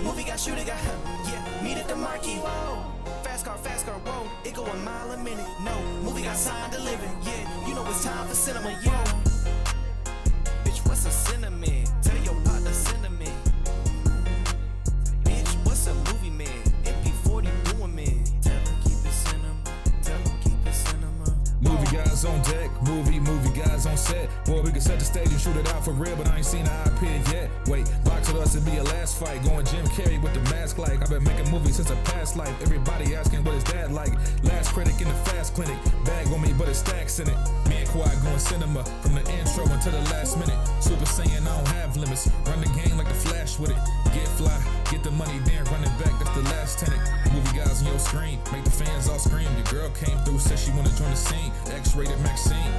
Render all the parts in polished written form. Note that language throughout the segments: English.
Movie got shooter got, yeah, meet at the marquee. Whoa. Fast car, whoa. It go a mile a minute. No, movie got signed to living. Yeah, you know it's time for cinema. Yeah. Bitch, what's a cinnamon? Tell your partner cinnamon. Bitch, what's a movie man? MP40 doing man. Tell him keep it cinema. Tell him keep it cinema. Movie guys on deck, movie guys on set. Boy, we can set the stage and shoot it out for real, but I ain't seen the IP yet. Wait, box with us to be a last fight. Going Jim Carrey with the mask like. I've been making movies since a past life. Everybody asking what is that like. Last critic in the fast clinic. Bag on me, but it's stacks in it. Me and Quad going cinema from the intro until the last minute. Super Saiyan, I don't have limits. Run the game like the Flash with it. Get fly, get the money, then run it back. That's the last tenant. Movie guys on your screen, make the fans all scream. Your girl came through, said she wanna join the scene. X-rated Maxine,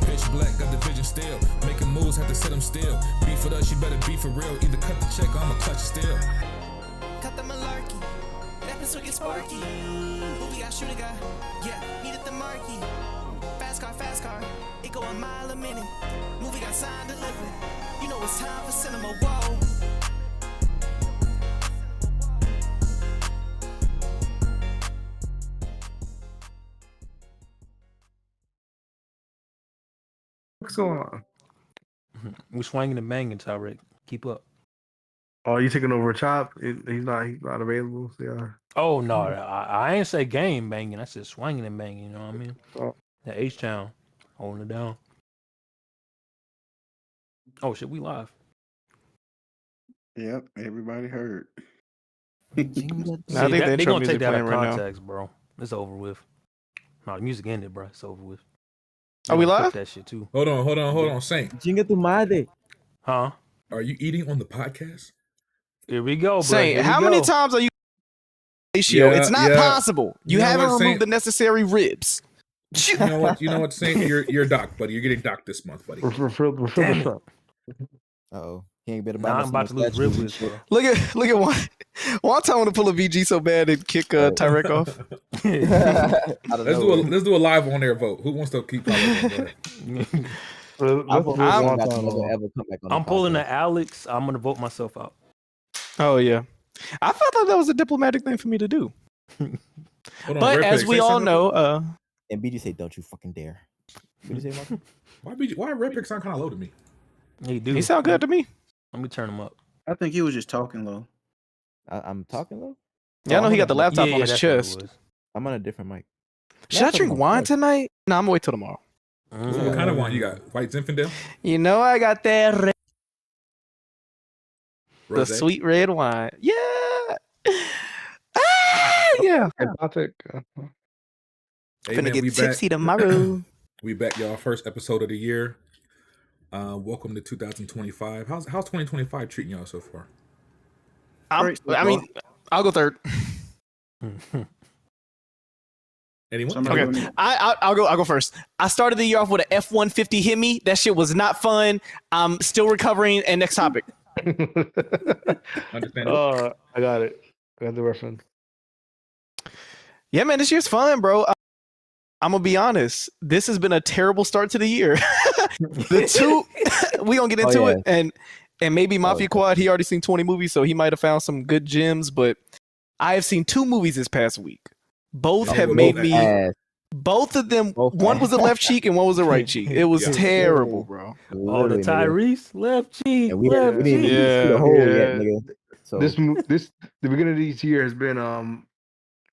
pitch black, got the vision still. Making moves, have to sit them still. Beef with us, you better be for real. Either cut the check or I'ma clutch it still. Cut the malarkey, that pistol get sparky. Movie got shooter got, yeah, meet at the marquee. Fast car, it go a mile a minute. Movie got signed to living. You know it's time for cinema. Whoa. What's going on? We swinging and banging, Taarec. Keep up. Oh, you taking over a chop? He's not available. Yeah. Oh no, I ain't say game banging. I said swinging and banging. You know what I mean? Oh. The H Town holding it down. Oh shit, we live. Yep, everybody heard. See, I think the they intro gonna music take that out playing of right now. context, bro. It's over with. No, the music ended, bro. It's over with. Are we Clip live? That shit too. Hold on, Saint. Chinga tu madre. Huh? Are you eating on the podcast? Here we go, bro. Saint, Here we how many go. times are you ratio? Yeah, It's not yeah. possible. You You know haven't what, removed Saint? the necessary ribs. You know what, Saint? You're docked, buddy. You're getting docked this month, buddy. We're filled Damn the it. shop. Uh-oh. He ain't better Nah, I'm about to lose ribs, bro. Look at one time I want to pull a VG so bad and kick Taarec off. Let's do a live on air vote. Who wants to keep following? I'm pulling the Alex. I'm gonna vote myself out. Oh yeah, I felt like that was a diplomatic thing for me to do. Hold on, But Red as Pig, we say all something. know, And BG say, "Don't you fucking dare." What did you say, Marco? Why Red Pig sound kind of low to me? He do. he sound good to me. Let me turn him up. I think he was just talking low. I'm talking though. Yeah, I know he got the laptop Yeah, on his that's what it chest. was. I'm on a different mic. Should I Laptop drink on my wine chest. tonight? No, I'm gonna wait till tomorrow. What kind of wine you got? White Zinfandel? You know I got that the Rosé? sweet red wine. Yeah. Yeah. Patrick. Hey, Finna man, get we tipsy back. tomorrow. We back, y'all. First episode of the year. Welcome to 2025. How's 2025 treating y'all so far? I'll go third. Anyone? Okay, I'll go first. I started the year off with an F-150 Hemi. That shit was not fun. I'm still recovering. And next topic. Understandable. I got it. I got the reference. Yeah, man, this year's fun, bro. I'm gonna be honest. This has been a terrible start to the year. The two, we gonna get into it, and maybe Mafia Quad. He already seen 20 movies, so he might have found some good gems. But I have seen 2 movies this past week. Both have made me. Both of them. One was a left cheek and one was a right cheek. It was terrible, bro. Oh, the Tyrese left cheek. We didn't even see the hole yet, nigga. So The beginning of this year has been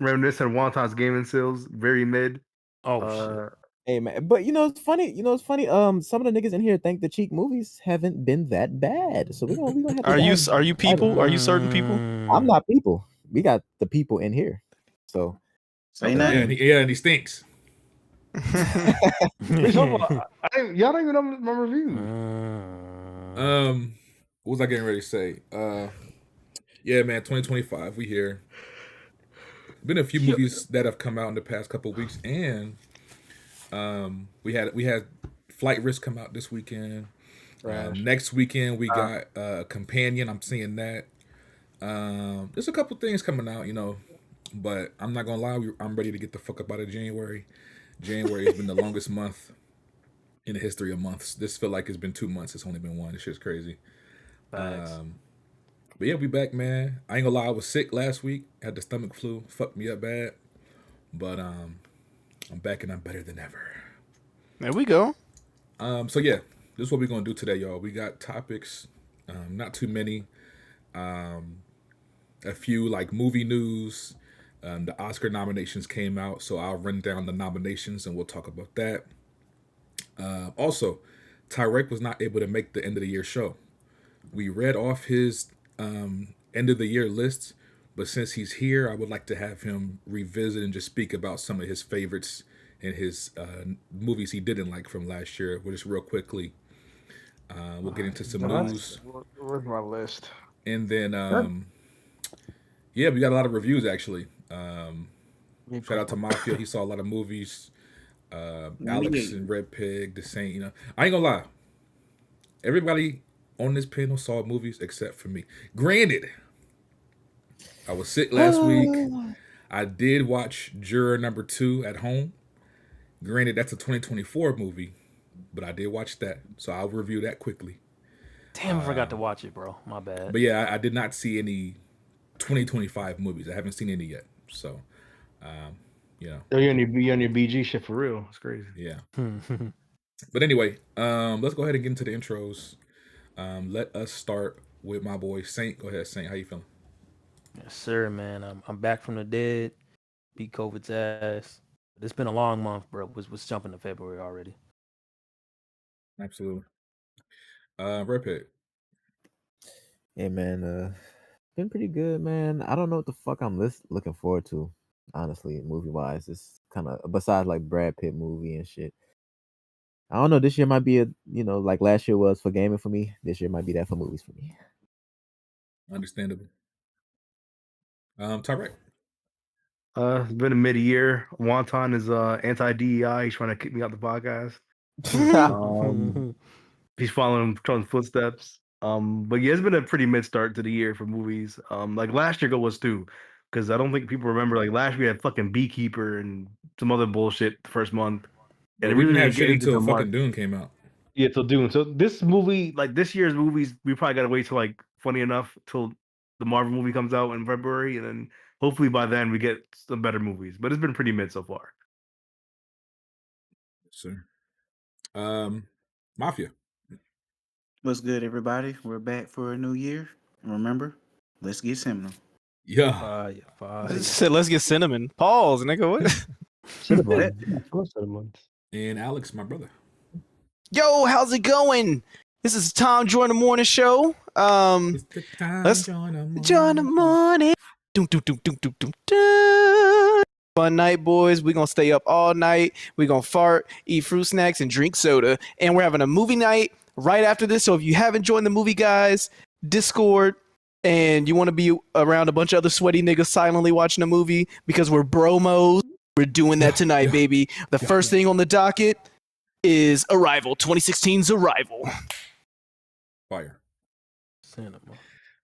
reminiscent of Wonton's gaming sales. Very mid. Oh, hey man, but you know it's funny. Some of the niggas in here think the cheek movies haven't been that bad. So we gonna have to. Are you people? Are you certain people? I'm not people. We got the people in here. So Say Yeah, nothing. and he stinks. Y'all don't even know my review. What was I getting ready to say? Yeah, man, 2025, we here. Been a few movies that have come out in the past couple of weeks, and we had Flight Risk come out this weekend. Next weekend we got Companion. I'm seeing that. There's a couple things coming out, but I'm not gonna lie. I'm ready to get the fuck up out of January. January has been the longest month in the history of months. This feel like it's been 2 months. It's only been one. This shit's crazy. But yeah, we back, man. I ain't gonna lie, I was sick last week. Had the stomach flu, fucked me up bad. But I'm back and I'm better than ever. There we go. So yeah, this is what we're gonna do today, y'all. We got topics, not too many. A few like movie news. The Oscar nominations came out, so I'll run down the nominations and we'll talk about that. Also, Taarec was not able to make the end of the year show. We read off his end of the year list, but since he's here, I would like to have him revisit and just speak about some of his favorites and his movies he didn't like from last year. We'll just real quickly. We'll get into some news. Where's my list? And then, yeah, we got a lot of reviews actually. Shout out to Mafia. He saw a lot of movies. Alex and Red Pig, the same. You know, I ain't gonna lie. Everybody on this panel saw movies except for me. Granted, I was sick last week. I did watch Juror number 2 at home. Granted, that's a 2024 movie, but I did watch that, so I'll review that quickly. Damn, I forgot to watch it, bro. My bad. But yeah, I did not see any 2025 movies. I haven't seen any yet. So, you know. Oh, you're on your BG shit for real. It's crazy. Yeah. But anyway, let's go ahead and get into the intros. Let us start with my boy Saint. Go ahead, Saint. How you feeling? Yes, sir, man. I'm back from the dead. Beat COVID's ass. It's been a long month, bro. Was jumping to February already. Absolutely. Red Pig. Yeah, man. Been pretty good, man. I don't know what the fuck I'm looking forward to, honestly, movie wise. It's kind of besides like Brad Pitt movie and shit. I don't know. This year might be like last year was for gaming for me. This year might be that for movies for me. Understandable. Taarec. It's been a mid-year. Wonton is anti-DEI. He's trying to kick me out the podcast. He's following Trump's footsteps. But yeah, it's been a pretty mid start to the year for movies. Like last year was too, because I don't think people remember. Like last year we had fucking Beekeeper and some other bullshit the first month. And we didn't have shit until fucking Dune came out. Yeah, till Dune. So this movie, like this year's movies, we probably gotta wait till like funny enough till the Marvel movie comes out in February, and then hopefully by then we get some better movies. But it's been pretty mid so far. Sir. Mafia. What's good, everybody? We're back for a new year. Remember, let's get seminal. Yeah. Said, let's get cinnamon. Pause, nigga. What? Cinnamon. Of course, cinnamon. And Alex, my brother. Yo, how's it going? This is Tom Join the Morning Show. It's the time Let's join the morning. Doom, doom, doom, doom, doom, doom, doom. Fun night, boys. We're gonna stay up all night. We're gonna fart, eat fruit snacks, and drink soda. And we're having a movie night right after this. So if you haven't joined the Movie Guys Discord and you want to be around a bunch of other sweaty niggas silently watching a movie because we're bromos, we're doing that tonight, baby. The first thing on the docket is Arrival, 2016's Arrival. Fire. Cinema.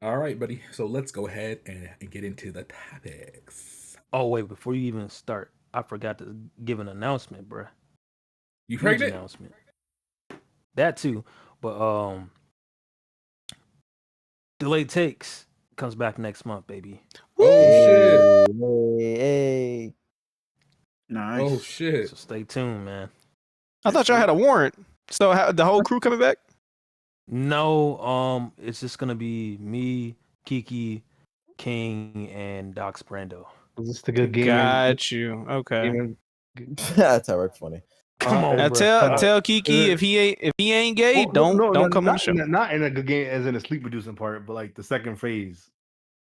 All right, buddy. So let's go ahead and get into the topics. Oh wait, before you even start, I forgot to give an announcement, bro. You Huge pregnant? announcement. That too, but Delayed Takes comes back next month, baby. Oh shit! Hey. Nice. Oh shit! So stay tuned, man. I thought y'all had a warrant. So the whole crew coming back? No, it's just gonna be me, Kiki, King, and Doc Brando. Is this the good game? Got you. Okay. That's how funny. Come on, Now bro. tell Kiki if he ain't gay, don't come on the show. Not in a good game as in a sleep reducing part, but like the second phase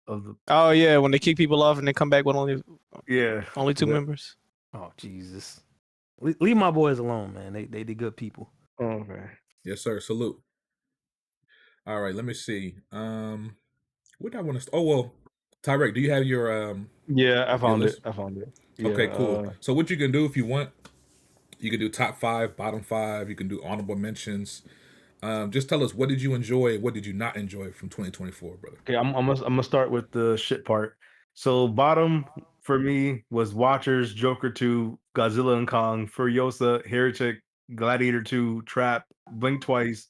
of the. Oh yeah, when they kick people off and they come back with only two Yeah. members. Oh Jesus, leave my boys alone, man. They good people. Oh, okay. Yes, sir. Salute. All right. Let me see. What do I want to? Oh well, Taarec, do you have your Yeah, I found list? it. I found it. Okay, Yeah, cool. So what you can do if you want, you can do top 5, bottom 5. You can do honorable mentions. Just tell us, what did you enjoy? What did you not enjoy from 2024, brother? Okay, I'm gonna start with the shit part. So bottom for me was Watchers, Joker 2, Godzilla and Kong, Furiosa, Heretic, Gladiator 2, Trap, Blink Twice,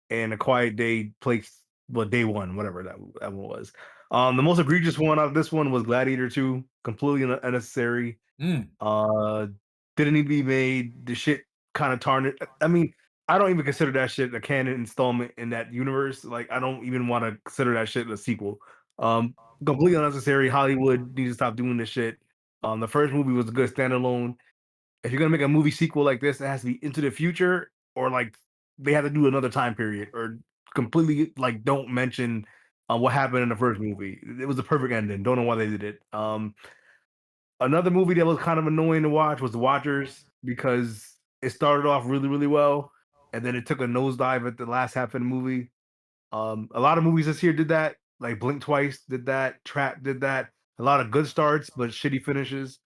and A Quiet Day Place day one, whatever that one was. The most egregious one out of this one was Gladiator 2, completely unnecessary. Didn't need to be made. The shit kind of tarnished. I mean, I don't even consider that shit a canon installment in that universe. Like, I don't even want to consider that shit a sequel. Completely unnecessary. Hollywood needs to stop doing this shit. The first movie was a good standalone. If you're gonna make a movie sequel like this, it has to be into the future, or like they have to do another time period, or completely like don't mention what happened in the first movie. It was a perfect ending. Don't know why they did it. Another movie that was kind of annoying to watch was The Watchers, because it started off really, really well, and then it took a nosedive at the last half of the movie. A lot of movies this year did that. Like Blink Twice did that. Trap did that. A lot of good starts, but shitty finishes.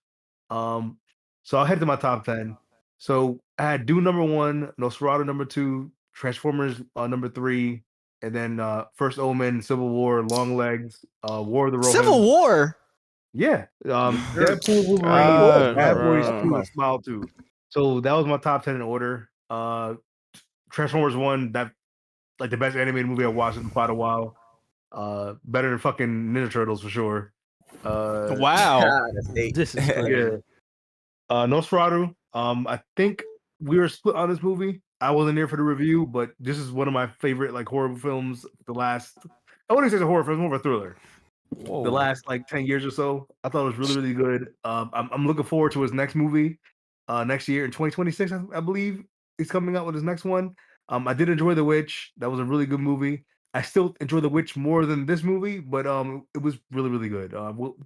Um, so I'll head to my top 10. So I had Dune number 1, Nosferatu number 2, Transformers number 3, and then First Omen, Civil War, Longlegs, War of the Rohins. Civil War. Yeah. Deadpool, Wolverine, God, Bad Boys bro. 2, and Smile 2. So that was my top 10 in order. Transformers 1, that like the best animated movie I've watched in quite a while. Better than fucking Ninja Turtles for sure. Wow. This is crazy. Yeah. Nosferatu. I think we were split on this movie. I wasn't there for the review, but this is one of my favorite like horror films. I wouldn't say it's a horror film, it's more of a thriller. The last like 10 years or so. I thought it was really, really good. I'm looking forward to his next movie next year in 2026, I believe he's coming out with his next one. I did enjoy The Witch. That was a really good movie. I still enjoy The Witch more than this movie, but it was really, really good.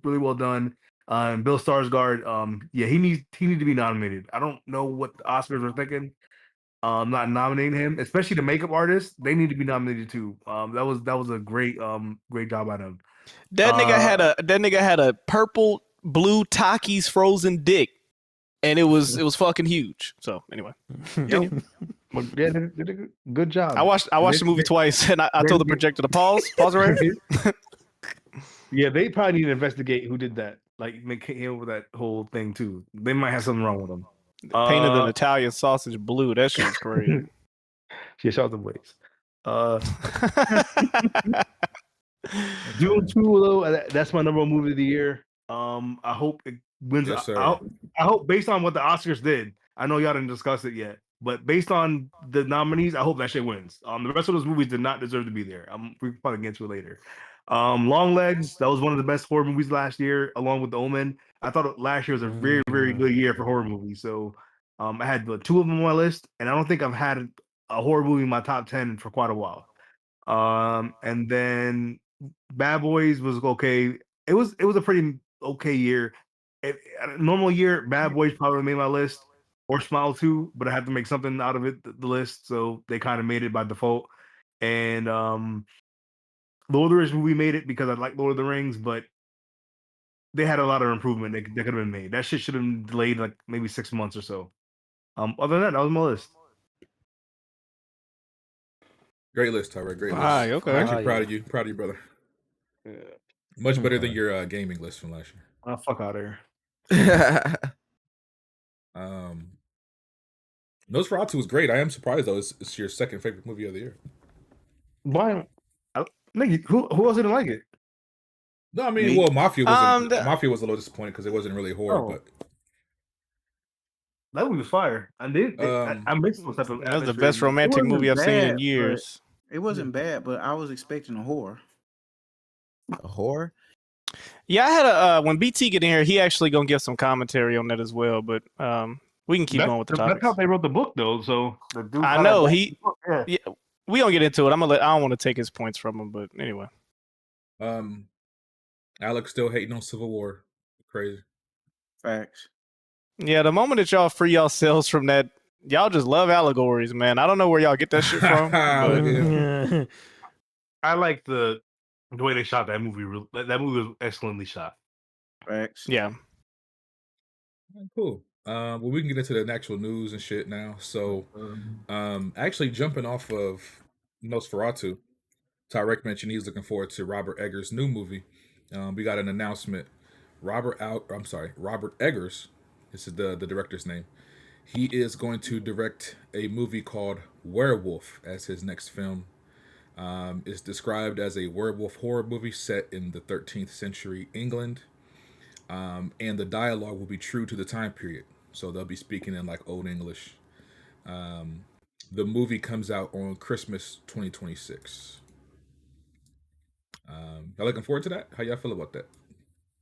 Really well done. And Bill Skarsgård, yeah, he needs to be nominated. I don't know what the Oscars were thinking. Not nominating him, especially the makeup artist. They need to be nominated too. That was a great job by them. That nigga had a purple blue Takis frozen dick, and it was fucking huge. So anyway, Yep. But yeah, they did a good job. I watched the movie twice, and I told the projector to pause it right here. Yeah, they probably need to investigate who did that. Like, came up with that whole thing too. They might have something wrong with them. Painted an Italian sausage blue. That shit's crazy. Yeah, shout out to Blaze. Dune 2, though, that's my number one movie of the year. I hope it wins. Yes, sir. I hope, based on what the Oscars did, I know y'all didn't discuss it yet, but based on the nominees, I hope that shit wins. The rest of those movies did not deserve to be there. We can probably get to it later. Longlegs, that was one of the best horror movies last year, along with The Omen. I thought last year was a very, very good year for horror movies. So I had two of them on my list, and I don't think I've had a horror movie in my top 10 for quite a while. And then Bad Boys was okay. It was a pretty okay year. A normal year, Bad Boys probably made my list, or Smile 2, but I had to make something out of it, the list, so they kind of made it by default. And Lord of the Rings movie made it because I like Lord of the Rings, but they had a lot of improvement that could have been made. That shit should have been delayed like maybe 6 months or so. Other than that was my list. Great list, Taarec. Great list. Aye, okay. I'm actually proud of you. Proud of you, brother. Yeah. Much better than your gaming list from last year. Fuck out of here. Nosferatu was great. I am surprised though. It's your second favorite movie of the year. Why? Nigga, who else didn't like it? No, I mean, well, Mafia was a little disappointing because it wasn't really horror, but that movie was fire. I mixed some stuff. That was the best romantic movie I've seen in years. It wasn't bad, but I was expecting a horror. A horror? Yeah, I had a when BT get in here, he actually gonna give some commentary on that as well. But we can keep going with the topics. That's how they wrote the book, though. So the dude I know yeah, we gonna get into it. I don't want to take his points from him, but anyway. Alex still hating on Civil War. Crazy. Facts. Yeah, the moment that y'all free yourselves from that, y'all just love allegories, man. I don't know where y'all get that shit from. But... I like the way they shot that movie. That movie was excellently shot. Facts. Yeah. Cool. Well, we can get into the actual news and shit now. So, actually jumping off of Nosferatu, Taarec mentioned he's looking forward to Robert Eggers' new movie. We got an announcement. Robert Eggers, this is the director's name. He is going to direct a movie called WERWULF as his next film. It's described as a werewolf horror movie set in the 13th century England, and the dialogue will be true to the time period. So they'll be speaking in like Old English. The movie comes out on Christmas 2026. Y'all looking forward to that? How y'all feel about that?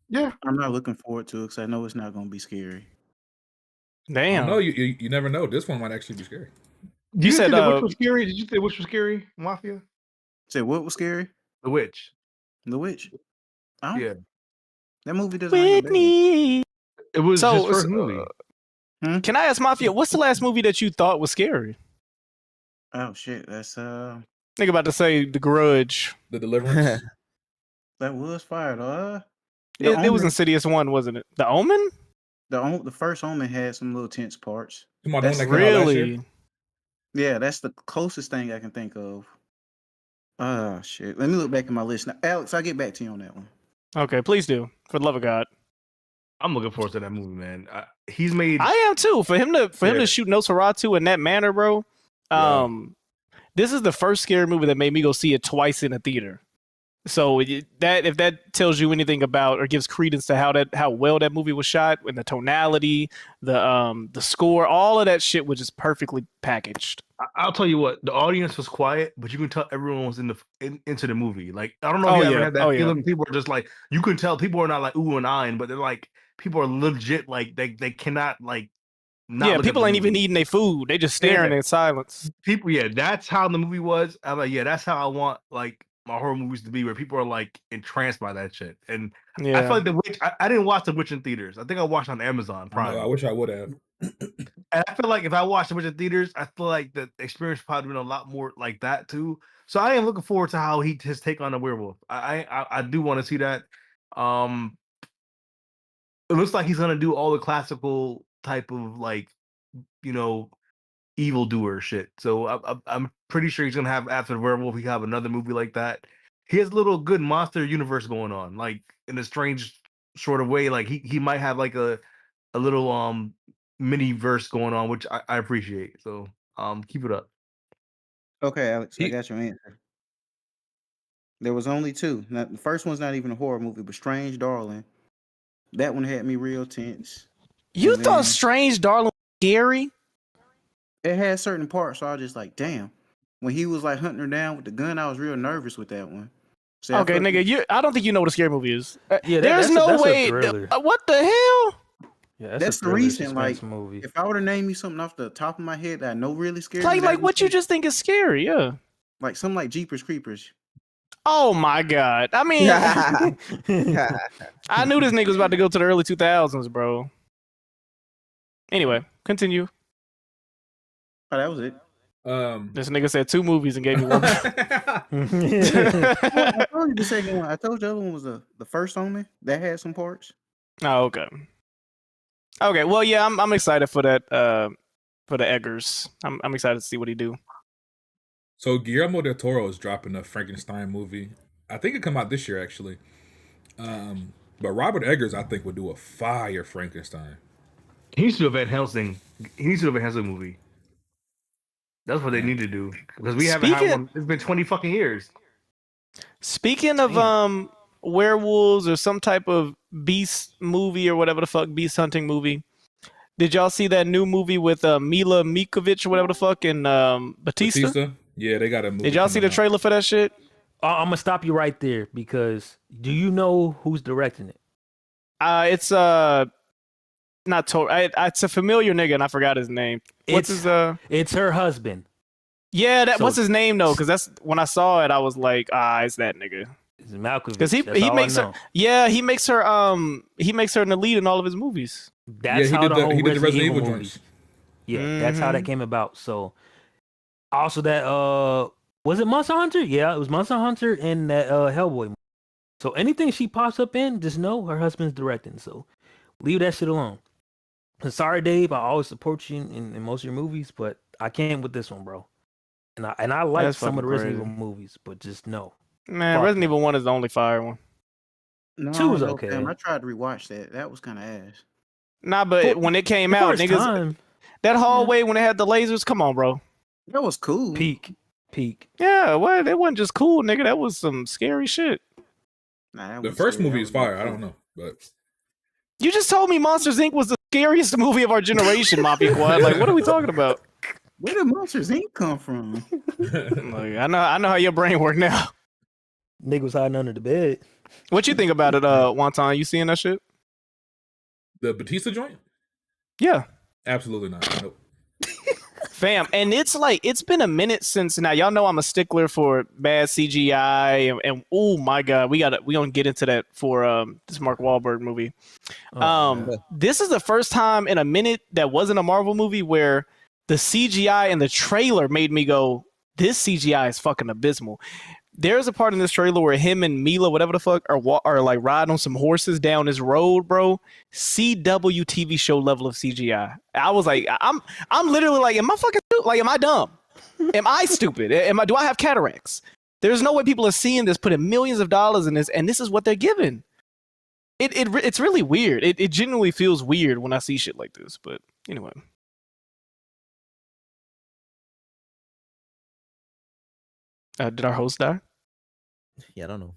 Yeah. I'm not looking forward to it because I know it's not going to be scary. I Damn. don't know. You never know. This one might actually be scary. You said The Witch was scary? Did you say Witch was scary, Mafia? Say what was scary? The Witch. The Witch. Oh, Yeah. that movie doesn't ring a bell. Whitney. It was So, his first movie. Can I ask Mafia, what's the last movie that you thought was scary? Oh shit, that's Think about to say The Grudge. The Deliverance. that was fire though. It was Insidious 1, wasn't it? The Omen? The first Omen had some little tense parts. Come on, That's that came out last year? Really? Yeah, that's the closest thing I can think of. Ah, shit. Let me look back at my list now. Alex, I'll get back to you on that one. Okay, please do. For the love of God. I'm looking forward to that movie, man. He's made. I am too. For him to shoot Nosferatu in that manner, bro. This is the first scary movie that made me go see it twice in a theater. So if that tells you anything about or gives credence to how well that movie was shot, and the tonality, the score, all of that shit was just perfectly packaged. I'll tell you what, the audience was quiet, but you can tell everyone was into the movie. Like, I don't know if you ever had that feeling. People are just like, you can tell people are not like ooh and eyeing, but they're like, people are legit like they cannot like not. Yeah, people ain't even eating their food; they just staring in silence. People, that's how the movie was. I'm like, that's how I want like my horror movies to be, where people are like entranced by that shit. And I feel like The Witch. I didn't watch The Witch in theaters. I think I watched on Amazon Prime. I wish I would have. And I feel like if I watched The Witch in theaters, I feel like the experience probably been a lot more like that too. So I am looking forward to how his take on the werewolf. I do want to see that. It looks like he's gonna do all the classical type of like, evildoer shit. So I'm pretty sure he's gonna have, after the werewolf, he have another movie like that. He has a little good monster universe going on, like in a strange sort of way. Like he might have like a little mini verse going on, which I appreciate. So keep it up. Okay, Alex, I got your answer. There was only two. Now, the first one's not even a horror movie, but Strange Darling. That one had me real tense. You thought Strange Darling was scary? It had certain parts, so I was just like, damn. When he was like hunting her down with the gun, I was real nervous with that one. So okay, nigga, I don't think you know what a scary movie is. Yeah, there's no way. What the hell? Yeah, that's the reason. Like, movie. If I were to name you something off the top of my head that I know really scary, like what you just think is scary, yeah. Like something like Jeepers Creepers. Oh my God! I mean, I knew this nigga was about to go to the early 2000s, bro. Anyway, continue. Oh, that was it. This nigga said 2 movies and gave me one. I told you the second one. I told you the other one was the first only that had some parts. Oh, okay. Okay, well, yeah, I'm excited for that. For the Eggers, I'm excited to see what he do. So Guillermo del Toro is dropping a Frankenstein movie. I think it come out this year actually. But Robert Eggers, I think, would do a fire Frankenstein. He needs to do a Van Helsing. He needs to do a Van Helsing movie. That's what they need to do, because we haven't had one. It's been 20 fucking years. Speaking of werewolves or some type of beast movie or whatever the fuck, beast hunting movie, did y'all see that new movie with Mila Mikovic or whatever the fuck and Batista? Yeah, they got a movie. Did y'all see the trailer for that shit? I'm gonna stop you right there, because do you know who's directing it? It's not it's a familiar nigga and I forgot his name. What's his It's her husband. Yeah, what's his name though? Because that's when I saw it, I was like, it's that nigga. It's Malkovich. Because he makes her. Yeah, he makes her in the lead in all of his movies. That's how he did the Resident Evil movies. Yeah, that's how that came about. So also that was it Monster Hunter? Yeah, it was Monster Hunter and that Hellboy movie. So anything she pops up in, just know her husband's directing. So leave that shit alone. And sorry, Dave, I always support you in most of your movies, but I can't with this one, bro. And I like some of the Resident Evil movies, but just no. Man, Resident Evil 1 is the only fire one. No, 2 was okay. I tried to rewatch that. That was kind of ass. Nah, but when it came out, niggas, that hallway when it had the lasers, come on, bro. That was cool. Peak. peak. Yeah, well, it wasn't just cool, nigga. That was some scary shit. Nah, The first movie is fire. I don't know, but you just told me Monsters Inc. was the scariest movie of our generation, Mafia Quad. Like, what are we talking about? Where did Monsters Inc. come from? Like, I know how your brain work now. Nigga was hiding under the bed. What you think about it, Wonton? You seeing that shit? The Batista joint? Yeah. Absolutely not. Nope. Fam, and it's been a minute since now. Y'all know I'm a stickler for bad CGI, and oh my god, we gonna get into that for this Mark Wahlberg movie. This is the first time in a minute that wasn't a Marvel movie where the CGI in the trailer made me go, this CGI is fucking abysmal. There's a part in this trailer where him and Mila, whatever the fuck, are like riding on some horses down this road, bro. CW TV show level of CGI. I was like, I'm literally like, am I fucking like, am I dumb? Am I stupid? Do I have cataracts? There's no way people are seeing this, putting millions of dollars in this, and this is what they're given. It's really weird. It genuinely feels weird when I see shit like this. But anyway. Did our host die? Yeah, I don't know.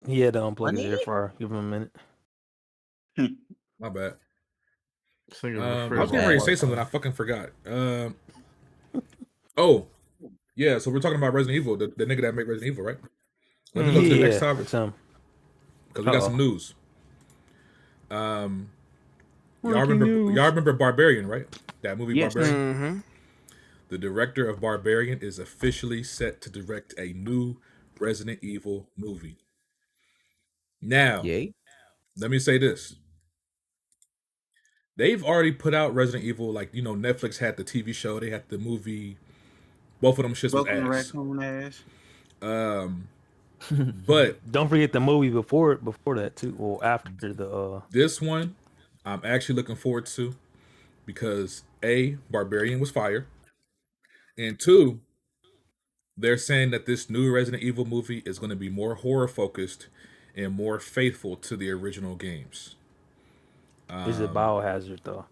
He had to unplug his air fryer. Give him a minute. My bad. I was getting ready to say something. I fucking forgot. Oh, yeah. So we're talking about Resident Evil, the nigga that made Resident Evil, right? Let me go to the next topic because we got some news. Y'all remember Barbarian, right? That movie, Yes. Barbarian. Mm-hmm. The director of Barbarian is officially set to direct a new Resident Evil movie. Now, let me say this. They've already put out Resident Evil, like, you know, Netflix had the TV show, they had the movie. Both of them shits was ass. But don't forget the movie before that too, or after the this one I'm actually looking forward to because A, Barbarian was fire. And 2, they're saying that this new Resident Evil movie is going to be more horror focused and more faithful to the original games. Is it Biohazard though?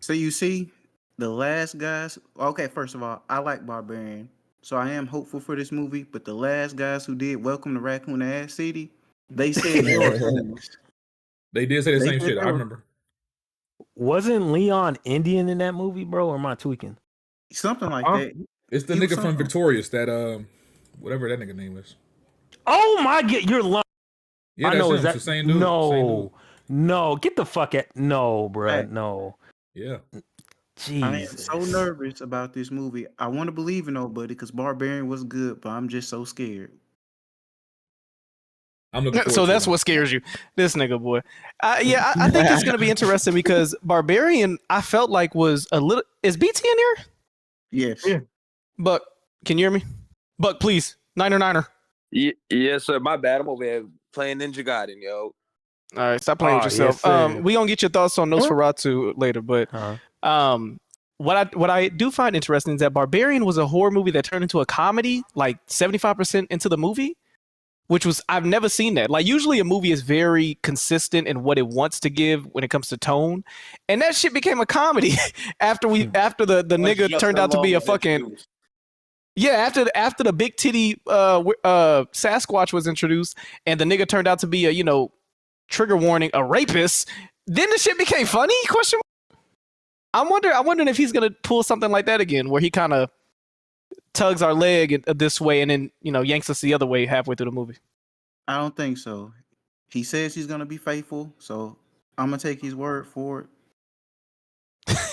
So you see, the last guys. Okay, first of all, I like Barbarian, so I am hopeful for this movie. But the last guys who did Welcome to Raccoon Ass City, they said they did say the same shit. I remember. Wasn't Leon Indian in that movie, bro? Or am I tweaking? Something like that. It's the nigga from Victorious that whatever that nigga name is. Oh my god, you're lying. Yeah, I know. Is that the same dude? No, get the fuck out. No, bro. Hey. No. Yeah. Jesus. I am so nervous about this movie. I want to believe in nobody because Barbarian was good, but I'm just so scared. I'm looking So that's what scares you, this nigga boy. Yeah, I think it's gonna be interesting because Barbarian, I felt like was a little. Is BT in here? Yes. Yeah. Buck, can you hear me? Buck, please. Niner. Yes, sir. My bad. I'm over here playing Ninja Gaiden, yo. All right, stop playing with yourself. Yes, we gonna get your thoughts on Nosferatu later, but what I do find interesting is that Barbarian was a horror movie that turned into a comedy, like 75% into the movie, which was I've never seen that. Like usually a movie is very consistent in what it wants to give when it comes to tone, and that shit became a comedy after the nigga turned out to be a fucking. Yeah, after the big titty Sasquatch was introduced, and the nigga turned out to be a trigger warning, a rapist. Then the shit became funny? Question mark? I'm wondering if he's gonna pull something like that again, where he kind of tugs our leg this way and then yanks us the other way halfway through the movie. I don't think so. He says he's gonna be faithful, so I'm gonna take his word for it.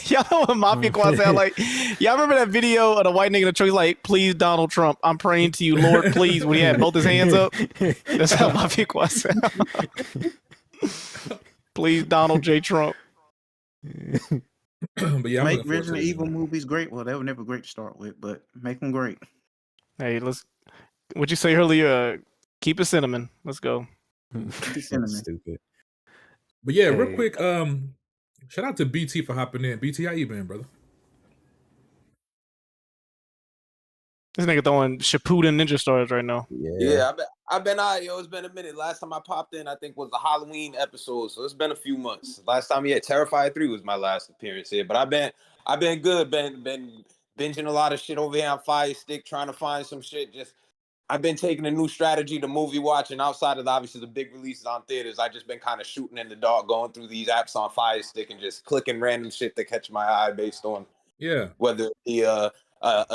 Y'all know what Mafia Quad sound like? Y'all remember that video of the white nigga in the truck? He's like, please, Donald Trump, I'm praying to you, Lord, please, when he had both his hands up. That's how Mafia Quad sound. Please, Donald J. Trump. But yeah, make Resident Evil movies great. Well, they were never great to start with, but make them great. Hey, what'd you say earlier? Keep it cinnamon. Let's go. Cinnamon. Stupid. But yeah, real quick, shout out to BT for hopping in. BT, how you been, brother? This nigga throwing Shippuden ninja stars right now. Yeah, I've been out, yo. It's been a minute. Last time I popped in, I think was the Halloween episode, so it's been a few months. Last time, Terrifier 3 was my last appearance here, but I've been good, been binging a lot of shit over here on Fire Stick, trying to find some shit. I've been taking a new strategy to movie watching outside of obviously the big releases on theaters. I've just been kind of shooting in the dark, going through these apps on Fire Stick and just clicking random shit that catch my eye based on whether it be a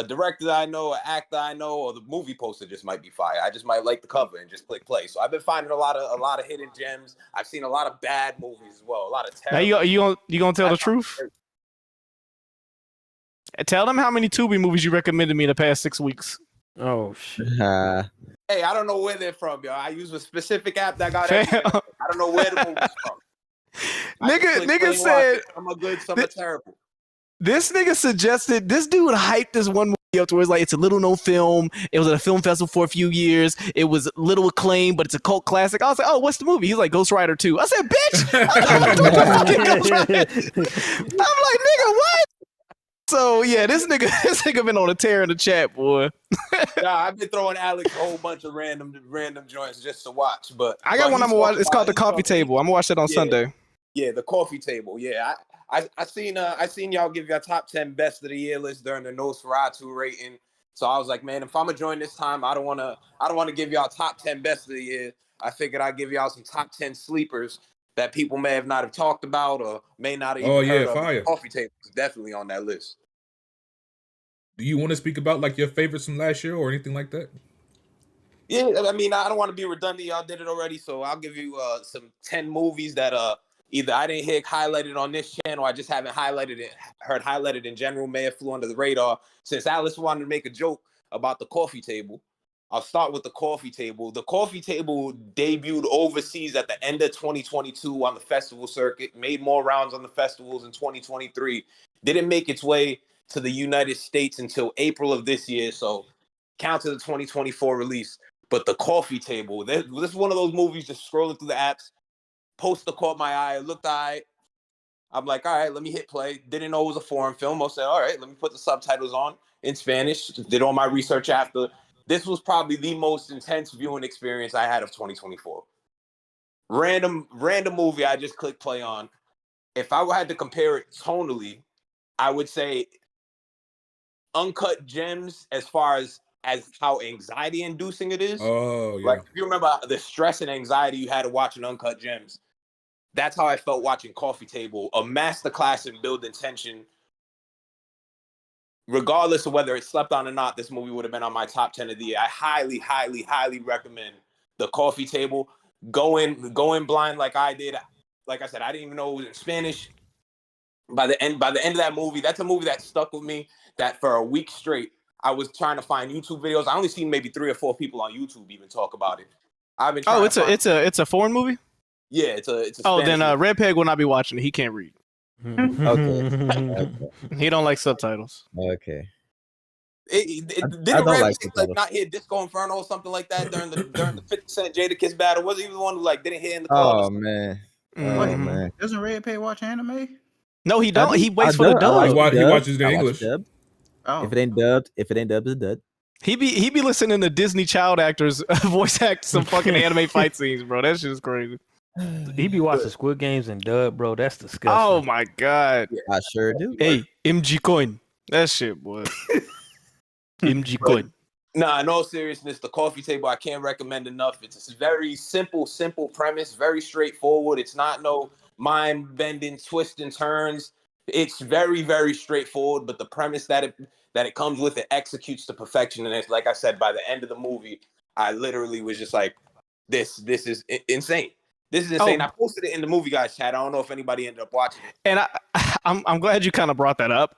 director that I know, an actor I know, or the movie poster just might be fire. I just might like the cover and just click play. So I've been finding a lot of hidden gems. I've seen a lot of bad movies as well, a lot of terrible. Now you gonna tell the truth? Tell them how many Tubi movies you recommended me in the past 6 weeks. Oh shit. Hey, I don't know where they're from, yo. I use a specific app that got everything. I don't know where the movie's from. Nigga said some are good, some are terrible. This nigga suggested, this dude hyped this one movie up to where it's like, it's a little known film. It was at a film festival for a few years. It was little acclaimed, but it's a cult classic. I was like, oh, what's the movie? He's like, Ghost Rider 2. I said, bitch, I'm like, nigga, what? So yeah, this nigga been on a tear in the chat, boy. Nah, I've been throwing Alex a whole bunch of random joints just to watch. But I got one I'm gonna watch. It's called The Coffee Table. I'm gonna watch that on Sunday. Yeah, The Coffee Table. Yeah, I seen y'all give your top 10 best of the year list during the Nosferatu rating. So I was like, man, if I'm gonna join this time, I don't wanna give y'all top 10 best of the year. I figured I'd give y'all some top 10 sleepers that people may have not have talked about or may not have even heard of. Fire. Coffee Table is definitely on that list. Do you want to speak about like your favorites from last year or anything like that? Yeah, I mean, I don't want to be redundant. Y'all did it already, so I'll give you some 10 movies that either I didn't hear highlighted on this channel, or I just haven't heard highlighted in general, may have flew under the radar. Since Alice wanted to make a joke about The Coffee Table, I'll start with The Coffee Table. The Coffee Table debuted overseas at the end of 2022 on the festival circuit, made more rounds on the festivals in 2023, didn't make its way to the United States until April of this year, so count to the 2024 release. But The Coffee Table, this is one of those movies just scrolling through the apps, poster caught my eye, looked all right. I'm like, all right, let me hit play. Didn't know it was a foreign film. I said, all right, let me put the subtitles on in Spanish. Did all my research after. This was probably the most intense viewing experience I had of 2024. Random movie I just clicked play on. If I had to compare it tonally, I would say Uncut Gems as far as how anxiety inducing it is. Oh, yeah. Like, if you remember the stress and anxiety you had to watch an Uncut Gems, that's how I felt watching Coffee Table, a masterclass in building tension. Regardless of whether it slept on or not, this movie would have been on my top 10 of the year. I highly, highly, highly recommend The Coffee Table. Going blind like I did. Like I said, I didn't even know it was in Spanish. By the end of that movie, that's a movie that stuck with me. That for a week straight, I was trying to find YouTube videos. I only seen maybe 3 or 4 people on YouTube even talk about it. I've been. It's a foreign movie. Yeah, it's a. Oh, Spanish then movie. Red Peg will not be watching it. He can't read. Okay. He don't like subtitles. Okay. Didn't don't Red like Peg not hear Disco Inferno or something like that during the 50 Cent Jadakiss battle? Was he the one who didn't hear in the call? Oh man. Wait, man. Doesn't Red Peg watch anime? No, he don't. He waits for the dub. He watches the English. Oh. If it ain't dubbed, it's dubbed. He be listening to Disney child actors voice act some fucking anime fight scenes, bro. That shit is crazy. He be watching Squid Games and dub, bro. That's disgusting. Oh my god. I sure do. Hey, MG coin. That shit, boy. MG coin. Nah, in all seriousness, The Coffee Table, I can't recommend enough. It's a very simple premise, very straightforward. It's not no mind-bending twists and turns. It's very, very straightforward, but the premise that it comes with, it executes to perfection. And it's like I said, by the end of the movie, I literally was just like, this is insane. This is insane. I posted it in the movie guys chat. I don't know if anybody ended up watching it. And I'm glad you kind of brought that up.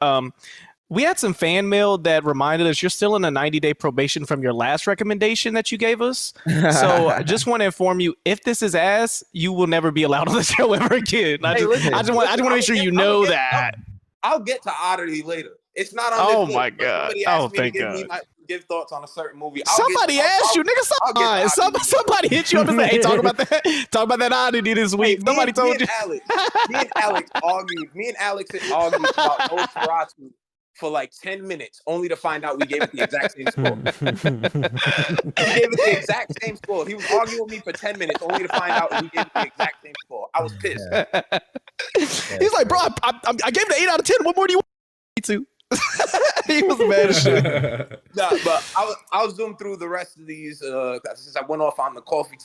We had some fan mail that reminded us you're still in a 90-day probation from your last recommendation that you gave us. So I just want to inform you, if this is ass, you will never be allowed on the show ever again. I just want to make sure you know that. I'll get to oddity later. It's not on Oh this my list, god. Oh, Thank God. Give thoughts on a certain movie. Somebody asked you, nigga. Somebody hit you up and said, "Hey, talk about that oddity this week." Hey, Nobody told you. Me and Alex had argued about Nosferatu for like 10 minutes, only to find out we gave it the exact same score. We gave it the exact same score. He was arguing with me for 10 minutes, only to find out we gave it the exact same score. I was pissed. He's like, bro, I gave it an 8 out of 10. What more do you want me to? He was mad as shit. Nah, but I'll zoom through the rest of these since I went off on the coffee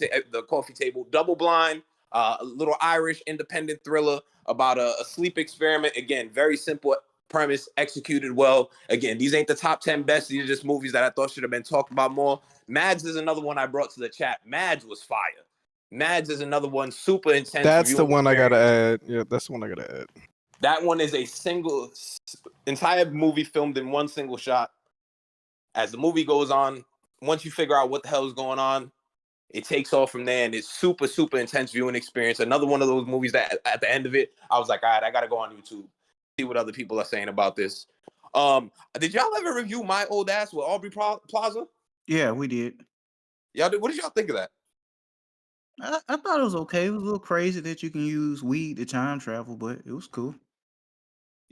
table. Double Blind, a little Irish independent thriller about a sleep experiment. Again, very simple premise, executed well. Again, these ain't the top 10 best. These are just movies that I thought should have been talked about more. Mads is another one I brought to the chat. Mads was fire. Mads is another one, super intense. That's the one I gotta add. Yeah, that's the one I gotta add. That one is a single entire movie filmed in one single shot. As the movie goes on, once you figure out what the hell is going on, it takes off from there, and it's super, super intense viewing experience. Another one of those movies that at the end of it, I was like, all right, I gotta go on YouTube, see what other people are saying about this. Did y'all ever review My Old Ass with Aubrey Plaza? Yeah, we did. Y'all did. What did y'all think of that? I thought it was okay. It was a little crazy that you can use weed to time travel, but it was cool.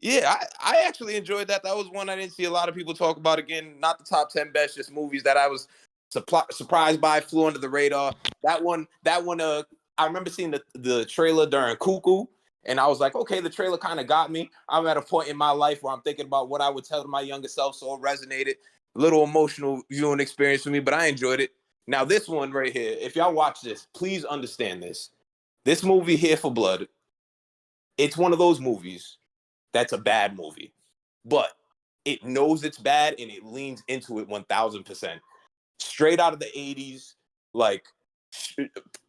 Yeah, I actually enjoyed that. That was one I didn't see a lot of people talk about. Again, not the top 10 best, just movies that I was surprised by, flew under the radar. That one, I remember seeing the trailer during Cuckoo, and I was like, okay, the trailer kind of got me. I'm at a point in my life where I'm thinking about what I would tell to my younger self, so it resonated. A little emotional viewing experience for me, but I enjoyed it. Now, this one right here, if y'all watch this, please understand this. This movie, Here for Blood, it's one of those movies that's a bad movie, but it knows it's bad and it leans into it 1000%. Straight out of the 80s, like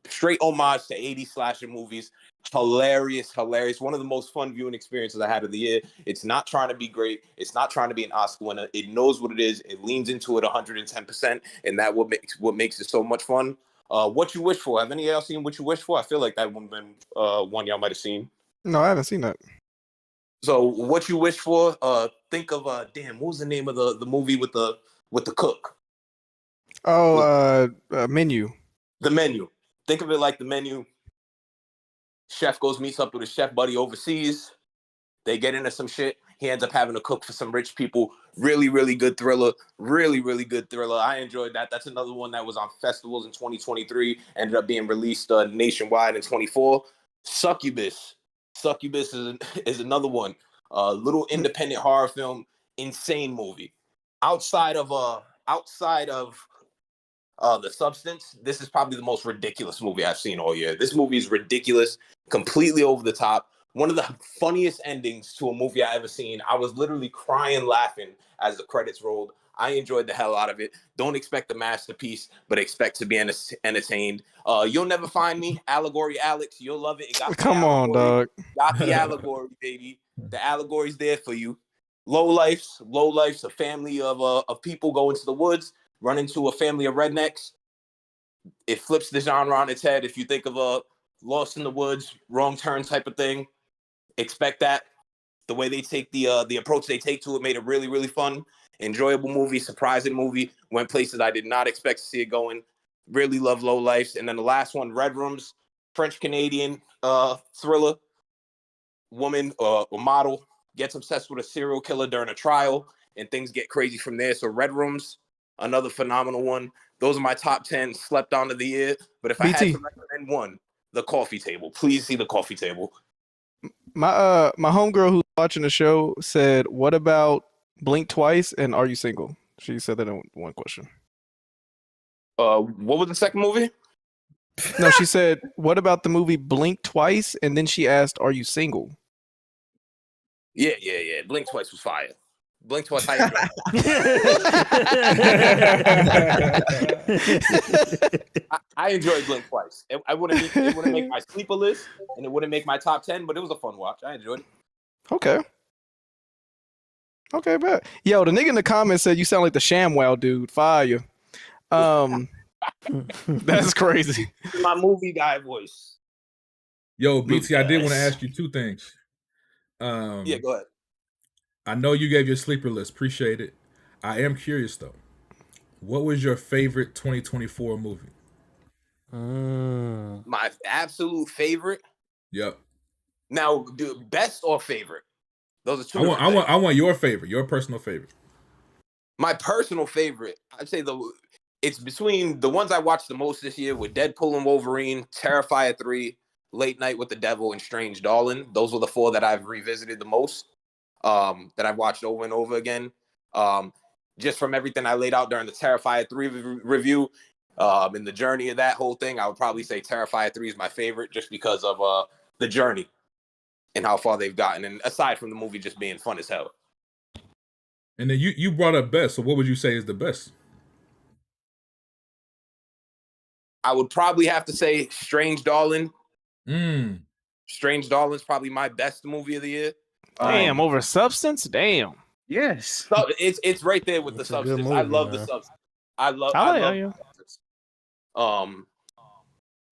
straight homage to 80s slasher movies. Hilarious. One of the most fun viewing experiences I had of the year. It's not trying to be great. It's not trying to be an Oscar winner. It knows what it is. It leans into it 110%, and that what makes it so much fun. What You Wish For? Have any of y'all seen What You Wish For? I feel like that would have been one y'all might have seen. No, I haven't seen that. So What You Wish For, think of what was the name of the movie with the cook? Oh, Menu. The Menu. Think of it like The Menu. Chef meets up with his chef buddy overseas. They get into some shit. He ends up having to cook for some rich people. Really, really good thriller. Really, really good thriller. I enjoyed that. That's another one that was on festivals in 2023. Ended up being released nationwide in 24. Succubus. Succubus is another one. Little independent horror film. Insane movie. Outside of The Substance, this is probably the most ridiculous movie I've seen all year. This movie is ridiculous, completely over the top. One of the funniest endings to a movie I ever seen. I was literally crying, laughing as the credits rolled. I enjoyed the hell out of it. Don't expect a masterpiece, but expect to be entertained. You'll Never Find Me, Allegory Alex. You'll love it. It got Come on, dog. Got the allegory, baby. The allegory's there for you. Low Life's a family of people go into the woods, run into a family of rednecks. It flips the genre on its head. If you think of a Lost in the Woods, Wrong Turn type of thing, expect that. The way they take the approach they take to it made it really, really fun. Enjoyable movie, surprising movie. Went places I did not expect to see it going. Really love Low Lifes. And then the last one, Red Rooms, French-Canadian thriller. Woman or model gets obsessed with a serial killer during a trial, and things get crazy from there. So Red Rooms, another phenomenal one. Those are my top 10 slept on of the year. But if I had to recommend one, The Coffee Table. Please see The Coffee Table. My homegirl who's watching the show said, "What about Blink Twice and Are You Single?" She said that in one question. What was the second movie? No, she said, "What about the movie Blink Twice?" And then she asked, "Are you single?" Yeah. Blink Twice was fire. Blink Twice. I enjoyed Blink Twice. It wouldn't make my sleeper list, and it wouldn't make my top 10, but it was a fun watch. I enjoyed it. Okay, bet. Yo, the nigga in the comments said you sound like the ShamWow dude. Fire. That's crazy. My movie guy voice. Yo, BT, I did want to ask you two things. Yeah, go ahead. I know you gave your sleeper list. Appreciate it. I am curious though. What was your favorite 2024 movie? My absolute favorite. Yep. Now, best or favorite? Those are two. I want your favorite, your personal favorite. My personal favorite, I'd say it's between the ones I watched the most this year with Deadpool and Wolverine, Terrifier 3, Late Night with the Devil, and Strange Darling. Those were the four that I've revisited the most. that I've watched over and over again. Just from everything I laid out during the Terrifier 3 review, in the journey of that whole thing, I would probably say Terrifier 3 is my favorite, just because of the journey and how far they've gotten, and aside from the movie just being fun as hell. And then you brought up best, so what would you say is the best? I would probably have to say Strange Darling. Mm. Strange Darling is probably my best movie of the year. Damn, over Substance? Damn. Yes. So it's right there with It's the a good Substance. I movie, love the man. Substance. I love yeah. the Substance.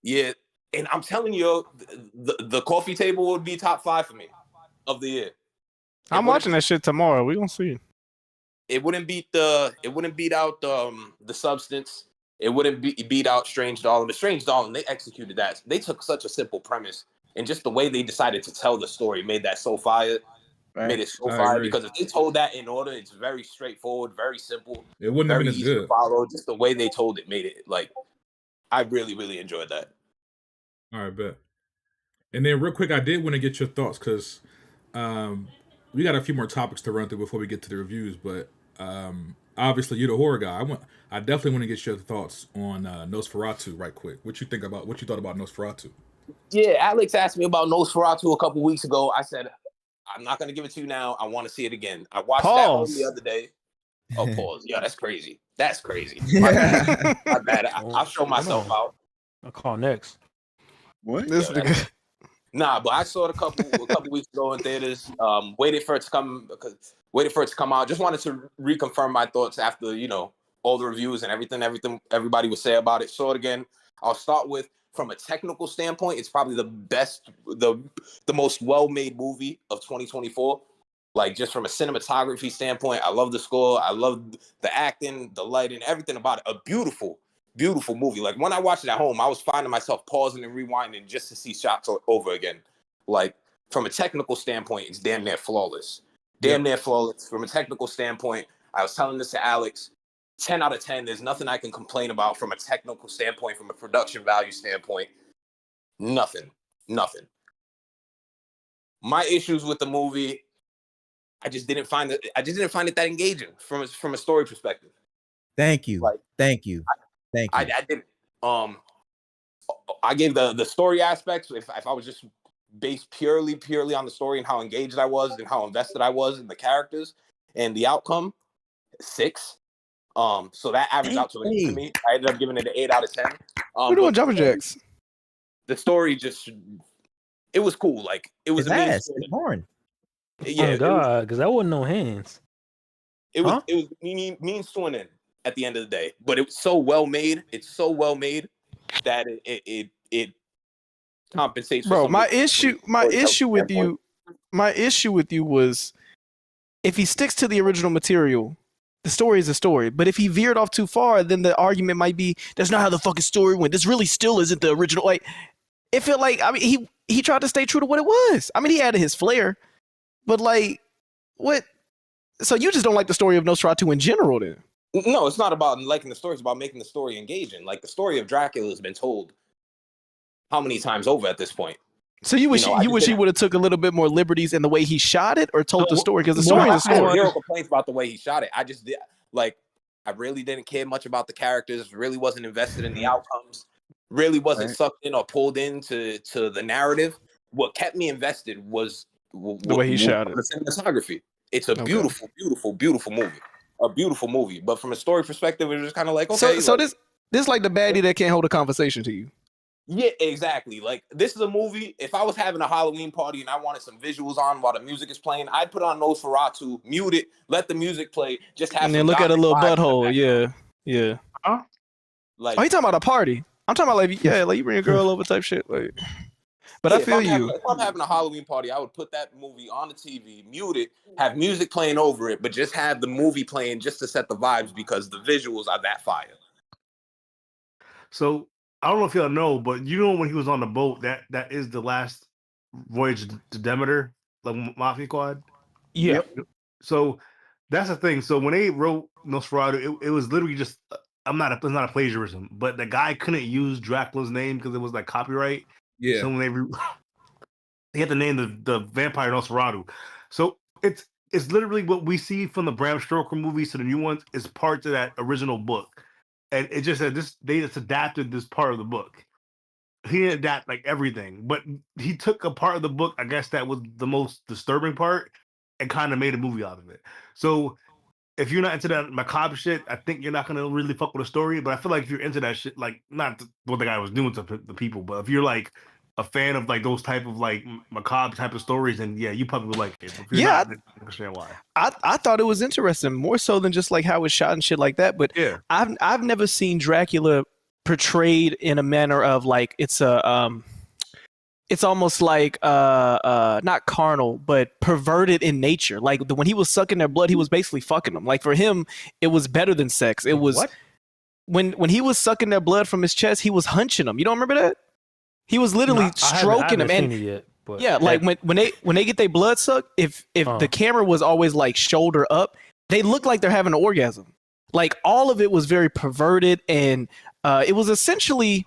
Yeah, and I'm telling you, the coffee table would be top 5 for me of the year. I'm watching that shit tomorrow. We gonna see. It wouldn't beat out the Substance. It wouldn't beat out Strange Darling. The Strange Darling, they executed that. They took such a simple premise, and just the way they decided to tell the story made that so fire. Right. Made it so I fire agree. because if they told that in order, it's very straightforward, very simple. It wouldn't have very been as easy to good. follow. Just the way they told it made it like I really, really enjoyed that. All right, bet. And then real quick, I did want to get your thoughts because we got a few more topics to run through before we get to the reviews. But obviously, you're the horror guy. I definitely want to get your thoughts on Nosferatu right quick. What you thought about Nosferatu? Yeah, Alex asked me about Nosferatu a couple weeks ago. I said, I'm not going to give it to you now. I want to see it again. I watched that one the other day. Oh, pause. Yeah, that's crazy. That's crazy. My bad. I'll show myself out. I'll call next. What? Nah, but I saw it a couple weeks ago in theaters. Waited for it to come out. Just wanted to reconfirm my thoughts after all the reviews and everything everybody would say about it. Saw it again. I'll start with, from a technical standpoint, it's probably the best, the most well-made movie of 2024. Like, just from a cinematography standpoint, I love the score. I love the acting, the lighting, everything about it. A beautiful, beautiful movie. Like, when I watched it at home, I was finding myself pausing and rewinding just to see shots over again. Like, from a technical standpoint, it's damn near flawless. Damn near flawless. From a technical standpoint, I was telling this to Alex, 10 out of 10. There's nothing I can complain about from a technical standpoint, from a production value standpoint. Nothing. My issues with the movie, I just didn't find it that engaging from a story perspective. Thank you. Like, Thank you. I didn't. I gave the story aspects. If I was just based purely on the story and how engaged I was and how invested I was in the characters and the outcome, 6. So that averaged out to an 8 to me. I ended up giving it an 8 out of 10. We're doing jumping jacks. The story it was cool. Like, it was It's boring. Yeah, oh God, because that wasn't no hands. It was mean swimming at the end of the day, but it was so well made. It's so well made that it compensates. Bro, for my issue with you was, if he sticks to the original material, the story is a story. But if he veered off too far, then the argument might be, that's not how the fucking story went. This really still isn't the original. Like, it felt like, I mean, he tried to stay true to what it was. I mean, he added his flair, but like, what? So you just don't like the story of Nosferatu in general, then? No, it's not about liking the story. It's about making the story engaging. Like, the story of Dracula has been told how many times over at this point. So you wish he would have took a little bit more liberties in the way he shot it, or told the story, because the story is a story. Zero complaints about the way he shot it. I just did, like, I really didn't care much about the characters. Really wasn't invested in the outcomes. Really wasn't sucked in or pulled into the narrative. What kept me invested was the way he shot it. The cinematography. It's a beautiful, beautiful, beautiful movie. A beautiful movie. But from a story perspective, it was just kind of like, okay. So this like the baddie that can't hold a conversation to you. Yeah, exactly. Like, this is a movie. If I was having a Halloween party and I wanted some visuals on while the music is playing, I'd put on Nosferatu, mute it, let the music play, just have. And then look at a little butthole. Yeah. Huh? Like, oh, you talking about a party? I'm talking about like you bring a girl over type shit. Like, but yeah, I feel you. If I'm having a Halloween party, I would put that movie on the TV, mute it, have music playing over it, but just have the movie playing just to set the vibes, because the visuals are that fire. So I don't know if y'all know, but when he was on the boat, that is the last voyage to Demeter, like Mafia Squad. Yeah. Yep. So that's the thing. So when they wrote Nosferatu, it was literally just it's not a plagiarism, but the guy couldn't use Dracula's name because it was like copyright. So when they had to name the vampire Nosferatu. So it's it's literally what we see from the Bram Stoker movies to the new ones is parts of that original book, and it just said this they just adapted this part of the book. He didn't adapt like everything, but he took a part of the book, I guess that was the most disturbing part, and kind of made a movie out of it. So if you're not into that macabre shit, I think you're not gonna really fuck with the story. But I feel like if you're into that shit, like not what the guy was doing to the people, but if you're like a fan of like those type of like macabre type of stories, and yeah, you probably would like it. But if you're not, I understand why. I thought it was interesting, more so than just like how it's shot and shit like that. But yeah, I've never seen Dracula portrayed in a manner of like it's almost like not carnal but perverted in nature. Like when he was sucking their blood, he was basically fucking them. Like for him, it was better than sex. It was when he was sucking their blood from his chest, he was hunching them. You don't remember that? He was literally stroking them. And yet, but yeah, like when they get their blood sucked, if the camera was always like shoulder up, they look like they're having an orgasm. Like all of it was very perverted, and it was essentially,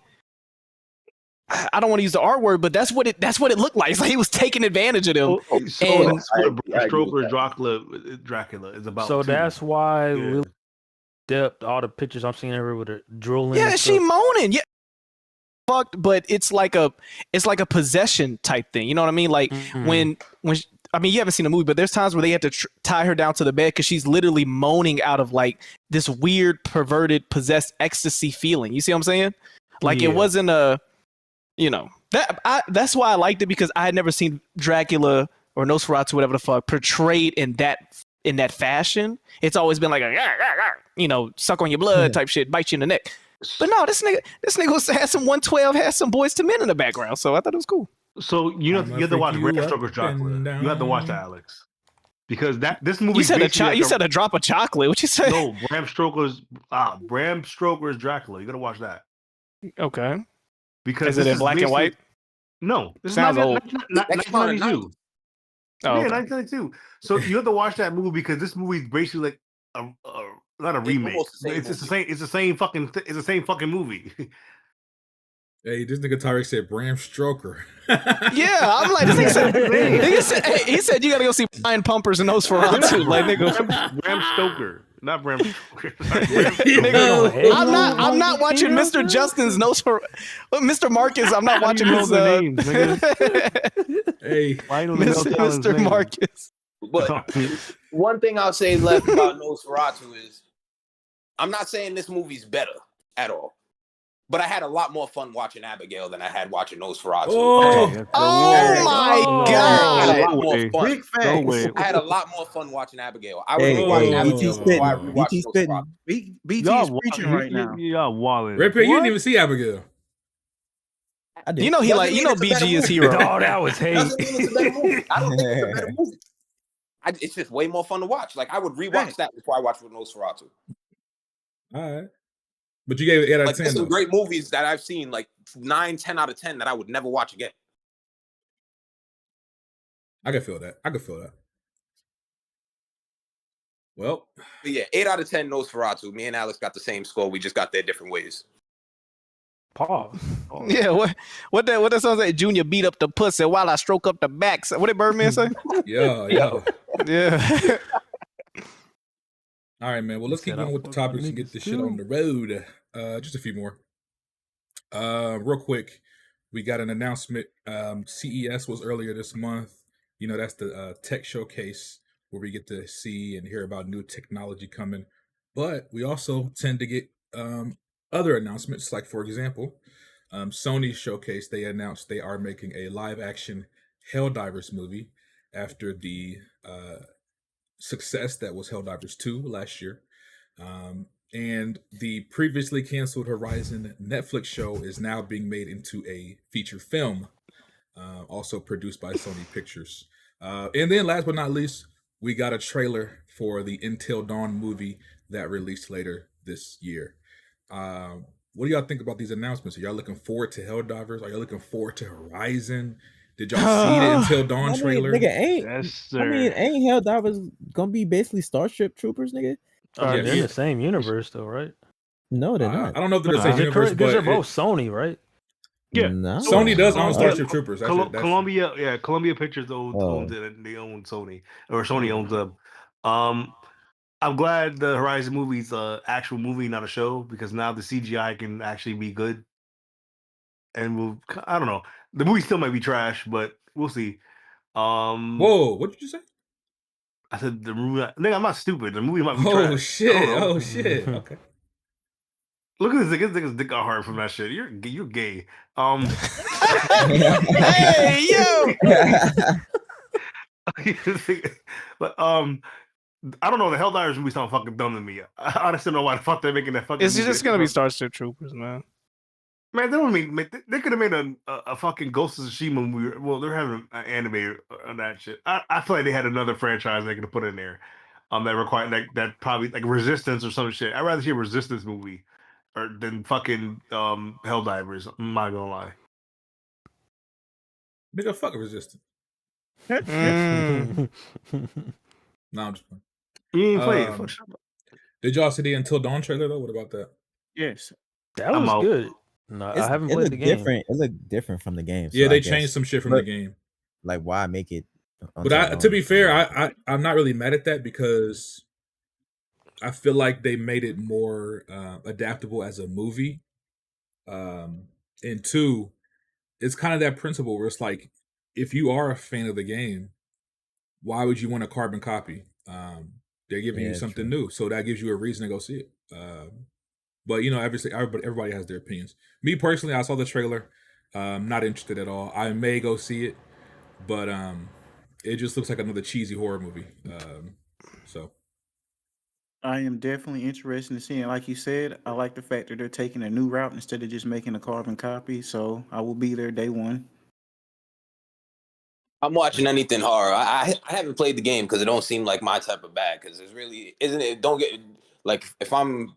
I don't want to use the R word, but that's what it looked like. It's like he was taking advantage of them. So that's what Bram Stoker's Dracula is about. So that's why really depth all the pictures I'm seeing everywhere with her drooling. Yeah, she moaning. Yeah, fucked, but it's like a possession type thing. You know what I mean? Like when I mean, you haven't seen the movie, but there's times where they had to tie her down to the bed because she's literally moaning out of like this weird, perverted, possessed ecstasy feeling. You see what I'm saying? Like it wasn't a, you know, that's why I liked it, because I had never seen Dracula or Nosferatu, whatever the fuck, portrayed in that fashion. It's always been like a, you know, suck on your blood type shit, bite you in the neck. But no, this nigga had some 112, had some Boys to Men in the background, so I thought it was cool. So you have to watch Bram Stoker's Dracula. You have to watch that, Alex, because this movie. You said a drop of chocolate. What you say? No, Bram Stoker's Dracula. You gotta watch that. Okay. Because is it in black and white? No, this sounds old. 1992. Oh, yeah, okay. 1992. So you have to watch that movie because this movie is basically like not a remake. It's the same. It's the same fucking. It's the same fucking movie. Hey, this nigga Taarec said Bram Stoker. Yeah, I'm like, this nigga said, he said you gotta go see Brian Pumpers and Nosferatu. Like, nigga, Bram Stoker, not Bram Stoker. Nigga, I'm not watching Mr. Justin's Nosferatu. Mr. Marcus, I'm not watching his names, Hey, Mr. Marcus. But one thing I'll say left about Nosferatu is, I'm not saying this movie's better at all, but I had a lot more fun watching Abigail than I had watching Nosferatu. Oh my God! I had a lot more fun. Big facts. I had a lot more fun watching Abigail. I was rewatching Abigail before I rewatched Nosferatu. BT is preaching right now. Y'all walling. Red Pill, you didn't even see Abigail. You know BG is hero. Oh, that was hate. Doesn't mean it's a better movie. I don't think it's a better movie. It's just way more fun to watch. Like I would rewatch that before I watched Nosferatu. All right. But you gave it 8 out of 10. There's some great movies that I've seen, like 9, 10 out of 10 that I would never watch again. I can feel that. Well, but yeah, 8 out of 10 Nosferatu. Me and Alex got the same score. We just got there different ways. Pause. Yeah, what that song say? Junior beat up the pussy while I stroke up the back. What did Birdman say? Yeah. Yeah. All right, man. Well, let's keep going with the topics and get this shit on the road. Just a few more. Real quick, we got an announcement. CES was earlier this month. You know, that's the tech showcase where we get to see and hear about new technology coming. But we also tend to get other announcements. Like, for example, Sony showcase, they announced they are making a live-action Helldivers movie after the success that was Helldivers 2 last year. And the previously canceled Horizon Netflix show is now being made into a feature film, also produced by Sony Pictures. And then last but not least, we got a trailer for the Until Dawn movie that released later this year. What do y'all think about these announcements? Are y'all looking forward to Helldivers? Are y'all looking forward to Horizon? Did y'all see the Until Dawn trailer? Nigga, ain't Helldivers gonna be basically Starship Troopers, nigga? They're in the same universe, though, right? No, they're not. I don't know if they're the same universe, but they're both Sony, right? Yeah, No. Sony does own Columbia, Starship Troopers. That's Columbia, yeah, Columbia Pictures owns it, and they own Sony, or Sony owns them. I'm glad the Horizon movie's actual movie, not a show, because now the CGI can actually be good. And I don't know, the movie still might be trash, but we'll see. Whoa, what did you say? I said the movie. Nigga, I'm not stupid. The movie might be Oh trash. shit! I don't know. Oh shit! Okay. Look at this nigga's dick got hard from that shit. You're gay. Hey yo. But I don't know. The Helldivers movie sound fucking dumb to me. I honestly don't know why the fuck they're making that fucking. It's movie. just gonna be Starship Troopers, man. Man, they don't mean they could have made a fucking Ghost of Tsushima movie. Well, they're having an anime on that shit. I feel like they had another franchise they could have put in there. That required that probably like Resistance or some shit. I'd rather see a Resistance movie or than fucking Helldivers. I'm not gonna lie. Nigga, fuck Resistance. Mm. No, I'm just playing. You ain't play it. Did y'all see the Until Dawn trailer though? What about that? Yes. That was good. No, I haven't played the game. It looked different from the game. Yeah, they changed some shit from the game. Like, why make it? But to be fair, I'm not really mad at that because I feel like they made it more adaptable as a movie. And two, it's kind of that principle where it's like, if you are a fan of the game, why would you want a carbon copy? They're giving you something new, so that gives you a reason to go see it. But you know, everybody has their opinions. Me personally, I saw the trailer. Not interested at all. I may go see it, but it just looks like another cheesy horror movie. So I am definitely interested in seeing. Like you said, I like the fact that they're taking a new route instead of just making a carbon copy. So I will be there day one. I'm watching anything horror. I haven't played the game because it don't seem like my type of bag. Because it's really isn't it? Don't get like if I'm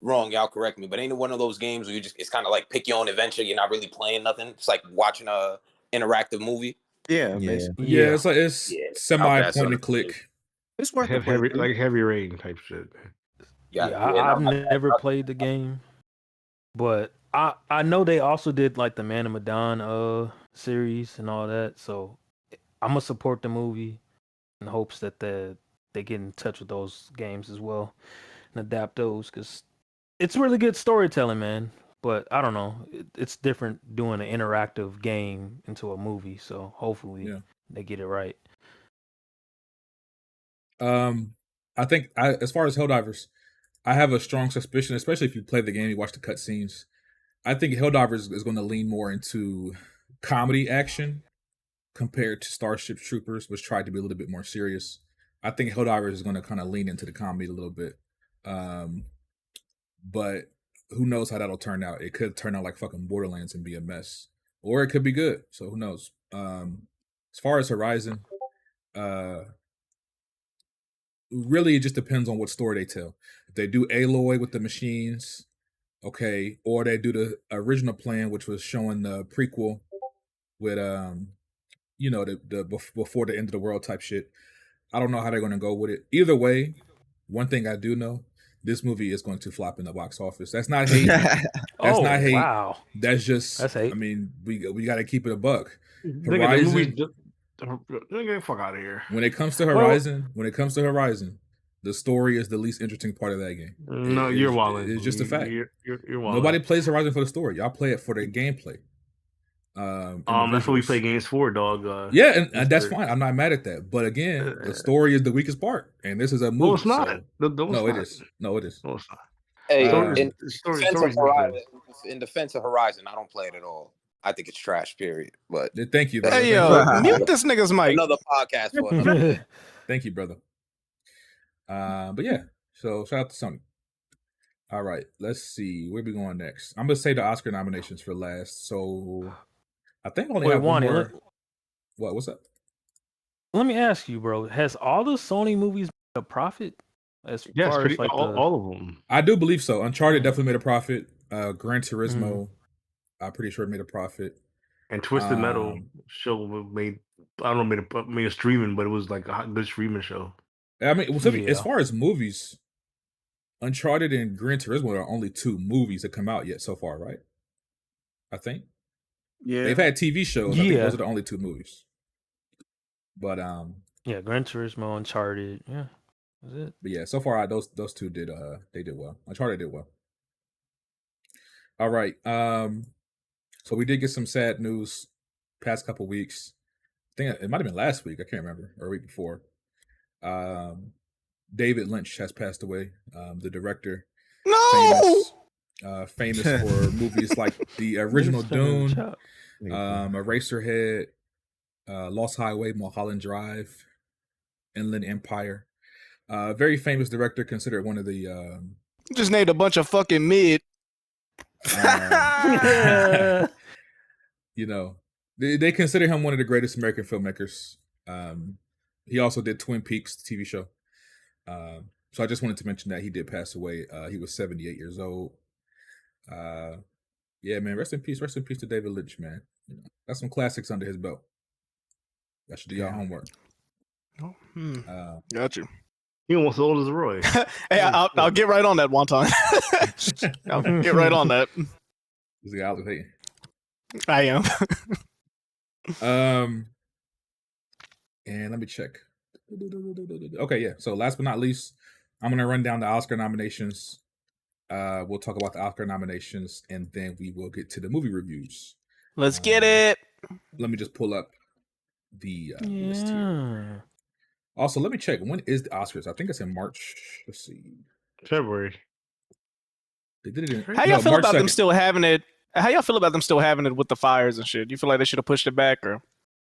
wrong, y'all correct me. But ain't it one of those games where it's kind of like pick your own adventure. You're not really playing nothing. It's like watching a interactive movie. Yeah, yeah, it's semi point and click. It's worth heavy rain type shit. I've never played the game, but I know they also did like the Man of Medan series and all that. So I'm gonna support the movie in hopes that they get in touch with those games as well and adapt those because it's really good storytelling, man. But I don't know, it's different doing an interactive game into a movie. So hopefully they get it right. I think as far as Helldivers, I have a strong suspicion, especially if you play the game, you watch the cutscenes. I think Helldivers is going to lean more into comedy action compared to Starship Troopers, which tried to be a little bit more serious. I think Helldivers is going to kind of lean into the comedy a little bit. But who knows how that'll turn out? It could turn out like fucking Borderlands and be a mess, or it could be good. So who knows? As far as Horizon, really it just depends on what story they tell. If they do Aloy with the machines, okay, or they do the original plan, which was showing the prequel with you know, the before the end of the world type shit. I don't know how they're going to go with it. Either way, one thing I do know, this movie is going to flop in the box office. That's not hate. That's not hate. Wow. That's just. That's hate. I mean, we got to keep it a buck. Horizon. Get fuck out of here. When it comes to Horizon, the story is the least interesting part of that game. No, you're wilding. It's just a fact. You're wilding. Nobody plays Horizon for the story. Y'all play it for the gameplay. That's what we play games for, dog. And that's fine. I'm not mad at that. But again, the story is the weakest part, and this is a movie. No, it's not. No, it is. No, it is. No, it's not. Hey, in defense of Horizon, I don't play it at all. I think it's trash. Period. But thank you. Brother. Hey yo, mute this nigga's mic. Another podcast for another. Thank you, brother. But yeah. So shout out to Sony. All right, let's see where we going next. I'm gonna say the Oscar nominations for last. So I think I only have one more. What's up? Let me ask you, bro. Has all the Sony movies made a profit? Far as like all of them. I do believe so. Uncharted definitely made a profit. Gran Turismo, I'm pretty sure it made a profit. And Twisted Metal show made, I don't know, made a streaming, but it was like a good streaming show. I mean, as far as movies, Uncharted and Gran Turismo are only two movies that come out yet so far, right? I think. Yeah. They've had TV shows. I think Yeah. those are the only 2 movies. But Yeah, Gran Turismo, Uncharted. Yeah, that's it. but yeah, so far those 2 did they did well. Uncharted did well. All right. So we did get some sad news past couple weeks. I think it might have been last week. I can't remember, or a week before. David Lynch has passed away. The director, No. famous for movies like the original Dune, Eraserhead, Lost Highway, Mulholland Drive, Inland Empire. Very famous director, considered one of the. Just named a bunch of fucking mid. You know, they consider him one of the greatest American filmmakers. He also did Twin Peaks TV show. So I just wanted to mention that he did pass away. He was 78 years old. Yeah, man, rest in peace to David Lynch, man. You know, got some classics under his belt. That should do y'all homework. Got you. He almost old as Roy. Hey, I'll get right on that one time. I'll get right on that. Is the Alex hating? I am. And let me check. Okay, yeah. So last but not least, I'm gonna run down the Oscar nominations. We'll talk about the Oscar nominations, and then we will get to the movie reviews. Let's get it. Let me just pull up the list here. Also, let me check. When is the Oscars? I think it's in March. Let's see. February. They did it in. How y'all feel March about 2nd. them still having it? How y'all feel about them still having it with the fires and shit? You feel like they should have pushed it back, or?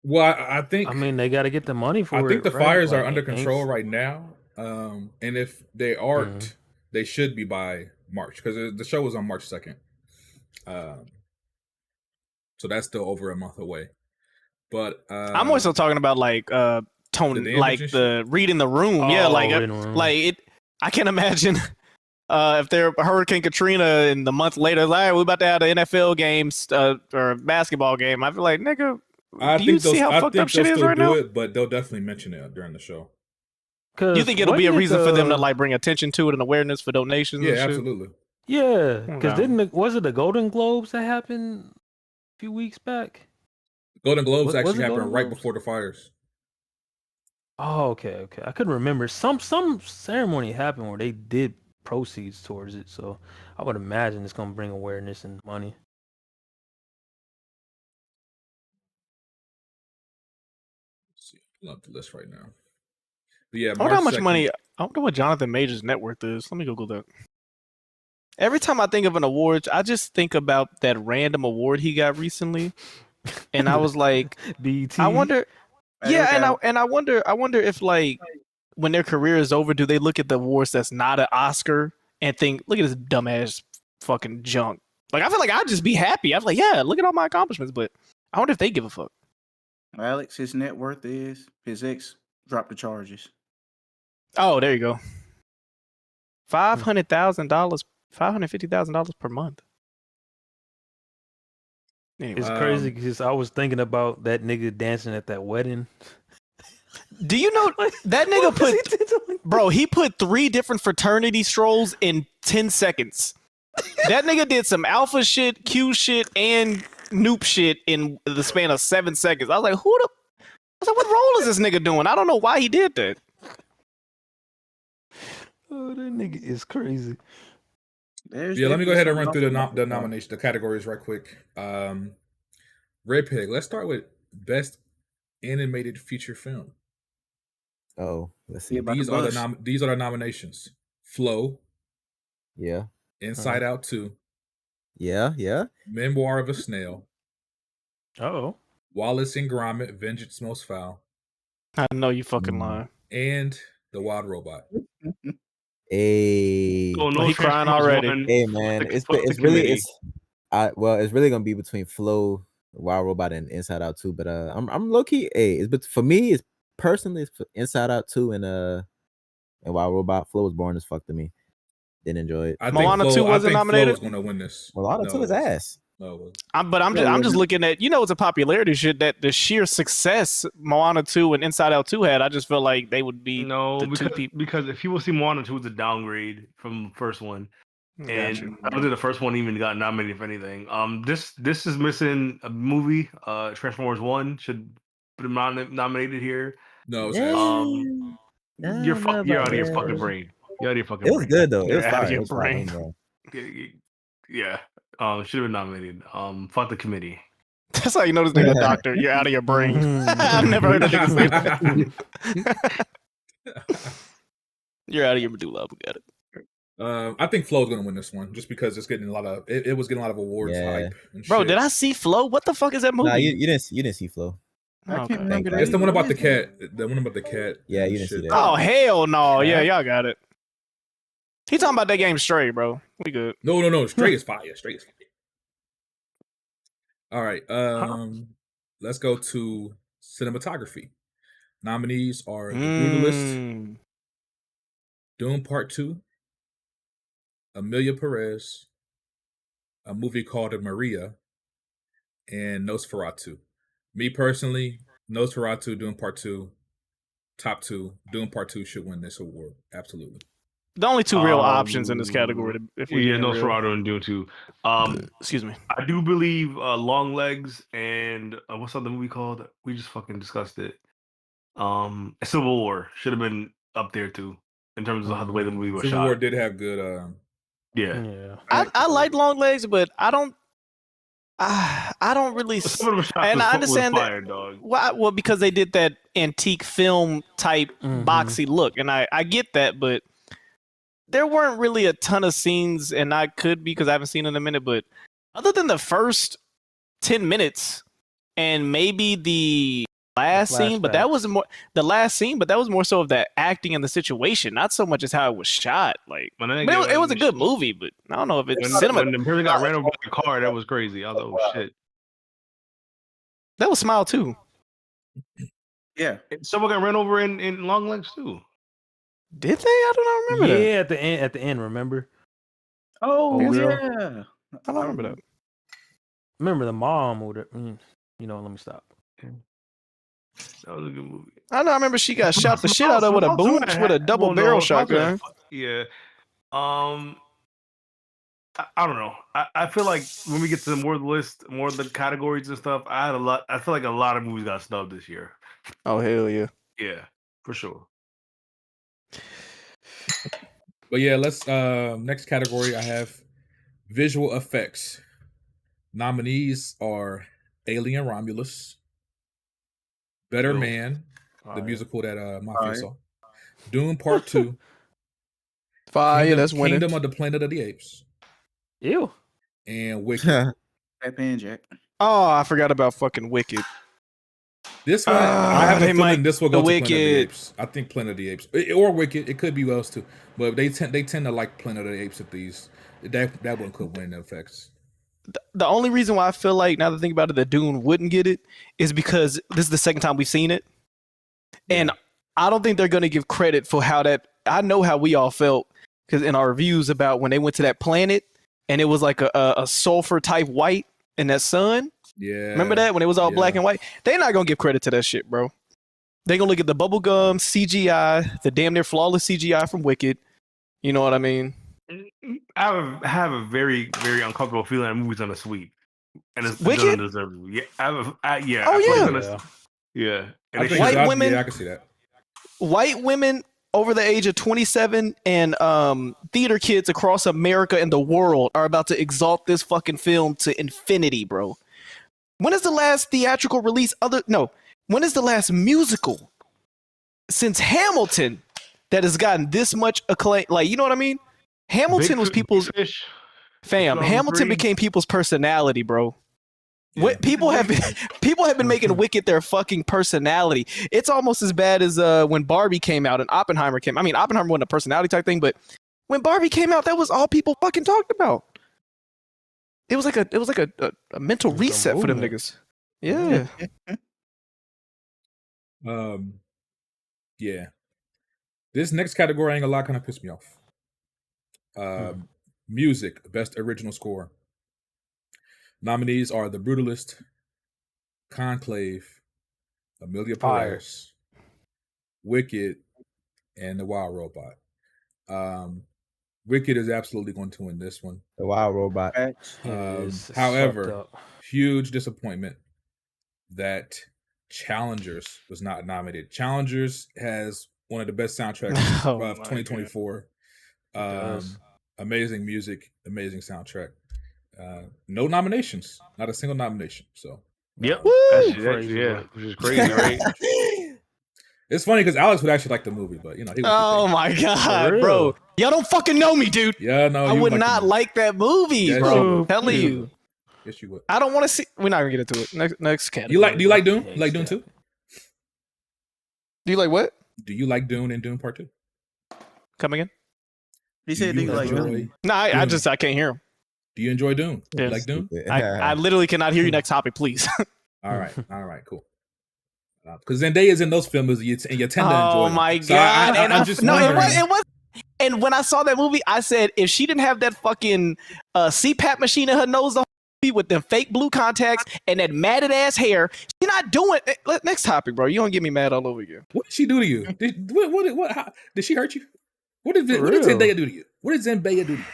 Well, I think. I mean, they got to get the money for it. I think the right? fires are Like, under it control ain't- right now. And if they aren't, they should be by March, because the show was on March 2nd. So that's still over a month away. But I'm more so talking about like tone, the like damage the reading the room. Yeah, Oh, like reading the room. like it. I can't imagine if they're Hurricane Katrina and the month later, like, all right, we're about to have an NFL game or a basketball game. I feel like, nigga, do you see how fucked up shit is right now? It, but they'll definitely mention it during the show. You think it'll be a wasn't it reason for them to the- like bring attention to it and awareness for donations? Yeah, and shit? absolutely. Yeah, because Okay. was it the Golden Globes that happened a few weeks back? Golden Globes Was actually it happened Golden right Globes? before the fires. Oh, okay. I couldn't remember. Some ceremony happened where they did proceeds towards it, so I would imagine it's gonna bring awareness and money. Let's see, pull up the list right now. But yeah, I wonder how March much 2nd. money. I wonder what Jonathan Major's net worth is. Let me Google that. Every time I think of an award, I just think about that random award he got recently, and I was like, BT. I wonder. Hey, Yeah, look and I wonder if like when their career is over, do they look at the awards that's not an Oscar and think, look at this dumbass fucking junk? Like I feel like I'd just be happy. I'd be like, yeah, look at all my accomplishments, but I wonder if they give a fuck. Alex, his net worth is his ex dropped the charges. Oh, there you go. $550,000 per month. Anyway, It's crazy because I was thinking about that nigga dancing at that wedding. do you know that nigga put he put 3 different fraternity strolls in 10 seconds. That nigga did some alpha shit, Q shit, and noob shit in the span of 7 seconds. I was like, I was like, what role is this nigga doing? I don't know why he did that. Oh, that nigga is crazy. Yeah, let me go ahead and run through the nomination, the categories right quick. Red Pig. Let's start with best animated feature film. Oh, let's see. Yeah, but- These are the nominations: Flow, Yeah, Inside Out 2, yeah. Memoir of a Snail, Oh, Wallace and Gromit: Vengeance Most Foul, I know you fucking lying. and The Wild Robot. Hey, Oh no, he crying Transformers already. won. hey, man, Fuck it's the really committee. it's really gonna be between Flow, Wild Robot, and Inside Out 2. But I'm low key. Hey, for me, it's personally it's Inside Out 2 and Wild Robot. Flow was boring as fuck to me. Didn't enjoy it. I Moana think 2 Flow, wasn't nominated? Flow is going to win this. Moana 2 is it wasn't. ass. No, it wasn't. I'm just looking at, it's a popularity shit that the sheer success Moana 2 and Inside Out 2 had. I just feel like they would be No, the two people. because if people see Moana 2 as a downgrade from the first one, And I don't think the first one even got nominated for anything. This is missing a movie. Transformers 1 should be nominated here. No, it's You're out of your fucking brain. You're out of your fucking It brain. was good though. It was You're out of fire. It your was fire. brain. Don't get me wrong. Yeah. Should have been nominated. Fuck the committee. That's how you know this nigga a doctor. You're out of your brain. I've never heard a nigga say that. You're out of your medulla. We got it. I think Flo's gonna win this one just because it's getting a lot of it was getting a lot of awards hype. And Bro, shit. did I see Flo? What the fuck is that movie? Nah, you didn't see Flo. I can't remember that. It's the one about the cat. The one about the cat. Yeah, and you didn't shit. see that. Oh hell no! Yeah, y'all got it. He talking about that game straight, bro. We good. No. Straight is fire. Straight is fire. All right. Let's go to cinematography. Nominees are The Brutalist, Doom Part 2, Amelia Perez, a movie called Maria, and Nosferatu. Me personally, Nosferatu, Doom Part 2, top 2. Doom Part 2 should win this award. Absolutely. The only two real options in this category. If we Nosferatu and Doom 2. Excuse me. I do believe Long Legs and what's the other movie called? We just fucking discussed it. Civil War should have been up there too in terms of how the way the movie was Civil shot. War did have good. Yeah. I like Long Legs, but I don't really. And I understand that. Well, because they did that antique film type boxy look, and I get that, but there weren't really a ton of scenes, and I could be because I haven't seen it in a minute. But other than the first 10 minutes and maybe the last scene, but that was more the last scene, but that was more so of the acting and the situation, not so much as how it was shot. Like, it was a good movie, but I don't know if it's cinema. When the person got ran over by the car, that was crazy. I was like, oh shit. That was Smile too. Yeah. Someone got ran over in Long Legs too. Did they? I don't remember that. Yeah, at the end, remember? Oh, yeah. I don't remember that. Remember the mom or let me stop. That was a good movie. I know. I remember she got shot the shit out of with a double barrel shotgun. Yeah. I don't know. I feel like when we get to more of the list, more of the categories and stuff, I feel like a lot of movies got snubbed this year. Oh hell yeah. Yeah, for sure. But yeah, let's next category I have visual effects. Nominees are Alien Romulus, Better Man, the musical that Mafia saw, Doom Part 2, Fire, that's winning. Kingdom of the Planet of the Apes. Ew. And Wicked. Jack. Oh, I forgot about fucking Wicked. This one, I have a feeling this will go to Wicked. Planet of the Apes. I think Planet of the Apes. Or Wicked. It could be else too. But they tend to like Planet of the Apes at these. That one could win the effects. The only reason why I feel like, now that I think about it, that Dune wouldn't get it is because this is the second time we've seen it. And I don't think they're going to give credit for how that... I know how we all felt because in our reviews about when they went to that planet and it was like a sulfur type white in that sun. Yeah. Remember that? When it was all black and white? They're not going to give credit to that shit, bro. They're going to look at the bubblegum CGI, the damn near flawless CGI from Wicked. You know what I mean? I have a very, very uncomfortable feeling that movie's on a sweep. And it's Wicked? undeserved. Yeah, Oh, yeah. I And White women... Yeah, I can see that. White women over the age of 27 and theater kids across America and the world are about to exalt this fucking film to infinity, bro. When is the last theatrical release when is the last musical since Hamilton that has gotten this much acclaim? Like, you know what I mean? Hamilton was people's Hamilton became people's personality, bro. Yeah. What people have been making Wicked their fucking personality. It's almost as bad as when Barbie came out and Oppenheimer came. I mean, Oppenheimer wasn't a personality type thing, but when Barbie came out, that was all people fucking talked about. It was like a mental reset for them niggas. Yeah. Yeah. This next category ain't a lot, kind of pissed me off. Music, best original score. Nominees are The Brutalist, Conclave, Amelia Perez, Wicked, and The Wild Robot. Wicked is absolutely going to win this one. The Wild Robot. However, huge disappointment that Challengers was not nominated. Challengers has one of the best soundtracks of 2024. Amazing music, amazing soundtrack. No nominations, not a single nomination. So, yep, crazy, which is crazy, right? It's funny because Alex would actually like the movie, but you know, he was oh my god, bro, y'all don't fucking know me, dude. Yeah, no, I would not like that movie, yes, bro. Telling you. Yes, you would. I don't want to see. We're not gonna get into it. Next category. Do you like Dune? You like Dune 2? Do you like what? Do you like Dune and Dune Part 2? Come again? He said, "Do you like Dune?" No, I can't hear him. Do you enjoy Dune? Yes. You like Dune? I literally cannot hear you. Next topic, please. All right, cool. Because Zendaya's in those films, and you tend to enjoy. Oh them. my So god! I'm just it wondering. was. And when I saw that movie, I said, if she didn't have that fucking CPAP machine in her nose the whole movie with them fake blue contacts and that matted ass hair, she's not doing. Next topic, bro. You don't get me mad all over again. What did she do to you? Did she hurt you? What did Zendaya do to you? What did Zendaya do to you?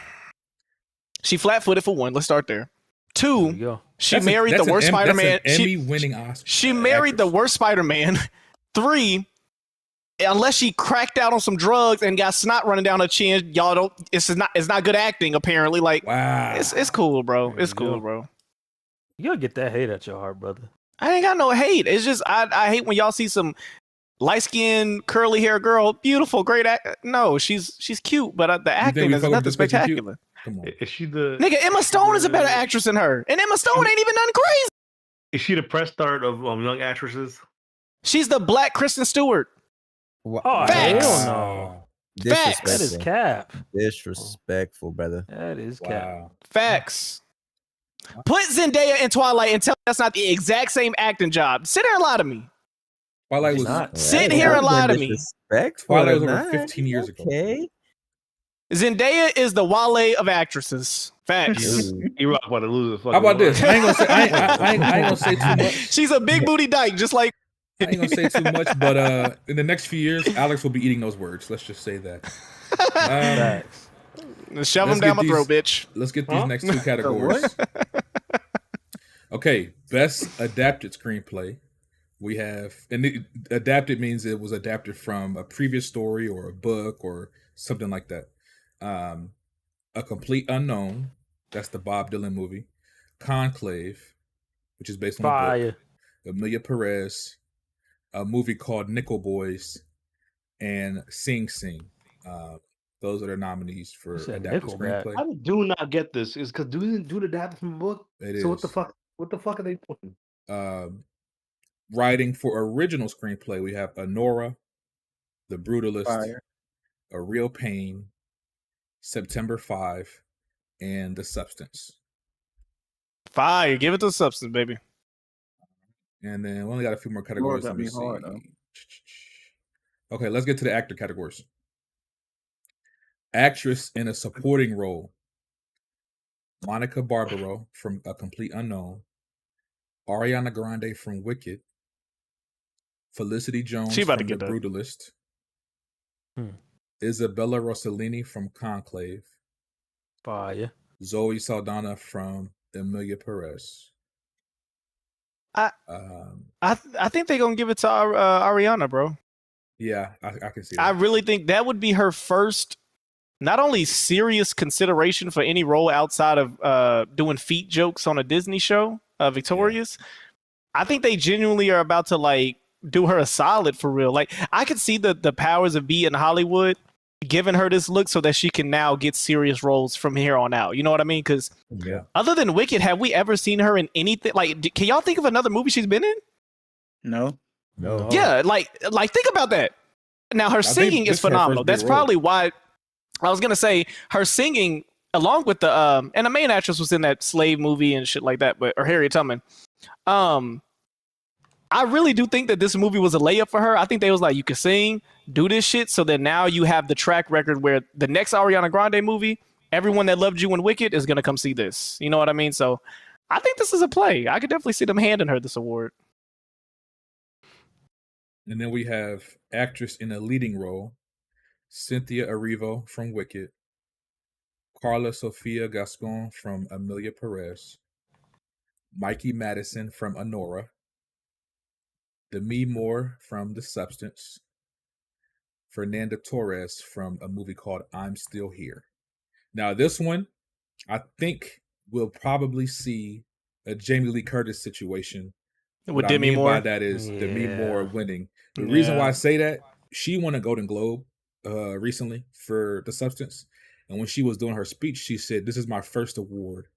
She flat-footed for one. Let's start there. Two, she married that's the worst Spider-Man. Emmy-winning Oscar. She married the worst Spider-Man. 3, unless she cracked out on some drugs and got snot running down her chin, y'all don't. It's not good acting. Apparently, like wow, it's cool, bro. It's cool, bro. You gotta get that hate at your heart, brother. I ain't got no hate. It's just I hate when y'all see some light-skinned, curly hair girl, beautiful, great act. No, she's cute, but the acting is nothing spectacular. Come on. Is she the Nigga? Emma Stone is a better actress than her, and Emma Stone ain't even nothing crazy. Is she the press start of young actresses? She's the Black Kristen Stewart. Oh, Facts. hell no. Facts. That is cap. Disrespectful, brother. That is cap. Facts. Put Zendaya in Twilight and tell me that's not the exact same acting job. Sit here and lie to me. Twilight was not. Sit here and lie to me. Twilight was over 15 years ago. Okay. Zendaya is the Wale of actresses. Facts. E-Rock about to lose. How about this? I ain't gonna say too much. She's a big booty dyke, just like. I ain't gonna say too much, but in the next few years, Alex will be eating those words. Let's just say that. Shove them down my throat, bitch. Let's get these next two categories. Okay, best adapted screenplay. We have, and adapted means it was adapted from a previous story or a book or something like that. A Complete Unknown, that's the Bob Dylan movie. Conclave, which is based on a book. Emilia Perez, a movie called Nickel Boys, and Sing Sing. Those are the nominees for adapted screenplay. I do not get this. Is because do adapt from a book? It so is. what the fuck are they putting? Writing for original screenplay, we have Honora, The Brutalist, A Real Pain, September 5, and The Substance. Fire. Give it to The Substance, baby. And then we only got a few more categories. Let me see. Okay, let's get to the actor categories. Actress in a supporting role. Monica Barbaro from A Complete Unknown. Ariana Grande from Wicked. Felicity Jones from The Brutalist. Isabella Rossellini from Conclave. Fire. Zoe Saldana from Emilia Perez. I think they're gonna give it to Ariana, bro. Yeah, I can see that. I really think that would be her first, not only serious consideration for any role outside of doing feet jokes on a Disney show, Victorious. Yeah. I think they genuinely are about to like do her a solid for real. Like I could see the powers of be in Hollywood giving her this look so that she can now get serious roles from here on out. You know what I mean? Because other than Wicked, have we ever seen her in anything? Like, can y'all think of another movie she's been in? No. Yeah, like think about that. Now her singing is phenomenal. That's probably why I was gonna say her singing, along with the and the main actress was in that Slave movie and shit like that, or Harriet Tubman. I really do think that this movie was a layup for her. I think they was like, you can sing, do this shit, so that now you have the track record where the next Ariana Grande movie, everyone that loved you in Wicked is gonna come see this. You know what I mean? So I think this is a play. I could definitely see them handing her this award. And then we have actress in a leading role, Cynthia Erivo from Wicked, Carla Sofia Gascon from Amelia Perez, Mikey Madison from Anora, Demi Moore from The Substance, Fernanda Torres from a movie called I'm Still Here. Now, this one, I think we'll probably see a Jamie Lee Curtis situation. With what Demi I mean Moore? by that is Demi Moore Yeah. winning. The reason why I Yeah. say that, she won a Golden Globe recently for The Substance. And when she was doing her speech, she said, "This is my first award,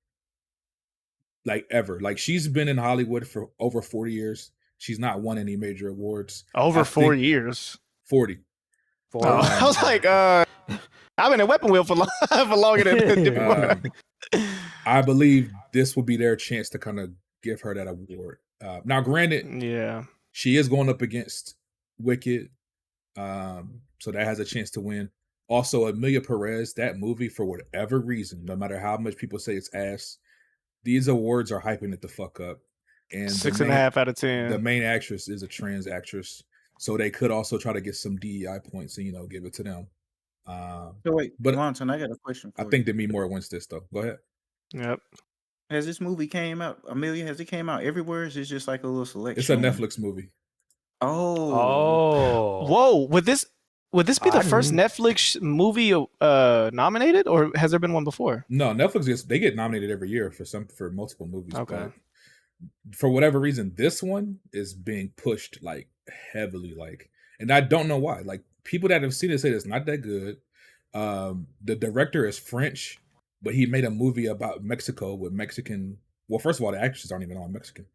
like ever." Like, she's been in Hollywood for over 40 years. She's not won any major awards. Over I 4 think- years. 40. Oh, I was like, I've been in Weapon Wheel for longer than Demi Moore. I believe this will be their chance to kind of give her that award. Now, granted, Yeah, she is going up against Wicked, so that has a chance to win. Also, Amelia Perez, that movie, for whatever reason, no matter how much people say it's ass, these awards are hyping it the fuck up. And 6.5 out of 10. The main actress is a trans actress, so they could also try to get some DEI points and give it to them. So wait, but Lonson, I got a question for I think Demi Moore wins this though. Go ahead. Yep. Has this movie came out, Amelia? Has it came out everywhere? Or is it just like a little selection? It's a Netflix movie. Oh. Whoa! Would this be the first Netflix movie nominated, or has there been one before? No, Netflix they get nominated every year for multiple movies. Okay. But for whatever reason, this one is being pushed like heavily, and I don't know why. Like, people that have seen it say it's not that good. The director is French, but he made a movie about Mexico with Mexican. Well, first of all, the actresses aren't even all Mexican.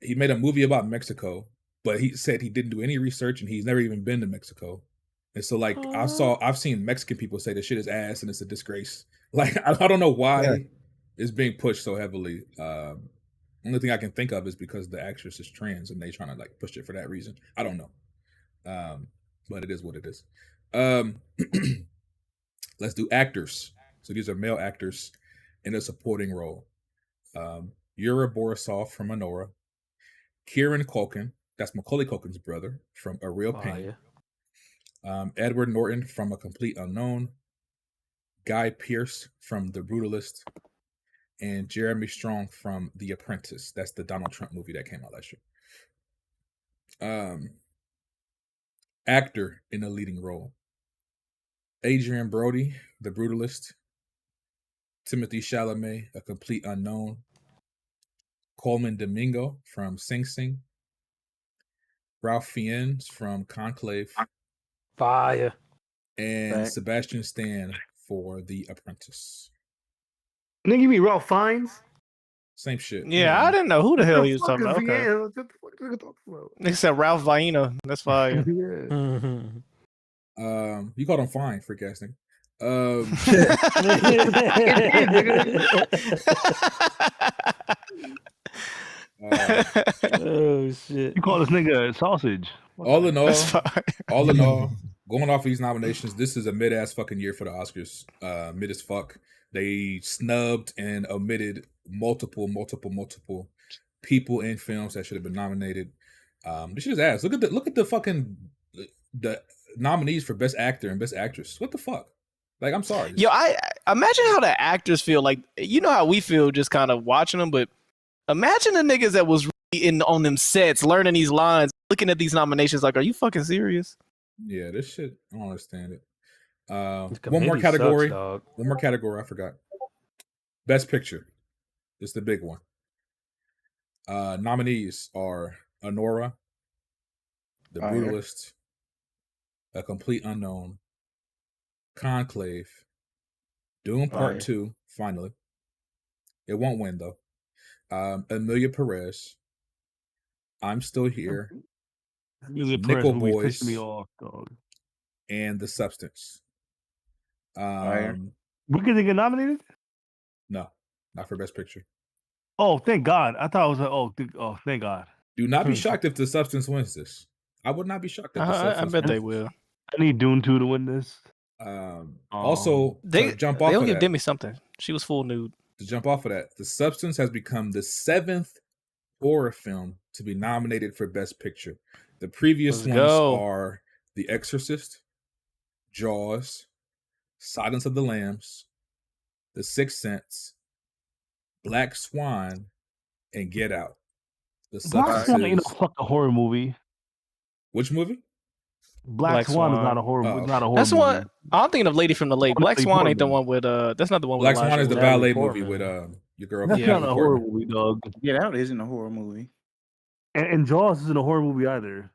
He made a movie about Mexico, but he said he didn't do any research and he's never even been to Mexico. And so, like, I've seen Mexican people say this shit is ass and it's a disgrace. Like, I don't know why it's being pushed so heavily. Only thing I can think of is because the actress is trans and they trying to like push it for that reason. I don't know. But it is what it is. Let's do actors. So these are male actors in a supporting role. Yura Borisov from Anora. Kieran Culkin, that's Macaulay Culkin's brother, from A Real Pain. Edward Norton from A Complete Unknown. Guy Pearce from The Brutalist. And Jeremy Strong from The Apprentice. That's the Donald Trump movie that came out last year. Actor in a leading role. Adrian Brody, The Brutalist. Timothy Chalamet, A Complete Unknown. Coleman Domingo from Sing Sing. Ralph Fiennes from Conclave. Fire. And Sebastian Stan for The Apprentice. And then give me Ralph Fiennes. Same shit. Yeah, I didn't know who the hell he was talking about. Okay. Yeah, what the fuck are you talking about? They said Ralph Vaina. That's fire. You called him fine for casting. Oh shit! You call this nigga a sausage? All in all, going off of these nominations, this is a mid-ass fucking year for the Oscars. Mid as fuck. They snubbed and omitted multiple people in films that should have been nominated. This shit is ass. Look at the fucking the nominees for Best Actor and Best Actress. What the fuck? Like, I'm sorry. Yo, I imagine how the actors feel. Like, you know how we feel just kind of watching them, but imagine the niggas that was really on them sets, learning these lines, looking at these nominations. Like, are you fucking serious? Yeah, this shit. I don't understand it. One more category. One more category. I forgot. Best Picture. It's the big one. Nominees are Anora, The Brutalist, A Complete Unknown, Conclave, Dune Part 2, finally. It won't win, though. Amelia Perez, I'm Still Here, Nickel Boys, me off, dog. and The Substance. We could get nominated? No, not for Best Picture. Oh, thank God. I thought it was like, thank God. Do not be shocked if The Substance wins this. I would not be shocked if The Substance I bet wins they this. will. I need Dune 2 to win this. Also, they'll of give that, Demi something. She was full nude. to jump off of that, The Substance has become the 7th horror film to be nominated for Best Picture. The previous ones are The Exorcist, Jaws, Silence of the Lambs, The Sixth Sense, Black Swan, and Get Out. The Black Swan ain't substances. no fucking horror movie. Which movie? Black Swan is not a horror. Oh. It's not a horror That's movie. one. I'm thinking of Lady from the Lake. Black Swan ain't the one with That's not the one with Black Swan Elijah is the Wood. ballet Portman. movie with your girl. That's Yeah. not a horror movie, dog. Get Out isn't a horror movie. And Jaws isn't a horror movie either.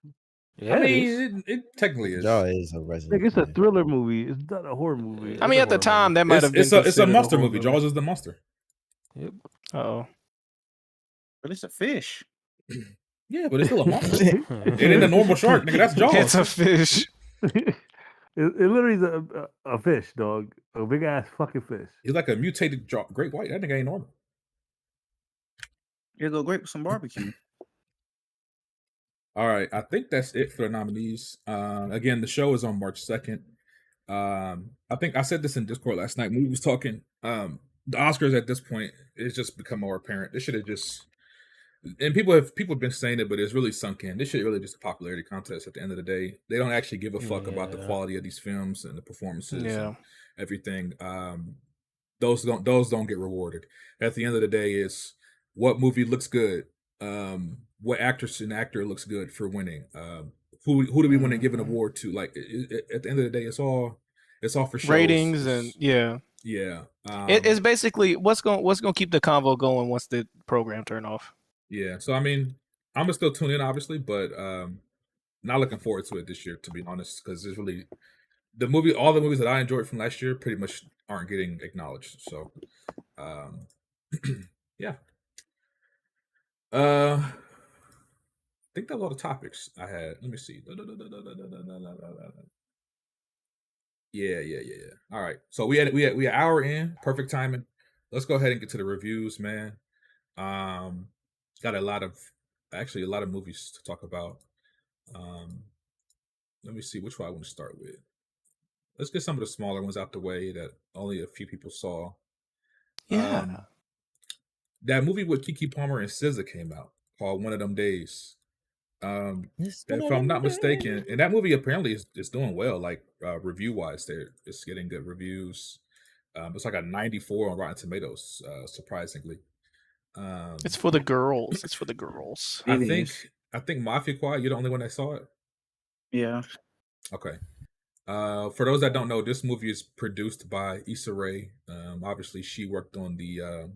Yeah, I it mean, is. it technically is. Jaw is a Resident. Like, it's a thriller movie. It's not a horror movie. I mean, at the time, that might have been. It's a considered monster horror movie. Jaws is the monster. Yep. Oh. But it's a fish. Yeah, but it's still a monster. It ain't a normal shark, nigga. That's Jaws. It's a fish. It literally is a fish, dog. A big ass fucking fish. He's like a mutated great white. That nigga ain't normal. It'll go great with some barbecue. All right, I think that's it for the nominees. Again, the show is on March 2nd. I think I said this in Discord last night when we was talking. The Oscars at this point, it's just become more apparent. This should have just, and people have been saying it, but it's really sunk in. This shit really just a popularity contest at the end of the day. They don't actually give a fuck about the quality of these films and the performances and everything. Those don't get rewarded. At the end of the day, it's what movie looks good. What actress and actor looks good for winning? Who do we want to give an award to? Like at the end of the day, it's all for shows. Ratings and yeah. It's basically what's gonna keep the convo going once the program turn off. Yeah, so I mean, I'm gonna still tune in, obviously, but not looking forward to it this year, to be honest, because there's really all the movies that I enjoyed from last year pretty much aren't getting acknowledged. So, yeah. I think that was all the topics I had. Let me see. Yeah. All right. So we had an hour in, perfect timing. Let's go ahead and get to the reviews, man. Got a lot of movies to talk about. Let me see which one I want to start with. Let's get some of the smaller ones out the way that only a few people saw. Yeah. That movie with Keke Palmer and SZA came out called One of Them Days. If I'm not mistaken, and that movie apparently is doing well, like review wise. It's getting good reviews. It's like a 94 on Rotten Tomatoes, surprisingly. It's for the girls. It's for the girls. I think Mafia Squad, you're the only one that saw it. Yeah. Okay. For those that don't know, this movie is produced by Issa Rae. Obviously, she worked on the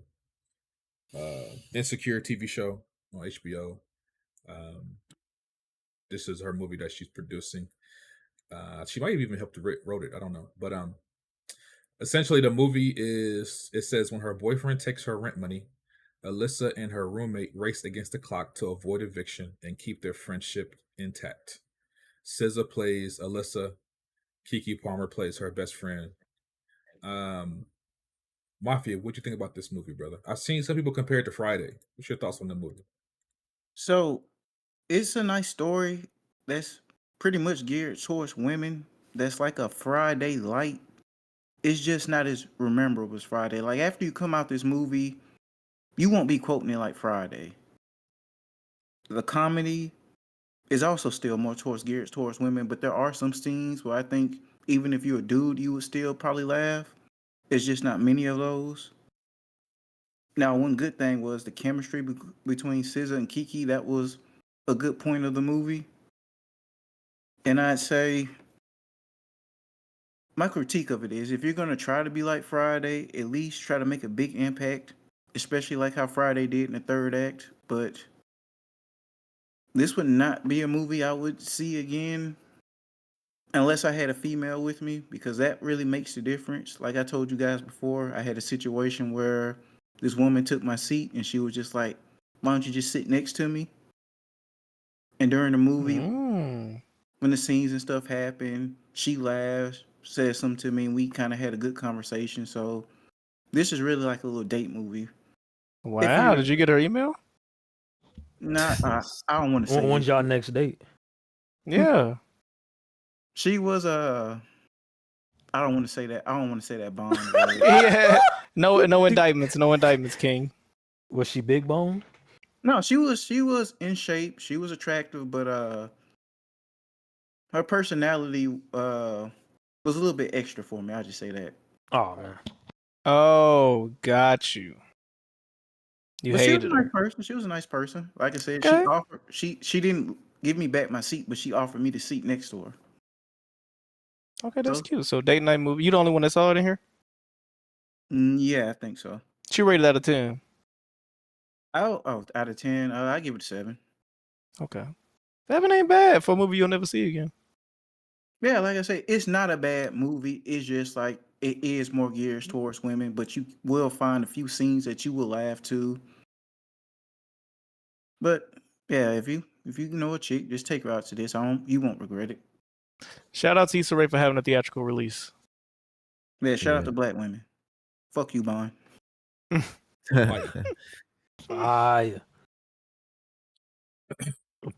Insecure TV show on HBO. This is her movie that she's producing. She might have even helped wrote it. I don't know. But essentially, the movie it says when her boyfriend takes her rent money, Alyssa and her roommate race against the clock to avoid eviction and keep their friendship intact. SZA plays Alyssa. Keke Palmer plays her best friend. Mafia, what do you think about this movie, brother? I've seen some people compare it to Friday. What's your thoughts on the movie? So, it's a nice story that's pretty much geared towards women. That's like a Friday light. It's just not as memorable as Friday. Like, after you come out this movie, you won't be quoting it like Friday. The comedy is also still more geared towards women, but there are some scenes where I think even if you're a dude, you would still probably laugh. It's just not many of those. Now, one good thing was the chemistry between SZA and Keke. That was a good point of the movie. And I'd say my critique of it is if you're going to try to be like Friday, at least try to make a big impact, especially like how Friday did in the third act. But this would not be a movie I would see again unless I had a female with me, because that really makes the difference. Like I told you guys before, I had a situation where this woman took my seat and she was just like, why don't you just sit next to me? And during the movie, when the scenes and stuff happened, she laughed, said something to me, and we kind of had a good conversation. So this is really like a little date movie. Wow, did you get her email? Nah, I don't want to say. When's y'all next date? Yeah. She was I don't want to say that. I don't want to say that bond. Yeah. No indictments. No indictments, King. Was she big boned? No, she was in shape. She was attractive, but her personality was a little bit extra for me. I'll just say that. Oh man. Oh, got you. You But she was hated a nice her. person. She was a nice person. Like I said, Okay. she didn't give me back my seat, but she offered me the seat next to her. Okay, that's So, cute. So date night movie. You the only one that saw it in here? yeah, I think so. She rated out of 10. Out of 10, I give it a 7. Okay. 7 ain't bad for a movie you'll never see again. Yeah, like I say, it's not a bad movie. It's just like it is more geared towards women, but you will find a few scenes that you will laugh to. But yeah, if you know a chick, just take her out to this. You won't regret it. Shout out to Issa Rae for having a theatrical release. Yeah, shout out to black women. Fuck you, Bond. Fire.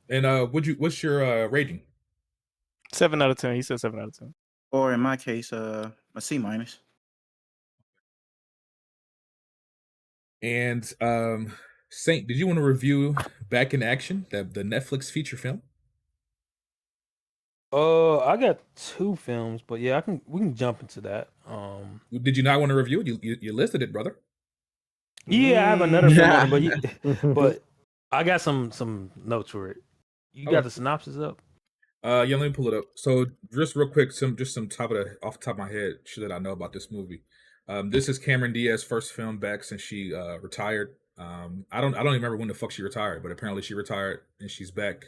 And what's your rating? 7 out of 10. He said 7 out of 10. Or in my case, a C minus. And Saint, did you want to review Back in Action, the Netflix feature film? I got 2 films, but yeah, we can jump into that. Did you not want to review it? You listed it, brother. Yeah, I have another film on it, but I got some notes for it. You got the synopsis up? Yeah, let me pull it up. So just real quick, off the top of my head, shit that I know about this movie. This is Cameron Diaz's first film back since she retired. I don't even remember when the fuck she retired, but apparently she retired and she's back.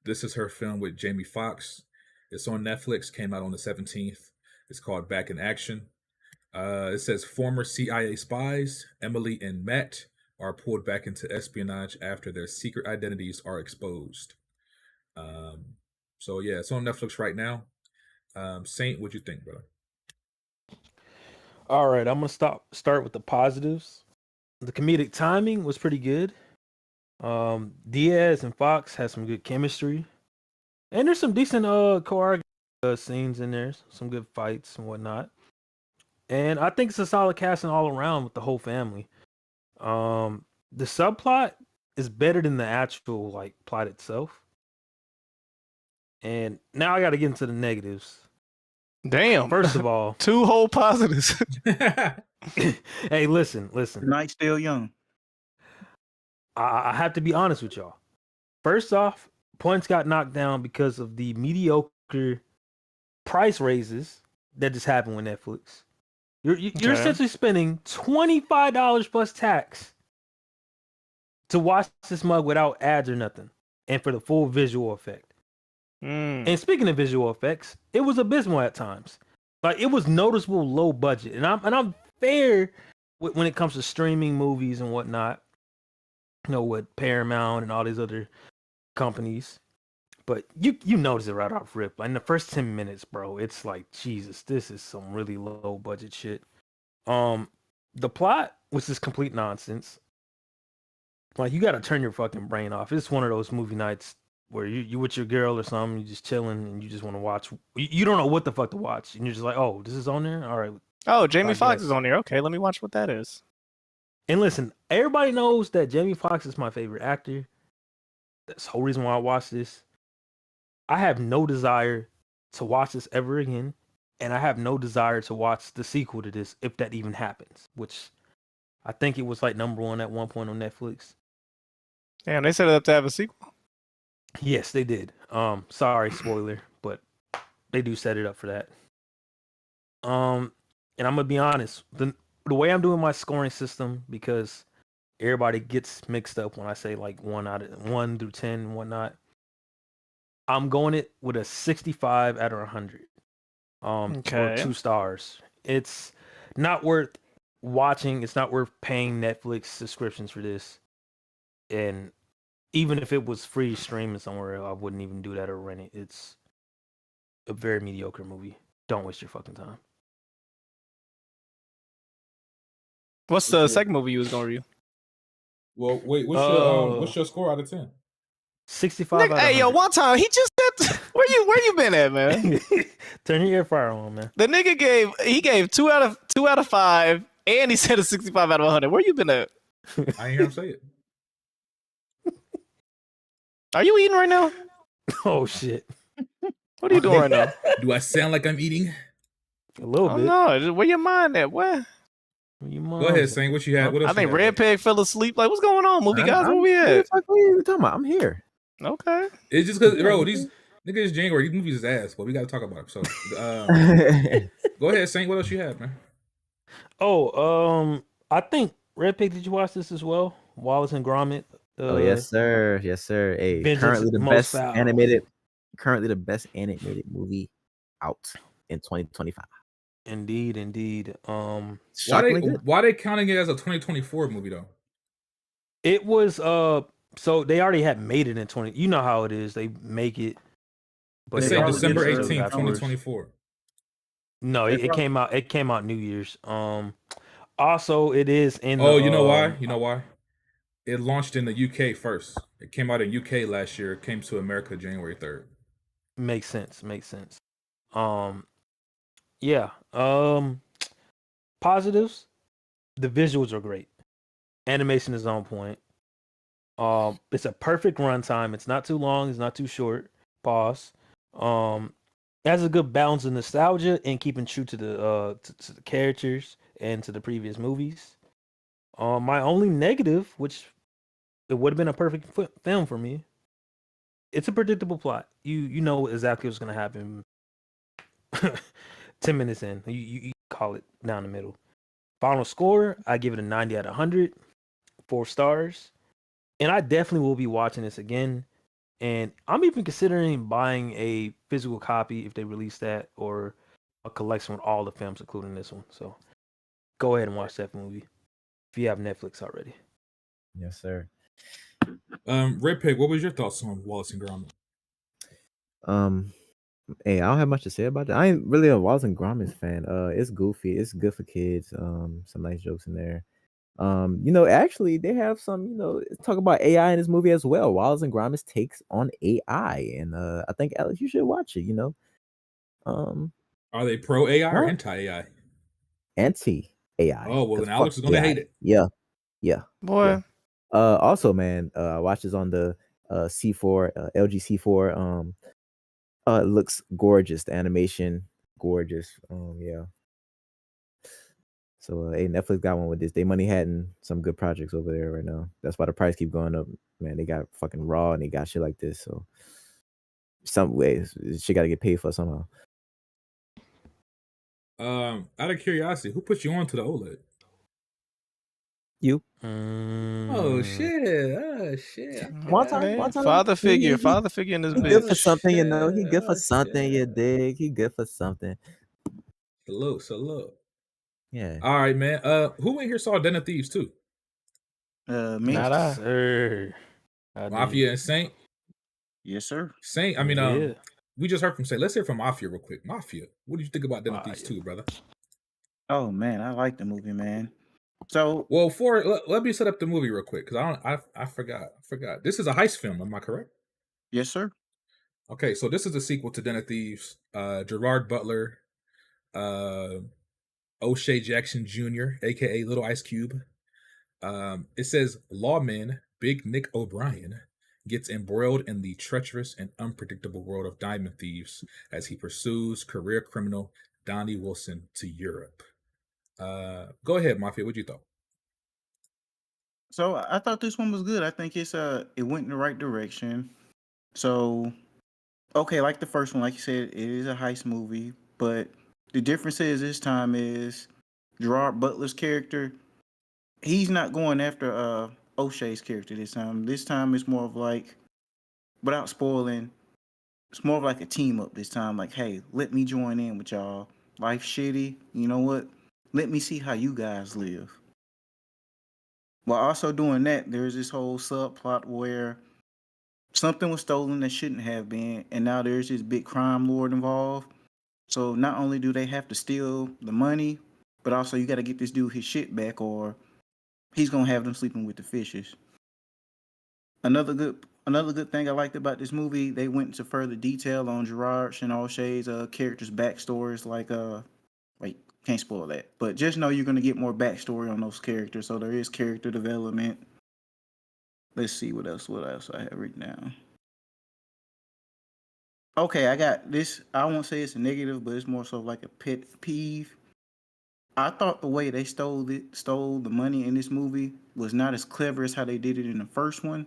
This is her film with Jamie Foxx. It's on Netflix. Came out on the 17th. It's called Back in Action. It says former CIA spies Emily and Matt are pulled back into espionage after their secret identities are exposed. So yeah, it's on Netflix right now. Saint, what'd you think, brother? All right, I'm gonna start with the positives. The comedic timing was pretty good. Diaz and Fox had some good chemistry, and there's some decent choreography scenes in there, some good fights and whatnot. And I think it's a solid casting all around with the whole family. The subplot is better than the actual like plot itself. And now I got to get into the negatives. Damn. First of all, 2 whole positives. hey, listen. Night still young. I have to be honest with y'all. First off, points got knocked down because of the mediocre price raises that just happened with Netflix. You're essentially spending $25 plus tax to watch this mug without ads or nothing, and for the full visual effect. And speaking of visual effects, it was abysmal at times. Like it was noticeable low budget, and I'm fair when it comes to streaming movies and whatnot. You know, with Paramount and all these other companies, but you notice it right off rip. Like in the first 10 minutes, bro, it's like Jesus, this is some really low budget shit. The plot was just complete nonsense. Like you got to turn your fucking brain off. It's one of those movie nights where you with your girl or something, you just chilling and you just want to watch. You don't know what the fuck to watch, and you're just like, oh, this is on there. All right. Oh, Jamie Foxx is on there. Okay, let me watch what that is. And listen, everybody knows that Jamie Foxx is my favorite actor. That's the whole reason why I watch this. I have no desire to watch this ever again, and I have no desire to watch the sequel to this if that even happens. Which I think it was like #1 at one point on Netflix. Damn, they set it up to have a sequel. Yes, they did. Sorry, spoiler, but they do set it up for that. And I'm gonna be honest, the way I'm doing my scoring system, because everybody gets mixed up when I say like 1 through 10 and whatnot. I'm going it with a 65 out of 100. For 2 stars. It's not worth watching. It's not worth paying Netflix subscriptions for this. And even if it was free streaming somewhere, I wouldn't even do that or rent it. It's a very mediocre movie. Don't waste your fucking time. What's the second movie you was gonna review? Well, wait, what's your score out of 10? 65. Hey, yo, one time he just said, where you been at, man? Turn your air fryer on, man. The nigga gave 2 out of 5, and he said a 65 out of 100. Where you been at? I ain't hear him say it. Are you eating right now? Oh shit! What are you doing right now? Do I sound like I'm eating? A little bit. No, where your mind at? What? Go ahead, Saint. What you had? What else I think you had, Red Peg fell asleep. Like, what's going on, movie guys? Where we What the at? fuck are you talking about? I'm here. Okay. It's just because, bro, these niggas is January. These movies is ass, but we got to talk about them. So, go ahead, Saint. What else you have, man? I think Red Pig. Did you watch this as well? Wallace and Gromit. Oh yes, sir. Yes, sir. Hey, Vengeance currently the Most best Fowl. animated movie out in 2025. Indeed. Why they counting it as a 2024 movie though? It was so they already had made it in 20. You know how it is. They make it, But say December 18th, 2024. No, it came out. It came out New Year's. Also, it is in. You know why? You know why? It launched in the UK first. It came out in UK last year. It came to America January 3rd. Makes sense. Yeah. Positives. The visuals are great. Animation is on point. It's a perfect runtime. It's not too long. It's not too short. Pause. It has a good balance of nostalgia and keeping true to the characters and to the previous movies. My only negative, which it would have been a perfect film for me, it's a predictable plot. You know exactly what's gonna happen. 10 minutes in, you call it down the middle. Final score, I give it a 90 out of 100, 4 stars, and I definitely will be watching this again. And I'm even considering buying a physical copy if they release that, or a collection with all the films, including this one. So go ahead and watch that movie if you have Netflix already. Yes, sir. Red Pig, what was your thoughts on Wallace and Gromit? Hey, I don't have much to say about it. I ain't really a Wallace and Gromit fan. It's goofy. It's good for kids. Some nice jokes in there. Actually, they have some. Talk about AI in this movie as well. Wallace and Gromit takes on AI, and I think Alex, you should watch it. Are they pro AI or anti AI? Anti AI. Oh well, then Alex is gonna hate it. Yeah, boy. Yeah. Also, man, I watched this on the C4 LG C4. It looks gorgeous. The animation, gorgeous. Yeah. So, hey, Netflix got one with this. They money hadn't some good projects over there right now. That's why the price keep going up. Man, they got fucking Raw and they got shit like this. So, some ways, shit got to get paid for somehow. Out of curiosity, who put you on to the OLED? You. Oh shit! One time. Father figure in this He bitch. good for something, He good for something, you dig? He good for something. Salute. Yeah. All right, man. Who in here saw Den of Thieves too? Me. Not I. Sir. Mafia and Saint. Yes, sir. Saint. I mean, we just heard from Saint. Let's hear from Mafia real quick. Mafia, what did you think about Den of Thieves 2, brother? Oh man, I like the movie, man. So, well, let me set up the movie real quick because I forgot. This is a heist film. Am I correct? Yes, sir. Okay, so this is a sequel to Den of Thieves. Gerard Butler, O'Shea Jackson Jr., aka Little Ice Cube. It says lawman Big Nick O'Brien gets embroiled in the treacherous and unpredictable world of diamond thieves as he pursues career criminal Donnie Wilson to Europe. Go ahead, Mafia. What you thought? So I thought this one was good. I think it went in the right direction. So, okay, like the first one, like you said, it is a heist movie, but the difference is this time is Gerard Butler's character. He's not going after O'Shea's character this time. This time it's more of like, without spoiling, it's more of like a team up this time. Like, hey, let me join in with y'all. Life's shitty. You know what? Let me see how you guys live. While also doing that, there's this whole subplot where something was stolen that shouldn't have been, and now there's this big crime lord involved. So not only do they have to steal the money, but also you got to get this dude his shit back, or he's gonna have them sleeping with the fishes. Another good thing I liked about this movie, they went into further detail on Gerard and O'Shea's characters' backstories. Like can't spoil that, but just know you're gonna get more backstory on those characters. So there is character development. Let's see what else I have written down. Okay, I got this. I won't say it's a negative, but it's more so like a pet peeve. I thought the way they stole the money in this movie was not as clever as how they did it in the first one,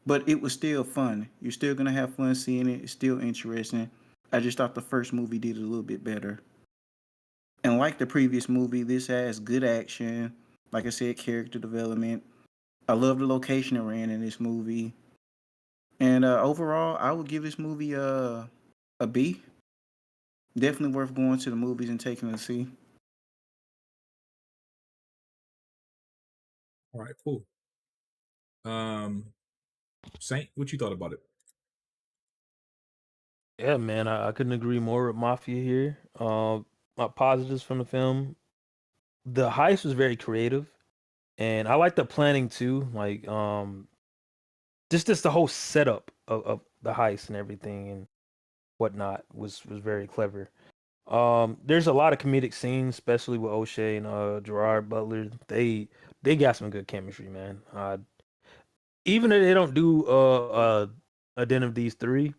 but it was still fun. You're still gonna have fun seeing it. It's still interesting. I just thought the first movie did it a little bit better. And like the previous movie, this has good action. Like I said, character development. I love the location it ran in this movie. And overall, I would give this movie a B. Definitely worth going to the movies and taking a see. All right, cool. Saint, what you thought about it? Yeah, man, I couldn't agree more with Mafia here. My positives from the film: the heist was very creative, and I like the planning too. Like, just the whole setup of the heist and everything and whatnot was very clever. There's a lot of comedic scenes, especially with O'Shea and Gerard Butler. They got some good chemistry, man. Even if they don't do a Den of These Three,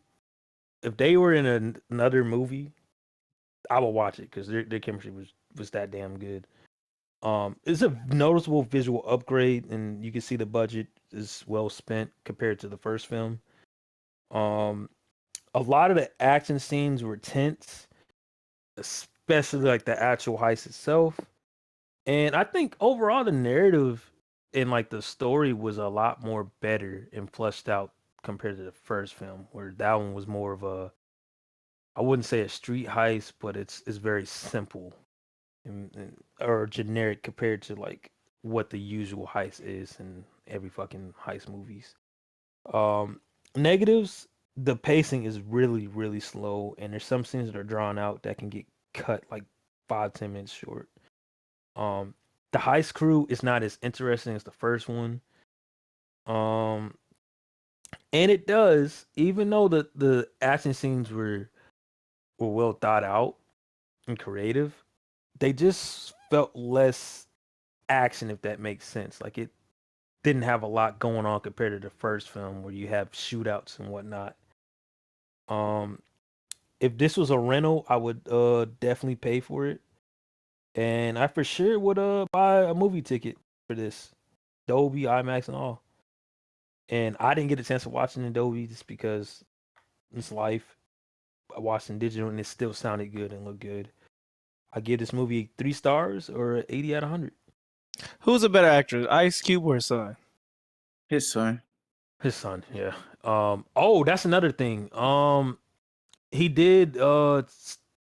if they were in another movie, I will watch it because their chemistry was that damn good. It's a noticeable visual upgrade, and you can see the budget is well spent compared to the first film. Um, a lot of the action scenes were tense, especially like the actual heist itself. And I think overall the narrative and like the story was a lot more better and fleshed out compared to the first film, where that one was more of a, I wouldn't say a street heist, but it's very simple or generic compared to like what the usual heist is in every fucking heist movies. Um, Negatives, the pacing is really slow, and there's some scenes that are drawn out that can get cut like 5-10 minutes short. Um, the heist crew is not as interesting as the first one. Um, and it does, even though the action scenes were well thought out and creative, they just felt less action, if that makes sense. Like it didn't have a lot going on compared to the first film where you have shootouts and whatnot. Um, if this was a rental, I would definitely pay for it, and I for sure would buy a movie ticket for this, Dolby, IMAX, and all. And I didn't get a chance to watch it in Dolby just because it's life. I watched in digital and it still sounded good and looked good. I give this movie 3 stars or 80 out of 100. Who's a better actor, Ice Cube or his son? His son. His son, yeah. Oh, that's another thing. He did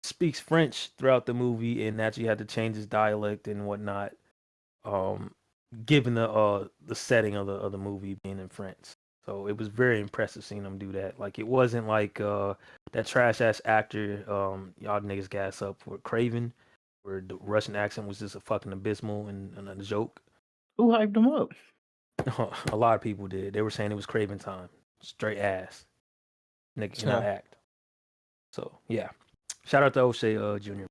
speaks French throughout the movie and actually had to change his dialect and whatnot. Um, Given the setting of the movie being in France. So it was very impressive seeing him do that. Like it wasn't like that trash ass actor y'all niggas gas up for Craven, where the Russian accent was just a fucking abysmal and a joke. Who hyped him up? A lot of people did. They were saying it was Craven time. Straight ass. Nigga cannot act. So yeah. Shout out to O'Shea Jr.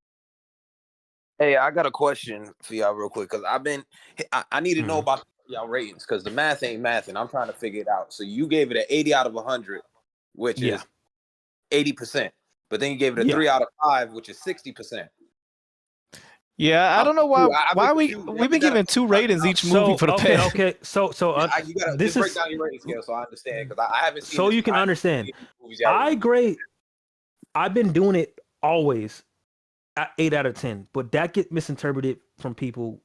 Hey, I got a question for y'all real quick because I need to know about y'all ratings because the math ain't math and I'm trying to figure it out. So you gave it an 80 out of 100, which is 80%, but then you gave it a 3 out of 5, which is 60%. Yeah, I don't know why we've been giving 2 ratings each movie for the past. Okay, so you gotta this break down your rating scale so I understand because I haven't seen. So you can understand. I've been doing it always at 8 out of 10, but that get misinterpreted from people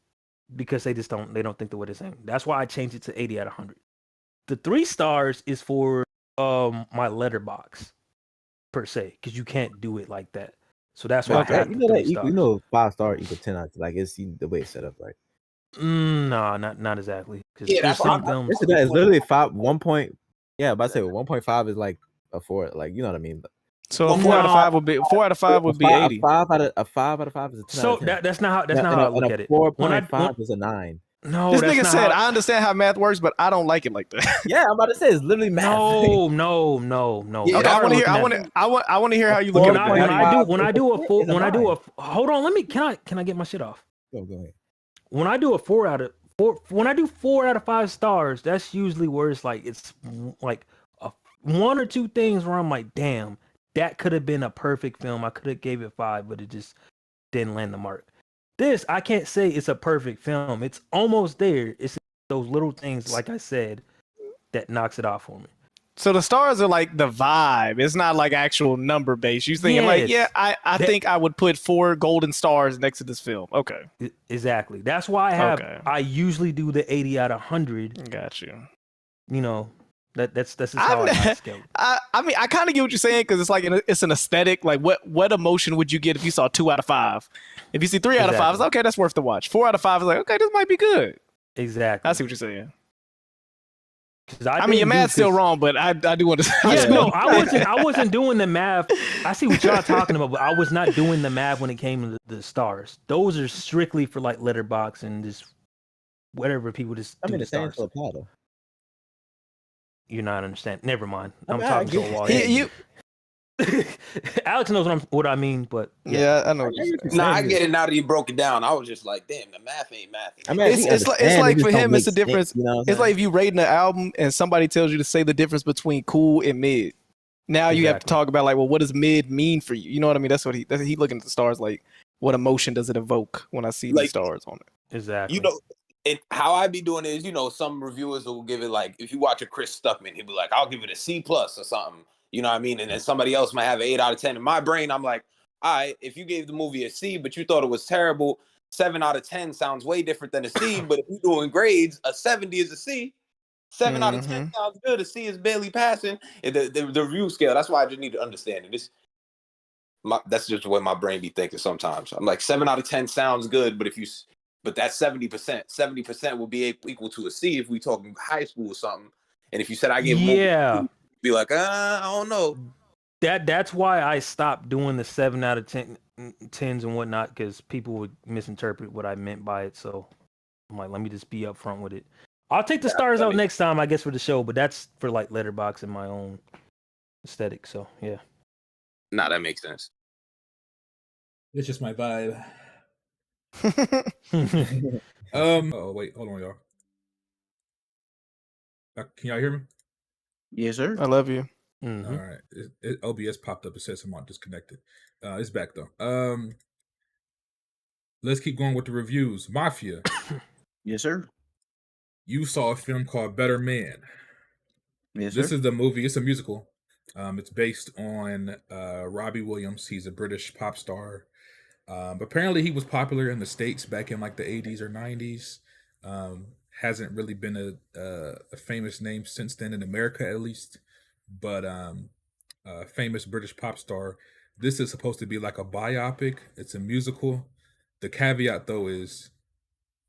because they don't think the way they're saying. That's why I changed it to 80 out of 100. The 3 stars is for my letterbox per se because you can't do it like that. So that's why I got the 3 stars. You know, 5 star equal 10 out. Like it's the way it's set up, right? No, not exactly. Yeah, that's some films. It's literally 5 1 point. Yeah, but I say 1.5 is like a 4. Like you know what I mean. So a 4 out of 5 would be 4 out of 5 would be 80. A 5 out of 5 is a 10. So that's not how I look at it. 4.5 is a 9. No, this nigga said I understand how math works, but I don't like it like that. Yeah, I'm about to say it's literally math. No. Yeah, okay, I want to hear how you look at it. When I do a hold on, can I get my shit off? Go ahead. When I do a 4 out of 5 stars, that's usually where it's like 1 or 2 things where I'm like, damn, that could have been a perfect film. I could have gave it 5, but it just didn't land the mark. This, I can't say it's a perfect film. It's almost there. It's those little things, like I said, that knocks it off for me. So the stars are like the vibe. It's not like actual number based. You're thinking like, yeah, I think I would put 4 golden stars next to this film. Okay. Exactly. That's why I usually do the 80 out of 100. Got you. You know, that's just how I scale. I mean, I kind of get what you're saying because it's like it's an aesthetic. Like, what emotion would you get if you saw 2 out of 5? If you see 3 out of 5, it's okay, that's worth the watch. 4 out of 5 is like, okay, this might be good. Exactly. I see what you're saying. I mean, your math's still wrong, but I do understand. Yeah, no, I wasn't doing the math. I see what y'all talking about, but I was not doing the math when it came to the stars. Those are strictly for like Letterboxd and just whatever people just do the stars. You're not understanding. Never mind. I'm talking to a wall. Alex knows what I mean, but yeah I know. I get it now that you broke it down. I was just like, damn, the math ain't math. I mean, it's like for him, it's the difference. You know it's like if you rating an album and somebody tells you to say the difference between cool and mid. Now you have to talk about like, well, what does mid mean for you? You know what I mean? That's what he looking at the stars like. What emotion does it evoke when I see the stars on it? Exactly. You know, how I be doing it is, you know, some reviewers will give it like, if you watch a Chris Stuckman, he'll be like, I'll give it a C+ or something. You know what I mean? And then somebody else might have an 8 out of 10. In my brain, I'm like, all right, if you gave the movie a C, but you thought it was terrible, 7 out of 10 sounds way different than a C. But if you're doing grades, a 70 is a C. 7 out of 10 sounds good. A C is barely passing. The review scale, that's why I just need to understand it. That's just the way my brain be thinking sometimes. I'm like, 7 out of 10 sounds good, but that's 70%. 70% will be equal to a C if we talking high school or something. And if you said I give be like, I don't know. That's why I stopped doing the 7 out of 10 10s and whatnot, because people would misinterpret what I meant by it. So I'm like, let me just be upfront with it. I'll take the stars out next time, I guess, for the show, but that's for like Letterboxd and my own aesthetic. So yeah. Nah, that makes sense. It's just my vibe. Oh wait, hold on, y'all. Can y'all hear me? Yes, sir. I love you. Mm-hmm. All right. OBS popped up. It says I'm disconnected. It's back though. Let's keep going with the reviews. Mafia. Yes, sir. You saw a film called Better Man. Yes, sir. This is the movie. It's a musical. It's based on Robbie Williams. He's a British pop star. Apparently he was popular in the States back in like the 80s or 90s. Hasn't really been a famous name since then in America, at least. But famous British pop star. This is supposed to be like a biopic. It's a musical. The caveat though is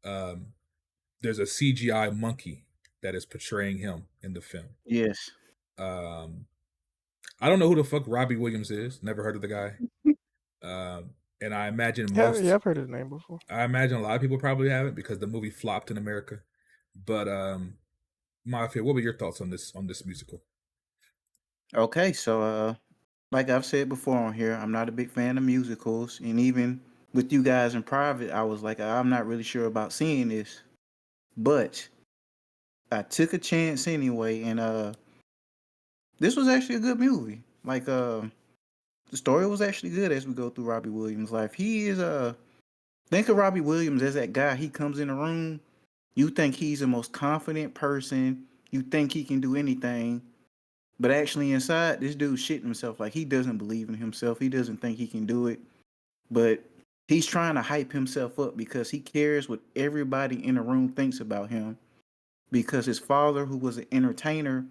there's a CGI monkey that is portraying him in the film. Yes. I don't know who the fuck Robbie Williams is. Never heard of the guy. And I imagine I've heard his name before. I imagine a lot of people probably haven't because the movie flopped in America. But Mafia, what were your thoughts on this musical? Okay, so like I've said before on here, I'm not a big fan of musicals, and even with you guys in private, I was like, I'm not really sure about seeing this, but I took a chance anyway, and this was actually a good movie. Like the story was actually good as we go through Robbie Williams' life. He is think of Robbie Williams as that guy. He comes in a room, you think he's the most confident person, you think he can do anything. But actually inside, this dude shitting himself. Like, he doesn't believe in himself. He doesn't think he can do it. But he's trying to hype himself up because he cares what everybody in the room thinks about him. Because his father, who was an entertainer,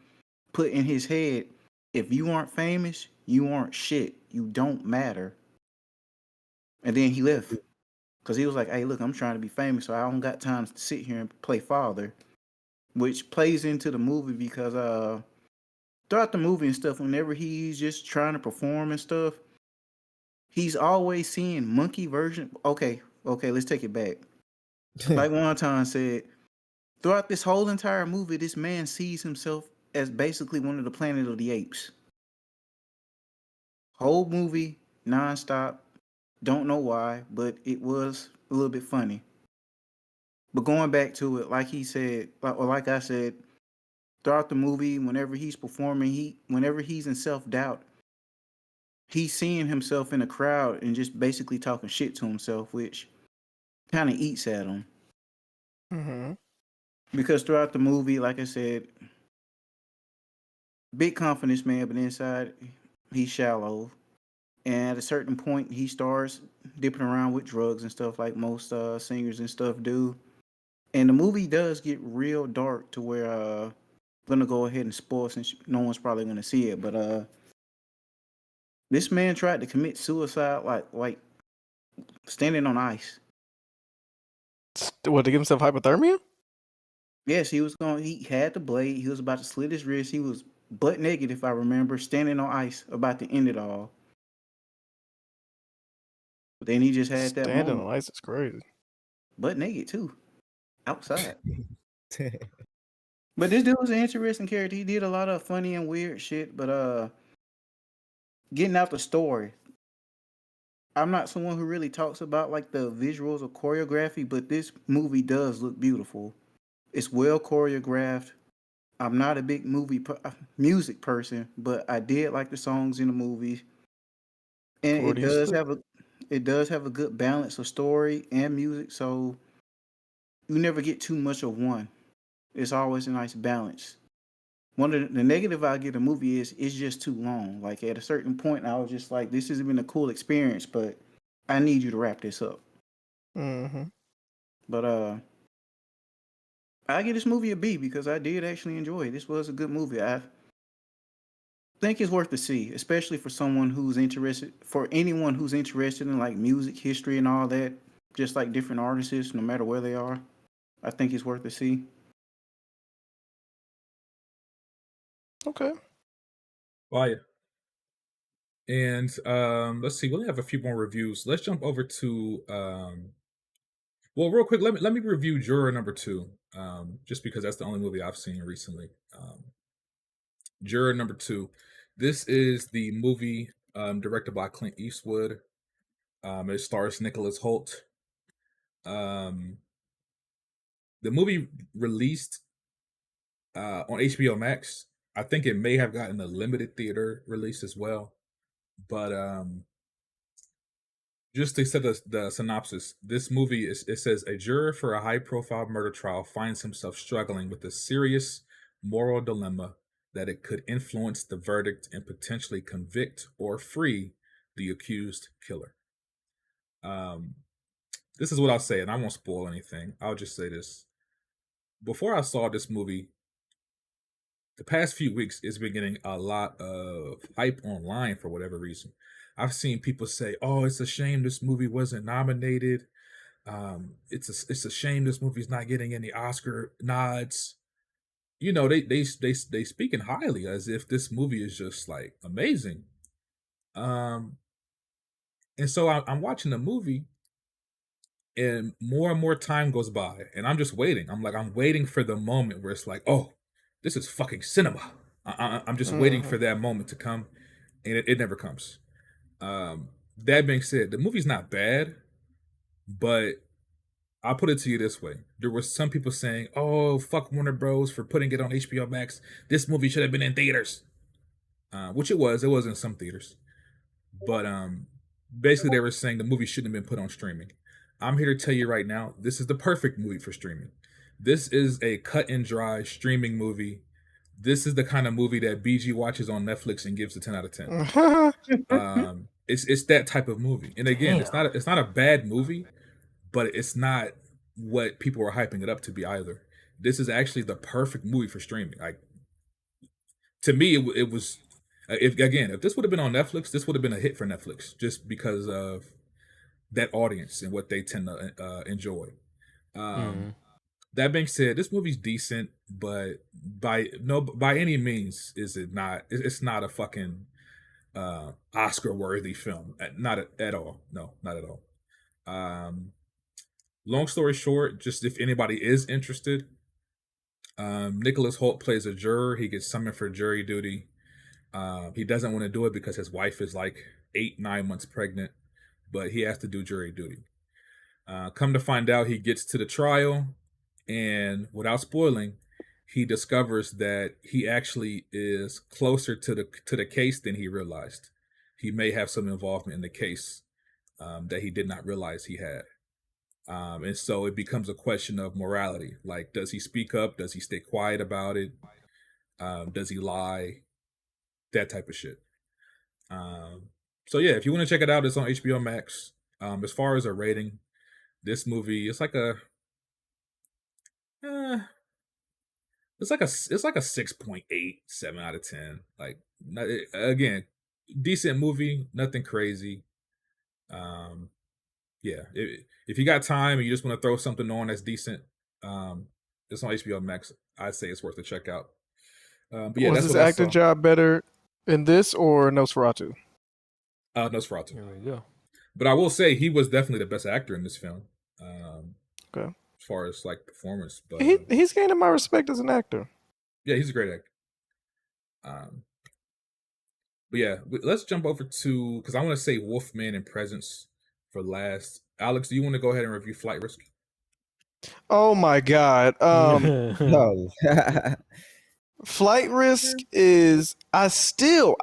put in his head, if you aren't famous, you aren't shit. You don't matter. And then he left. Because he was like, hey, look, I'm trying to be famous, so I don't got time to sit here and play father. Which plays into the movie because throughout the movie and stuff, whenever he's just trying to perform and stuff, he's always seeing monkey version. Okay, let's take it back. Like one time said, throughout this whole entire movie, this man sees himself as basically one of the Planet of the Apes. Whole movie, nonstop. Don't know why, but it was a little bit funny. But going back to it, like he said, like I said, throughout the movie, whenever he's performing, whenever he's in self-doubt, he's seeing himself in a crowd and just basically talking shit to himself, which kind of eats at him. Mm-hmm. Because throughout the movie, like I said, big confidence man, but inside he's shallow. And at a certain point, he starts dipping around with drugs and stuff like most singers and stuff do. And the movie does get real dark to where I'm gonna go ahead and spoil since no one's probably gonna see it. But this man tried to commit suicide like standing on ice. What, to give himself hypothermia? Yes, he had the blade. He was about to slit his wrist. He was butt naked, if I remember, standing on ice, about to end it all. But then he just had that Standing moment. on ice is crazy. Butt naked too. Outside. But this dude was an interesting character. He did a lot of funny and weird shit, but getting out the story. I'm not someone who really talks about like the visuals or choreography, but this movie does look beautiful. It's well choreographed. I'm not a big music person, but I did like the songs in the movie, and it does have a good balance of story and music. So you never get too much of one. It's always a nice balance. One of the negative I get a movie is it's just too long. Like at a certain point, I was just like, this has been a cool experience, but I need you to wrap this up. Mm-hmm. But I give this movie a B because I did actually enjoy it. This was a good movie. I think it's worth to see, especially for someone who's interested, for anyone who's interested in like music history and all that, just like different artists, no matter where they are. I think it's worth to see. Okay. Fire. And let's see, we only have a few more reviews. Let's jump over to well, real quick, let me review Juror number 2. Just because that's the only movie I've seen recently. Juror number 2. This is the movie directed by Clint Eastwood. It stars Nicholas Hoult. The movie released on HBO Max. I think it may have gotten a limited theater release as well. But just to set the synopsis, this movie it says a juror for a high-profile murder trial finds himself struggling with a serious moral dilemma that it could influence the verdict and potentially convict or free the accused killer. This is what I'll say, and I won't spoil anything. I'll just say this. Before I saw this movie, the past few weeks, it's been getting a lot of hype online for whatever reason. I've seen people say, "Oh, it's a shame this movie wasn't nominated. It's a shame this movie's not getting any Oscar nods." You know, they speaking highly as if this movie is just like amazing. And so I'm watching the movie, and more time goes by, and I'm just waiting. I'm waiting for the moment where it's like, "Oh, this is fucking cinema." I'm just waiting for that moment to come, and it never comes. That being said, the movie's not bad, but I'll put it to you this way. There were some people saying, "Oh, fuck Warner Bros. For putting it on HBO Max. This movie should have been in theaters." Which it was. It was in some theaters. But basically they were saying the movie shouldn't have been put on streaming. I'm here to tell you right now, this is the perfect movie for streaming. This is a cut and dry streaming movie. This is the kind of movie that BG watches on Netflix and gives a 10 out of 10. It's that type of movie. And again, it's not a bad movie, but it's not what people are hyping it up to be either. This is actually the perfect movie for streaming. Like, to me, it was. If this would have been on Netflix, this would have been a hit for Netflix just because of that audience and what they tend to enjoy. That being said, this movie's decent, but by any means is it not. It's not a fucking Oscar worthy film. Not at all. No, not at all. Long story short, just if anybody is interested, Nicholas Hoult plays a juror. He gets summoned for jury duty. He doesn't want to do it because his wife is like 8-9 months pregnant, but he has to do jury duty. Come to find out, he gets to the trial, and without spoiling, he discovers that he actually is closer to the case than he realized. He may have some involvement in the case that he did not realize he had. And so it becomes a question of morality. Like, does he speak up? Does he stay quiet about it? Does he lie? That type of shit. So yeah, if you want to check it out, it's on HBO Max. As far as a rating, this movie, it's like a 6.87 out of 10. Like, again, decent movie, nothing crazy. Yeah, if you got time and you just want to throw something on that's decent, it's on HBO Max. I'd say it's worth a check out. But yeah, was that's his what I acting saw. job better in this or Nosferatu? Nosferatu. There we go. But I will say he was definitely the best actor in this film. Okay. As far as like performance, but He's gaining my respect as an actor. yeah, he's a great actor. But yeah, let's jump over to, because I want to say Wolfman and Presence for last. Alex, do you want to go ahead and review Flight Risk? Oh my god. No. Flight Risk is I'm still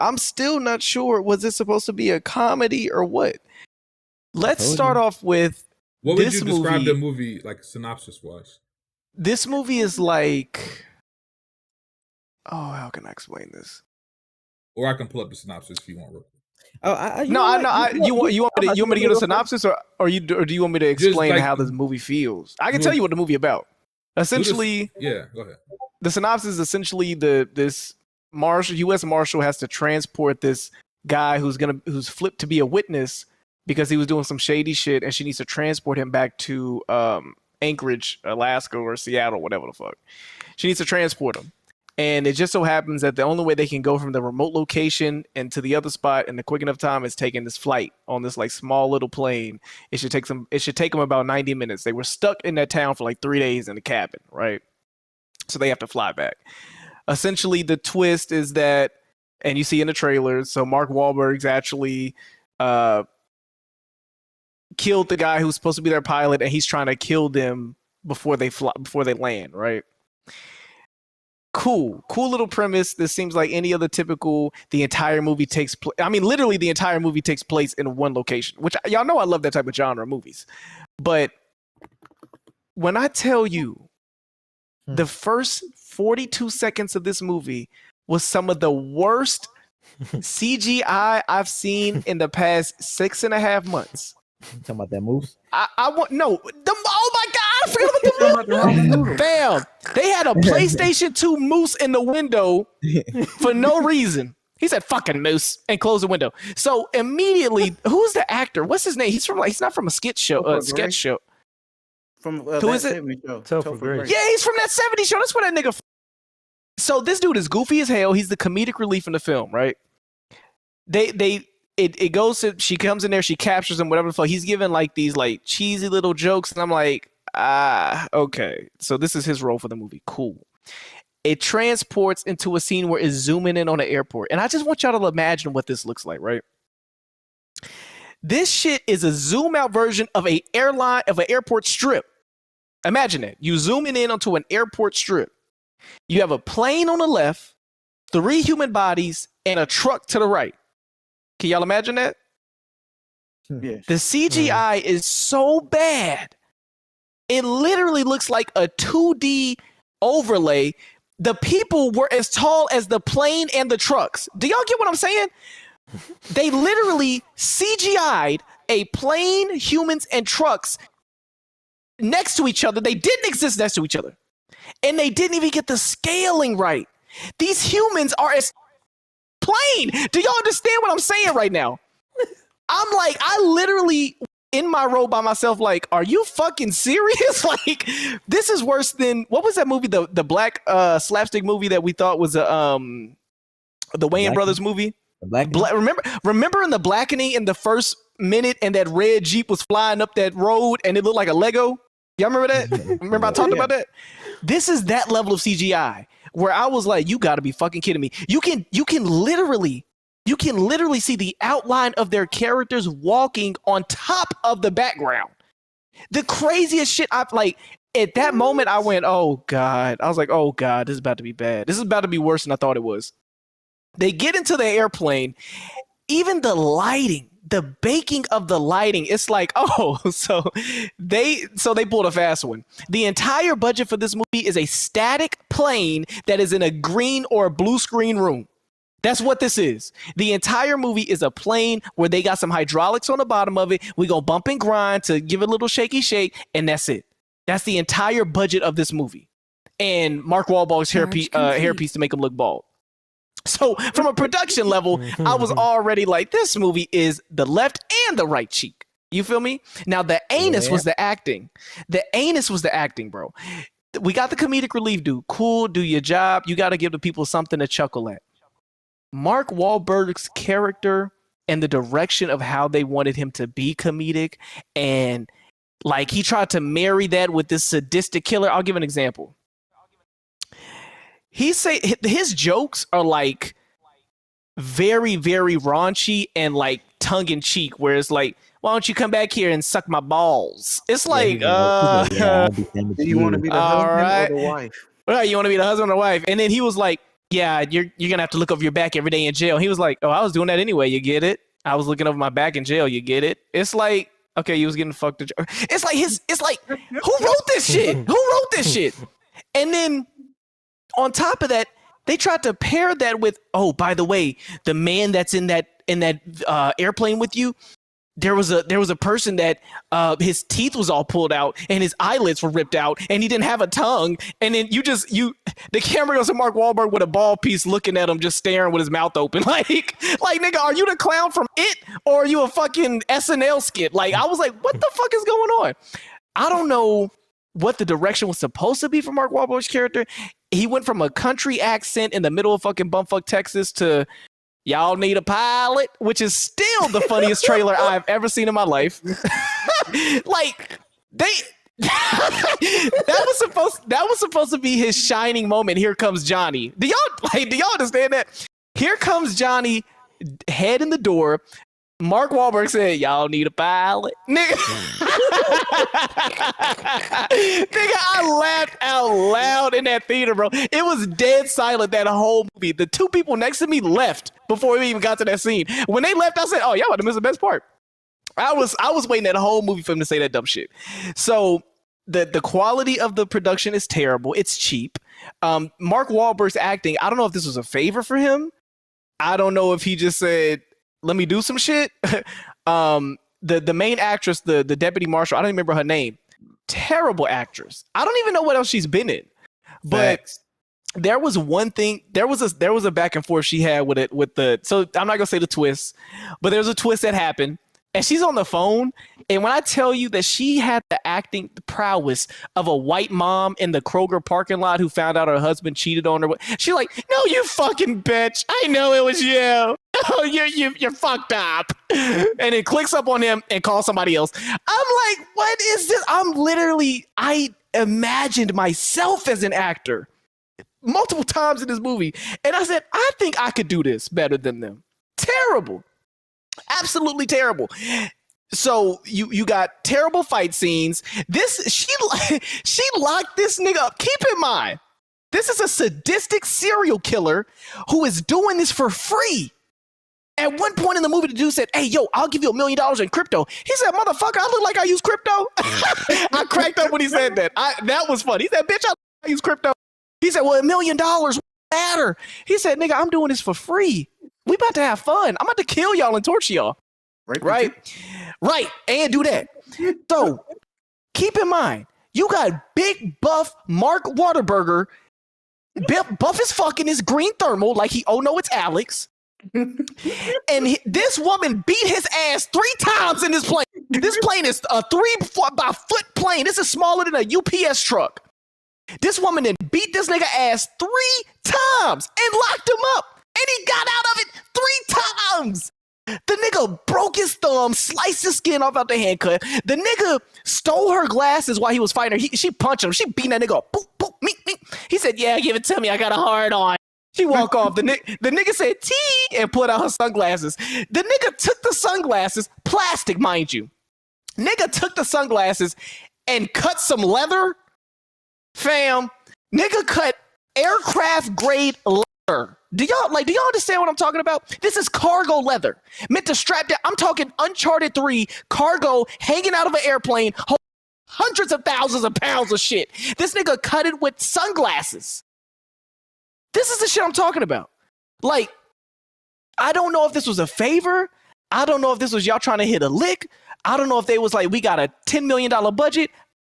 not sure, was it supposed to be a comedy or what? Let's start off with what would this you describe movie, the movie like synopsis wise? This movie is like, oh, how can I explain this? Or I can pull up the synopsis if you want. You want me to get a synopsis, or do you want me to explain like, how this movie feels? I can tell you what the movie about. Essentially, yeah, go ahead. The synopsis is essentially this U.S. Marshal has to transport this guy who's flipped to be a witness because he was doing some shady shit, and she needs to transport him back to Anchorage, Alaska, or Seattle, whatever the fuck. She needs to transport him. And it just so happens that the only way they can go from the remote location and to the other spot in the quick enough time is taking this flight on this like small little plane. It should take them about 90 minutes. They were stuck in that town for like 3 days in a cabin, right? So they have to fly back. Essentially, the twist is that, and you see in the trailers, so Mark Wahlberg's actually killed the guy who's supposed to be their pilot, and he's trying to kill them before they land, right? Cool little premise. This seems like any other typical. The entire movie takes place. I mean, literally, the entire movie takes place in one location. Which y'all know I love that type of genre of movies. But when I tell you, the first 42 seconds of this movie was some of the worst CGI I've seen in the past 6.5 months. You talking about that moose? I want no. Oh my god! I forgot about the moose. Bam! They had a PlayStation 2 moose in the window for no reason. He said "fucking moose" and closed the window. So immediately, who's the actor? What's his name? He's not from a sketch show. Sketch show. From who is it? Topher Grace. Yeah, he's from that 70s show. That's where that nigga. So this dude is goofy as hell. He's the comedic relief in the film, right? It goes to, she comes in there, she captures him, whatever the fuck. He's giving like these like cheesy little jokes, and I'm like, okay. So this is his role for the movie. Cool. It transports into a scene where it's zooming in on an airport. And I just want y'all to imagine what this looks like, right? This shit is a zoom out version of an airport strip. Imagine it. You zooming in onto an airport strip. You have a plane on the left, 3 human bodies, and a truck to the right. Can y'all imagine that? Yeah. The CGI is so bad. It literally looks like a 2D overlay. The people were as tall as the plane and the trucks. Do y'all get what I'm saying? They literally CGI'd a plane, humans, and trucks next to each other. They didn't exist next to each other. And they didn't even get the scaling right. These humans are as plane. Do y'all understand what I'm saying right now? I'm like, I literally in my row by myself, like, are you fucking serious? Like, this is worse than, what was that movie? The black slapstick movie that we thought was the Wayans Brothers movie? Remember in the Blackening in the first minute, and that red Jeep was flying up that road and it looked like a Lego? Y'all remember that? Remember I talked about that? This is that level of CGI where I was like, you gotta be fucking kidding me. You can literally see the outline of their characters walking on top of the background. The craziest shit. At that moment I went, oh God. I was like, oh God, this is about to be bad. This is about to be worse than I thought it was. They get into the airplane. Even the lighting the baking of the lighting, it's like, oh, so they pulled a fast one. The entire budget for this movie is a static plane that is in a green or a blue screen room. That's what this is. The entire movie is a plane where they got some hydraulics on the bottom of it. We go bump and grind to give it a little shaky shake, and that's it. That's the entire budget of this movie. And Mark Wahlberg's hairpiece to make him look bald. So from a production level, I was already like, this movie is the left and the right cheek. You feel me? Now, the anus was the acting. The anus was the acting, bro. We got the comedic relief, dude. Cool, do your job. You got to give the people something to chuckle at. Mark Wahlberg's character and the direction of how they wanted him to be comedic, and like he tried to marry that with this sadistic killer. I'll give an example. He say his jokes are like very, very raunchy and like tongue in cheek, where it's like, why don't you come back here and suck my balls? It's like, do you want to be the husband or the wife? Right, you want to be the husband or wife? And then he was like, yeah, you're gonna have to look over your back every day in jail. He was like, oh, I was doing that anyway. You get it? I was looking over my back in jail. You get it? It's like, okay, you was getting fucked. It's like, who wrote this shit? Who wrote this shit? And then on top of that, they tried to pair that with, oh, by the way, the man that's in that airplane with you, there was a person that his teeth was all pulled out and his eyelids were ripped out and he didn't have a tongue. And then the camera goes to Mark Wahlberg with a ball piece looking at him, just staring with his mouth open. Like nigga, are you the clown from It or are you a fucking SNL skit? Like, I was like, what the fuck is going on? I don't know what the direction was supposed to be for Mark Wahlberg's character. He went from a country accent in the middle of fucking bumfuck Texas to y'all need a pilot, which is still the funniest trailer I've ever seen in my life. Like that was supposed to be his shining moment. Here comes Johnny. Do y'all understand that? Here comes Johnny, head in the door. Mark Wahlberg said, y'all need a pilot. Nigga, I laughed out loud in that theater, bro. It was dead silent that whole movie. The two people next to me left before we even got to that scene. When they left, I said, oh, y'all about to miss the best part. I was waiting that whole movie for him to say that dumb shit. So the quality of the production is terrible. It's cheap. Mark Wahlberg's acting, I don't know if this was a favor for him. I don't know if he just said, let me do some shit. The main actress, the deputy marshal, I don't remember her name. Terrible actress. I don't even know what else she's been in. But Facts. There was one thing. There was a back and forth she had with it. So I'm not gonna say the twist, but there's a twist that happened. And she's on the phone. And when I tell you that she had the acting prowess of a white mom in the Kroger parking lot who found out her husband cheated on her, she's like, no, you fucking bitch. I know it was you. Oh, you're fucked up. And it clicks up on him and calls somebody else. I'm like, what is this? I imagined myself as an actor multiple times in this movie. And I said, I think I could do this better than them. Terrible. Absolutely terrible. So you got terrible fight scenes. She locked this nigga up. Keep in mind, this is a sadistic serial killer who is doing this for free. At one point in the movie, the dude said, hey, yo, I'll give you $1 million in crypto. He said, motherfucker, I look like I use crypto. I cracked up when he said that. That was funny. He said, bitch, I use crypto. He said, well, $1 million, what matter? He said, nigga, I'm doing this for free. We about to have fun. I'm about to kill y'all and torture y'all. Right. And do that. So keep in mind, you got big buff Mark Wahlberg. Buff is fucking his green thermal like it's Alex. And this woman beat his ass 3 times in this plane. This plane is a 3-foot plane. This is smaller than a UPS truck. This woman then beat this nigga ass 3 times and locked him up. And he got out of it 3 times. The nigga broke his thumb, sliced his skin off out the handcut. The nigga stole her glasses while he was fighting her. She punched him. She beat that nigga up. Boop, boop, me. He said, yeah, give it to me. I got a hard on. She walk off. The nigga said, tee, and put out her sunglasses. The nigga took the sunglasses, plastic, mind you. Nigga took the sunglasses and cut some leather. Fam, nigga cut aircraft grade leather Do y'all understand what I'm talking about? This is cargo leather meant to strap down. I'm talking Uncharted 3 cargo hanging out of an airplane, hundreds of thousands of pounds of shit. This nigga cut it with sunglasses. This is the shit I'm talking about. Like, I don't know if this was a favor. I don't know if this was y'all trying to hit a lick. I don't know if they was like, we got a $10 million budget.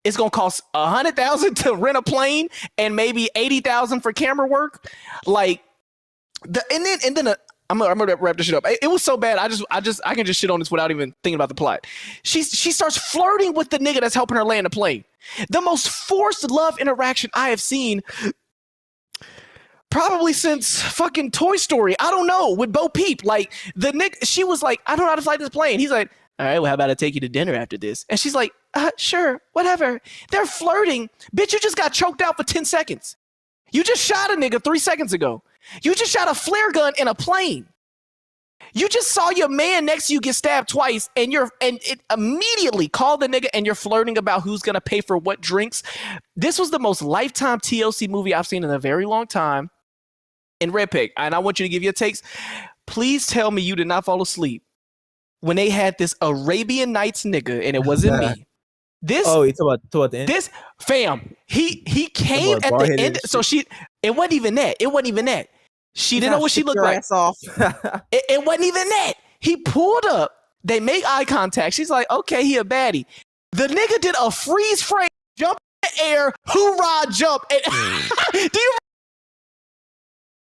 It's gonna cost $100,000 to rent a plane and maybe $80,000 for camera work. Like, and then I'm gonna wrap this shit up. It was so bad. I can just shit on this without even thinking about the plot. She starts flirting with the nigga that's helping her land the plane. The most forced love interaction I have seen probably since fucking Toy Story. I don't know, with Bo Peep. Like, the nigga, she was like, I don't know how to fly this plane. He's like, all right, well, how about I take you to dinner after this? And she's like, sure, whatever. They're flirting. Bitch, you just got choked out for 10 seconds. You just shot a nigga 3 seconds ago. You just shot a flare gun in a plane. You just saw your man next to you get stabbed twice, and it immediately called the nigga, and you're flirting about who's gonna pay for what drinks. This was the most lifetime TLC movie I've seen in a very long time. And Red Pig, and I want you to give your takes. Please tell me you did not fall asleep when they had this Arabian Nights nigga, and it wasn't me. This you talk about the end. This fam, he came at the end. So it wasn't even that. She didn't know what she looked like. It wasn't even that. He pulled up. They make eye contact. She's like, okay, he a baddie. The nigga did a freeze frame, jump in the air, hoorah, jump. And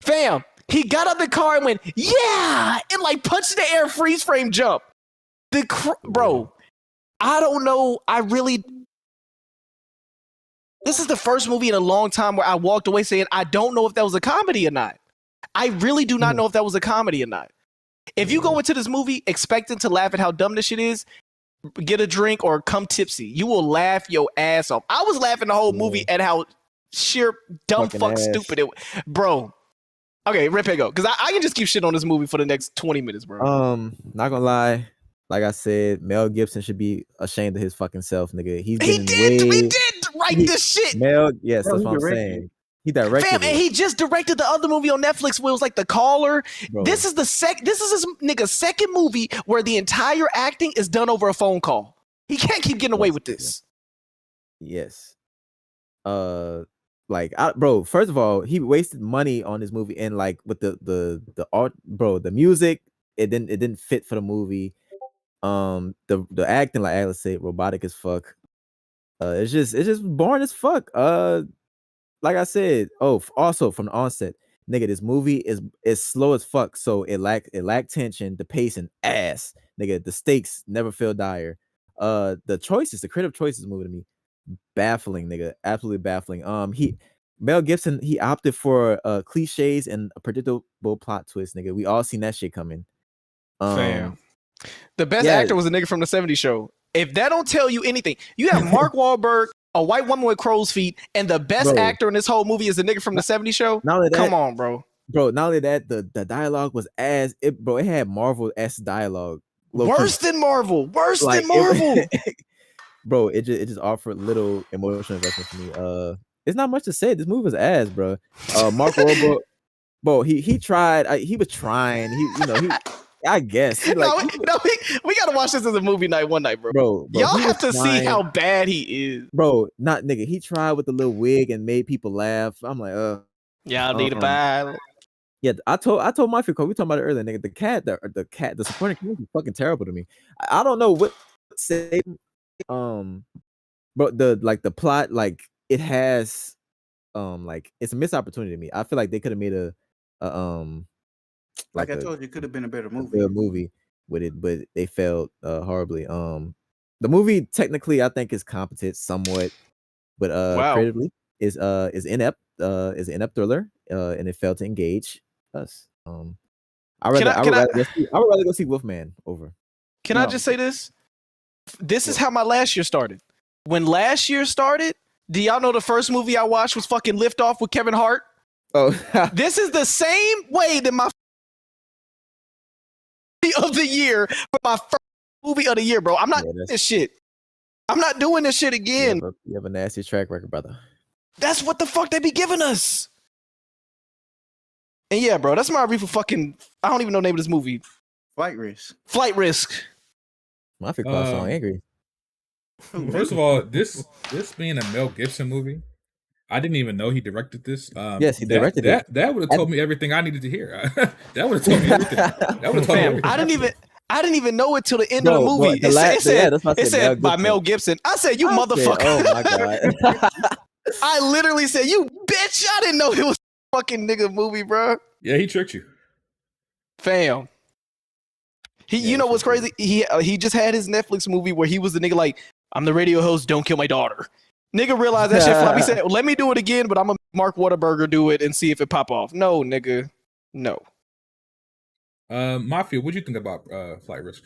fam, he got out the car and went, yeah, and like punched the air, freeze frame jump. Bro, I don't know. This is the first movie in a long time where I walked away saying, I don't know if that was a comedy or not. I really do not know if that was a comedy or not. If you go into this movie expecting to laugh at how dumb this shit is, get a drink or come tipsy. You will laugh your ass off. I was laughing the whole movie at how sheer dumb stupid it was. Bro. Okay, Rip go. Because I can just keep shit on this movie for the next 20 minutes, bro. Not gonna lie. Like I said, Mel Gibson should be ashamed of his fucking self, nigga. We did write this shit. Yes, that's what I'm saying. He directed Fam, and he just directed the other movie on Netflix where it was like The Caller. Bro. This is this nigga's second movie where the entire acting is done over a phone call. He can't keep getting away with this. Yes. Bro, first of all, he wasted money on this movie, and like with the art, bro, the music, it didn't fit for the movie. The acting, like Alice said, robotic as fuck. It's just boring as fuck. Like I said, also from the onset, nigga, this movie is slow as fuck, so it lacked tension, the pacing ass, nigga, the stakes never feel dire. The creative choices moving to me baffling, nigga, absolutely baffling. Mel Gibson, he opted for cliches and a predictable plot twist, nigga. We all seen that shit coming. Fam. The best actor was a nigga from the 70s show. If that don't tell you anything, you have Mark Wahlberg, a white woman with crow's feet, and the best actor in this whole movie is the nigga from the 70s show. Come on, bro. Bro, not only that, the dialogue was it had Marvel-esque dialogue. Worse than Marvel. Bro, it just offered little emotional investment for me. It's not much to say. This movie was ass, bro. Mark Wahlberg, bro, he tried. He was trying. I guess. We gotta watch this as a movie night one night, bro. Y'all have to see how bad he is. Bro, not nigga. He tried with the little wig and made people laugh. I'm like, y'all need a buy. Yeah, I told Mafia Code, we talking about it earlier, nigga. The supporting character is fucking terrible to me. I don't know what to say. But the plot, like it has like it's a missed opportunity to me. I feel like they could have made a I told you, it could have been a better movie with it, but they failed horribly. The movie technically I think is competent somewhat, but creatively is inept. Is an inept thriller, and it failed to engage us. I would rather go see Wolfman over. Can I just say this? This is how my last year started. When last year started, do y'all know the first movie I watched was fucking Lift Off with Kevin Hart? Oh, this is the same way that my of the year for my first movie of the year, bro. I'm not doing this shit. I'm not doing this shit again. You have a nasty track record, brother. That's what the fuck they be giving us. And yeah, bro, that's my review for fucking. I don't even know the name of this movie. Flight Risk. Flight Risk. Mafia Class so angry. First of all, this being a Mel Gibson movie, I didn't even know he directed this. Yes, he directed it. That would have told me everything I needed to hear. That would have told me everything. That would have told me everything. I didn't even know it till the end of the movie. It said by Mel Gibson. I said, you motherfucker. Oh my god. I literally said, you bitch. I didn't know it was a fucking nigga movie, bro. Yeah, he tricked you. Fam. You know what's crazy? He just had his Netflix movie where he was the nigga like, I'm the radio host, don't kill my daughter. Nigga realized that shit floppy. He said, let me do it again, but I'm gonna Mark Wahlberg do it and see if it pop off. No, nigga. No. Mafia, what'd you think about Flight Risk?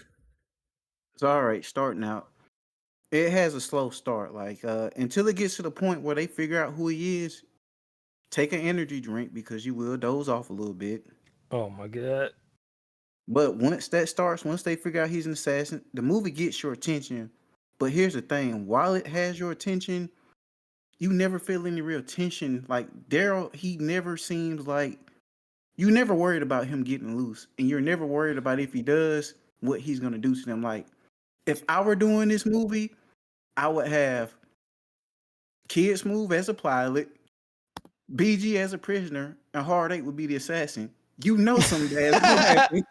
It's all right starting out. It has a slow start, like until it gets to the point where they figure out who he is. Take an energy drink because you will doze off a little bit. Oh my god. But once that starts, once they figure out he's an assassin, the movie gets your attention. But here's the thing, while it has your attention, you never feel any real tension. Like Daryl, he never seems like you never worried about him getting loose. And you're never worried about if he does what he's gonna do to them. Like if I were doing this movie, I would have Kids Move as a pilot, BG as a prisoner, and Hard 8 would be the assassin. You know something bad's gonna happen.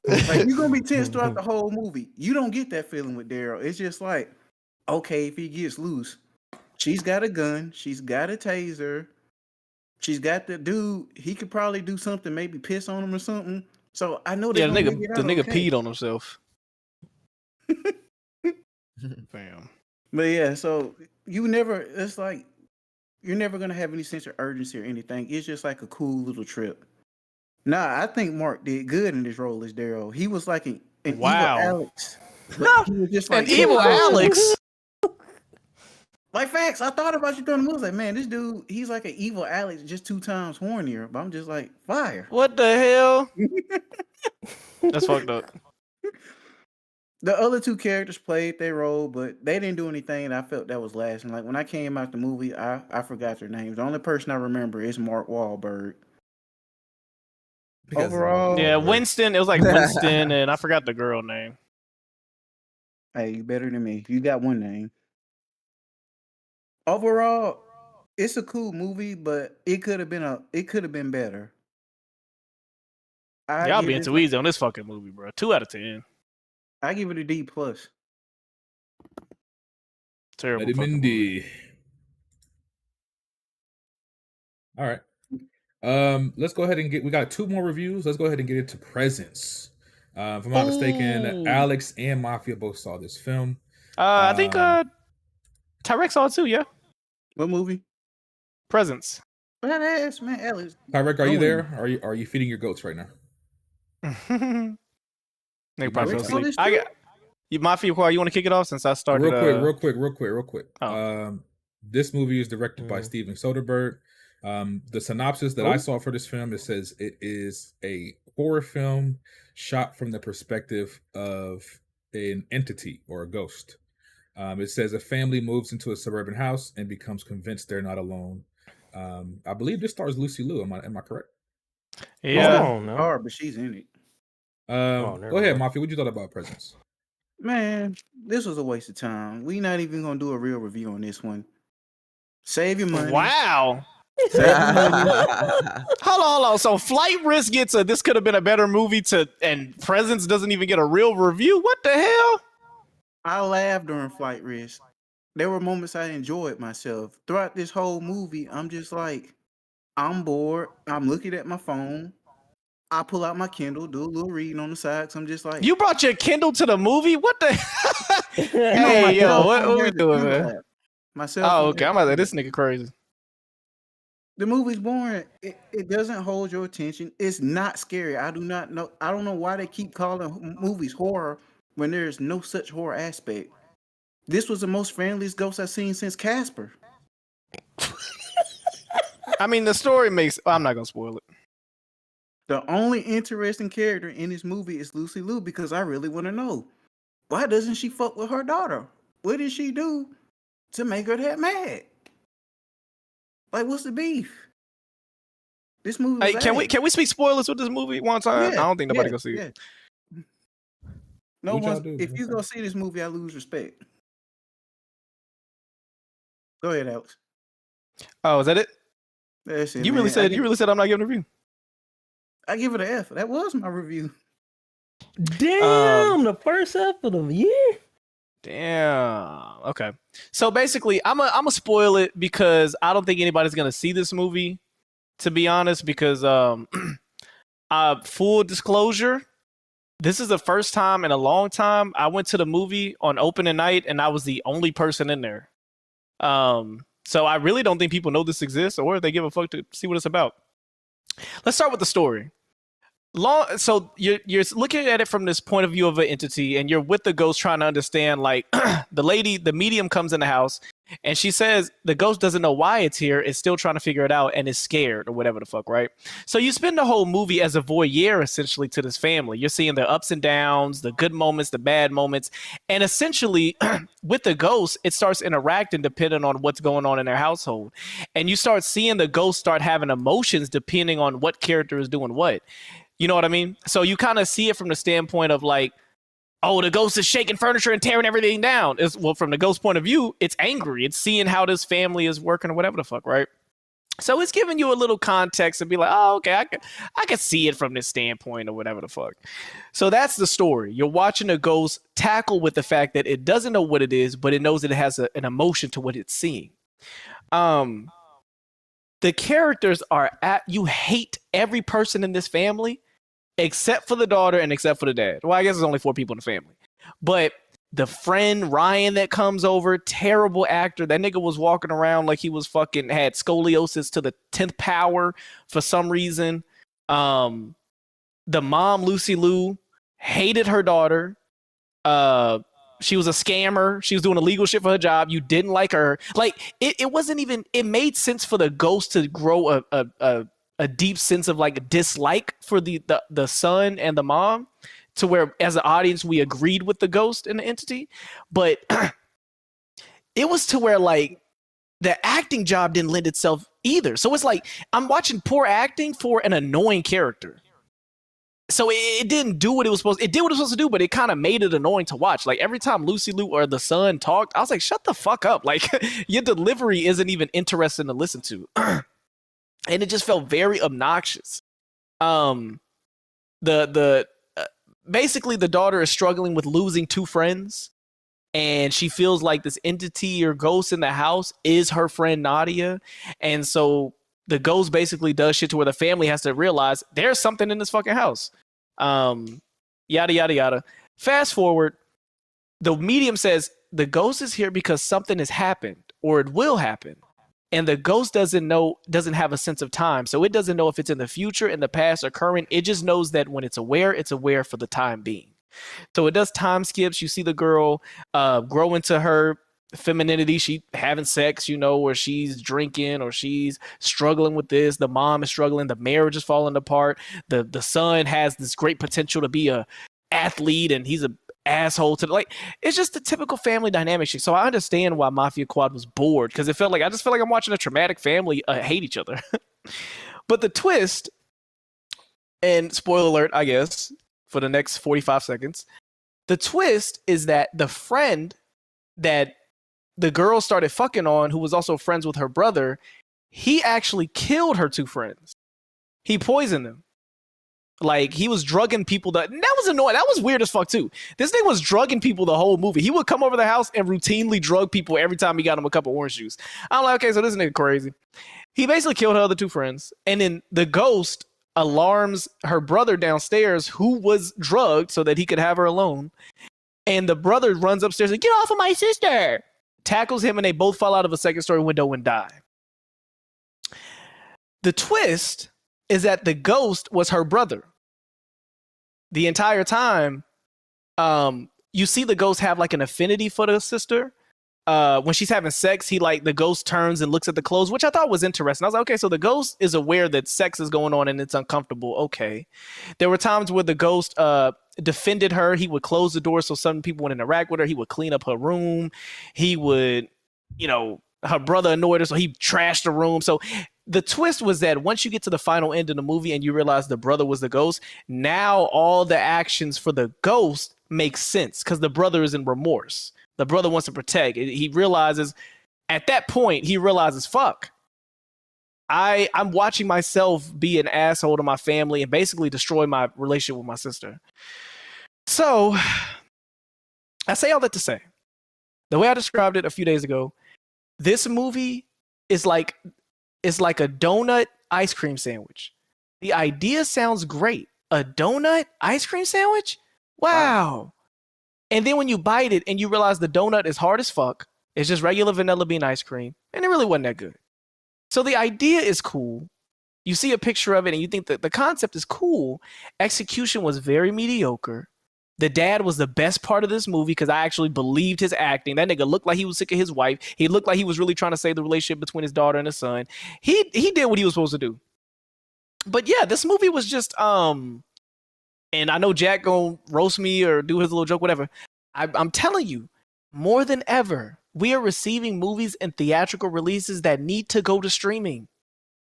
Like you're gonna be tense throughout the whole movie. You don't get that feeling with Daryl. It's just like, okay, if he gets loose, she's got a gun, she's got a taser, she's got the dude. He could probably do something, maybe piss on him or something. So I know the nigga peed on himself. Fam. But yeah, so it's like you're never gonna have any sense of urgency or anything. It's just like a cool little trip. Nah, I think Mark did good in this role as Daryl. He was like an evil Alex. He was just like an evil Alex. Like facts. I thought about you during the movie. Like, man, this dude, he's like an evil Alex, just 2 times hornier. But I'm just like, fire. What the hell? That's fucked up. The other 2 characters played their role, but they didn't do anything. And I felt that was lasting. Like when I came out the movie, I forgot their names. The only person I remember is Mark Wahlberg. Overall, yeah, Winston. It was like Winston, and I forgot the girl name. Hey, you better than me. You got one name. Overall, it's a cool movie, but it could have been better. Y'all being too easy on this fucking movie, bro. 2 out of 10. I give it a D+. Terrible. Vitamin D. All right. Let's go ahead and we got 2 more reviews. Let's go ahead and get into Presence. If I'm not mistaken, Alex and Mafia both saw this film. I think Taarec saw it too, yeah. What movie? Presence. Man, Alex. Taarec, are you there? Are you feeding your goats right now? They probably fell asleep. I got Mafia. You want to kick it off since I started? Real quick. Oh. This movie is directed by Steven Soderbergh. The synopsis that I saw for this film, it says it is a horror film shot from the perspective of an entity or a ghost. It says a family moves into a suburban house and becomes convinced they're not alone. I believe this stars Lucy Liu. Am I correct? Yeah, hard, but she's in it. Go ahead, Mafia. What you thought about Presence? Man, this was a waste of time. We not even gonna do a real review on this one. Save your money. Wow. Hold on. So Flight Risk gets this could have been a better movie and Presence doesn't even get a real review. What the hell? I laughed during Flight Risk. There were moments I enjoyed myself. Throughout this whole movie, I'm just like, I'm bored. I'm looking at my phone. I pull out my Kindle, do a little reading on the side. So I'm just like, you brought your Kindle to the movie? What the? Hey, yo, what we doing, man? Myself. Oh, okay. I'm like, this nigga crazy. The movie's boring. It doesn't hold your attention. It's not scary. I don't know why they keep calling movies horror when there's no such horror aspect. This was the most friendliest ghost I've seen since Casper. I mean, the story makes. I'm not gonna spoil it. The only interesting character in this movie is Lucy Liu because I really want to know, why doesn't she fuck with her daughter? What did she do to make her that mad? Like, what's the beef? This movie was can we speak spoilers with this movie one time? Yeah, I don't think nobody gonna see it. No What y'all one. do? If you go see this movie, I lose respect. Go ahead, Alex. Oh, is that it? That's it, You man. really said I'm not giving a review. I give it an F. That was my review. Damn, the first F of the year. Damn. Okay. So basically, I'm a spoil it because I don't think anybody's gonna see this movie. To be honest, because full disclosure, this is the first time in a long time I went to the movie on opening night and I was the only person in there. So I really don't think people know this exists or they give a fuck to see what it's about. Let's start with the story. So you're looking at it from this point of view of an entity, and you're with the ghost trying to understand. Like the medium comes in the house, and she says the ghost doesn't know why it's here. It's still trying to figure it out and is scared or whatever the fuck, right? So you spend the whole movie as a voyeur essentially to this family. You're seeing the ups and downs, the good moments, the bad moments, and essentially with the ghost, it starts interacting depending on what's going on in their household, and you start seeing the ghost start having emotions depending on what character is doing what. You know what I mean? So you kind of see it from the standpoint of like, oh, the ghost is shaking furniture and tearing everything down. Well, from the ghost point of view, it's angry. It's seeing how this family is working or whatever the fuck, right? So it's giving you a little context and be like, oh, okay, I can see it from this standpoint or whatever the fuck. So that's the story. You're watching a ghost tackle with the fact that it doesn't know what it is, but it knows that it has an emotion to what it's seeing. The characters you hate every person in this family except for the daughter and except for the dad. Well, I guess there's only 4 people in the family. But the friend Ryan that comes over, terrible actor. That nigga was walking around like he was fucking had scoliosis to the 10th power for some reason. The mom, Lucy Liu, hated her daughter. She was a scammer. She was doing illegal shit for her job. You didn't like her. Like it wasn't even. It made sense for the ghost to grow a deep sense of like dislike for the son and the mom, to where as an audience we agreed with the ghost and the entity, but it was to where like the acting job didn't lend itself either. So it's like I'm watching poor acting for an annoying character. So it didn't do what it was supposed. It did what it was supposed to do, but it kind of made it annoying to watch. Like every time Lucy Liu or the son talked, I was like, "Shut the fuck up!" Like your delivery isn't even interesting to listen to. And it just felt very obnoxious. Basically the daughter is struggling with losing 2 friends, and she feels like this entity or ghost in the house is her friend Nadia, and so the ghost basically does shit to where the family has to realize there's something in this fucking house. Yada yada yada. Fast forward, the medium says the ghost is here because something has happened or it will happen. And the ghost doesn't have a sense of time. So it doesn't know if it's in the future, in the past, or current. It just knows that when it's aware for the time being. So it does time skips. You see the girl grow into her femininity. She having sex, or she's drinking, or she's struggling with this. The mom is struggling. The marriage is falling apart. The son has this great potential to be a athlete, and he's a asshole to it's just the typical family dynamic shit. So I understand why Mafia Quad was bored, because I just felt like I'm watching a traumatic family hate each other. But the twist, and spoiler alert, I guess, for the next 45 seconds, the twist is that the friend that the girl started fucking on, who was also friends with her brother, he actually killed her 2 friends. He poisoned them. Like, he was drugging people. That was annoying. That was weird as fuck, too. This thing was drugging people the whole movie. He would come over the house and routinely drug people every time he got him a cup of orange juice. I'm like, okay, so this nigga crazy. He basically killed her other 2 friends. And then the ghost alarms her brother downstairs, who was drugged, so that he could have her alone. And the brother runs upstairs and, "Get off of my sister!" Tackles him, and they both fall out of a 2nd-story window and die. The twist is that the ghost was her brother. The entire time, you see the ghost have like an affinity for the sister. When she's having sex, the ghost turns and looks at the clothes, which I thought was interesting. I was like, okay, so the ghost is aware that sex is going on and it's uncomfortable. Okay. There were times where the ghost defended her. He would close the door so some people wouldn't interact with her. He would clean up her room. He would, her brother annoyed her, so he trashed the room. So the twist was that once you get to the final end of the movie and you realize the brother was the ghost, now all the actions for the ghost make sense because the brother is in remorse. The brother wants to protect. He realizes at that point, he realizes, fuck, I'm watching myself be an asshole to my family and basically destroy my relationship with my sister. So I say all that to say, the way I described it a few days ago, this movie is like a donut ice cream sandwich. The idea sounds great. A donut ice cream sandwich? Wow. And then when you bite it and you realize the donut is hard as fuck, it's just regular vanilla bean ice cream, and it really wasn't that good. So the idea is cool. You see a picture of it and you think that the concept is cool. Execution was very mediocre. The dad was the best part of this movie because I actually believed his acting. That nigga looked like he was sick of his wife. He looked like he was really trying to save the relationship between his daughter and his son. He did what he was supposed to do. But yeah, this movie was just and I know Jack gonna roast me or do his little joke, whatever. I'm telling you, more than ever, we are receiving movies and theatrical releases that need to go to streaming.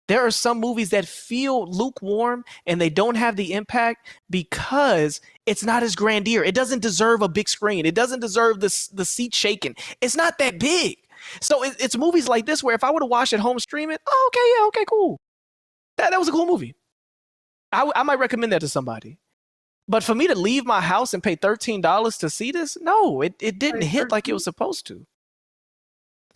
There are some movies that feel lukewarm and they don't have the impact because it's not as grandeur. It doesn't deserve a big screen. It doesn't deserve the seat shaking. It's not that big. So it's movies like this where if I would have watched at home streaming, oh, okay, yeah, okay, cool. That was a cool movie. I might recommend that to somebody. But for me to leave my house and pay $13 to see this, no, it didn't hit like it was supposed to.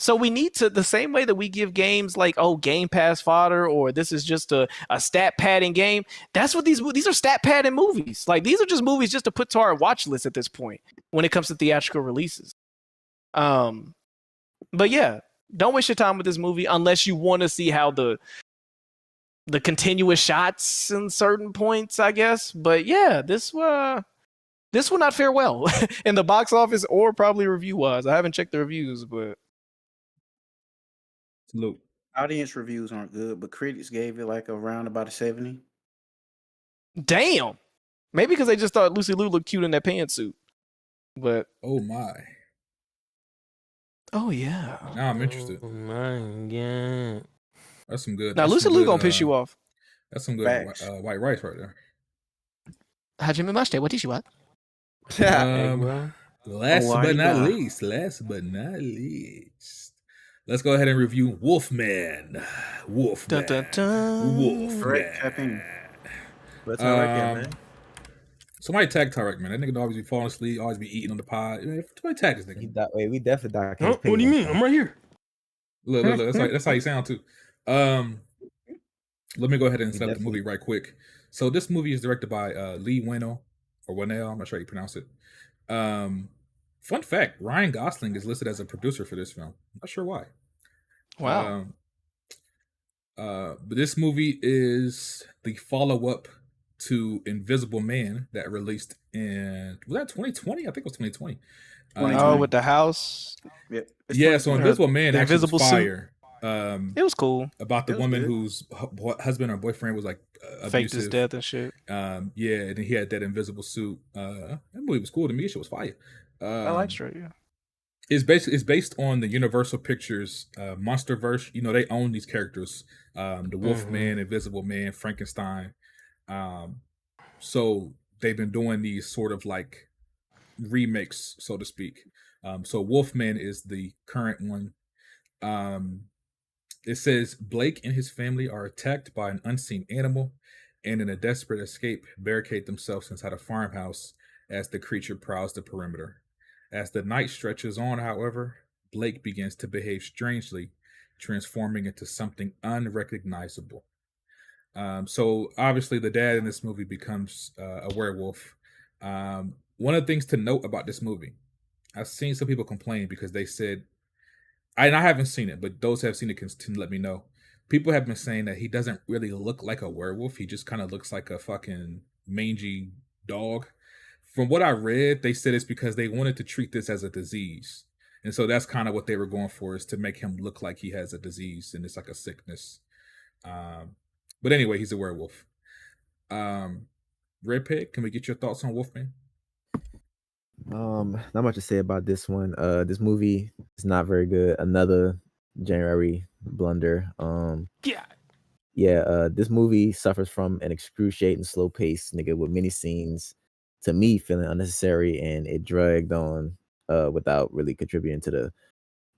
So we need to, the same way that we give games like, oh, Game Pass fodder, or this is just a stat padding game. That's what these are, stat padding movies. Like, these are just movies just to put to our watch list at this point when it comes to theatrical releases. But yeah, don't waste your time with this movie unless you want to see how the continuous shots in certain points, I guess. But yeah, this will not fare well in the box office or probably review wise. I haven't checked the reviews, but Salute. Audience reviews aren't good, but critics gave it like around about a 70. Damn. Maybe because they just thought Lucy Liu looked cute in that pantsuit. But oh my. Oh yeah. Now I'm interested. Oh my god. That's some good. Now Lucy Liu gonna piss you off. That's some good white rice right there. Hajime Mashite, what is you what? Last but not least. Let's go ahead and review Wolfman. Wolfman. Wolfman. What's man? Somebody tag Taarec, man. That nigga always be falling asleep, always be eating on the pod. Somebody tag this nigga. Wait, we definitely died. What do you mean? I'm right here. Look. That's how you sound too. Let me go ahead and set up the movie right quick. So this movie is directed by Lee Winnell, or Winnell, I'm not sure how you pronounce it. Fun fact, Ryan Gosling is listed as a producer for this film. I'm not sure why. Wow. But this movie is the follow-up to Invisible Man that released in, was that 2020? I think it was 2020. With the house. Yeah, so Invisible Man actually was fire. It was cool. About the woman whose husband or boyfriend was like faked his death and shit. Yeah, and then he had that invisible suit. That movie was cool to me. Shit was fire. I like straight, yeah. It's based on the Universal Pictures MonsterVerse. You know, they own these characters. The Wolfman, Invisible Man, Frankenstein. So they've been doing these sort of like remakes, so to speak. So Wolfman is the current one. It says Blake and his family are attacked by an unseen animal and in a desperate escape barricade themselves inside a farmhouse as the creature prowls the perimeter. As the night stretches on, however, Blake begins to behave strangely, transforming into something unrecognizable. So obviously the dad in this movie becomes a werewolf. One of the things to note about this movie, I've seen some people complain because they said, and I haven't seen it, but those who have seen it can let me know. People have been saying that he doesn't really look like a werewolf. He just kind of looks like a fucking mangy dog. From what I read, they said it's because they wanted to treat this as a disease. And so that's kind of what they were going for, is to make him look like he has a disease and it's like a sickness. But anyway, he's a werewolf. Red Pig, can we get your thoughts on Wolfman? Not much to say about this one. This movie is not very good. Another January blunder. Yeah. yeah, this movie suffers from an excruciating slow pace, nigga, with many scenes to me feeling unnecessary, and it dragged on without really contributing to the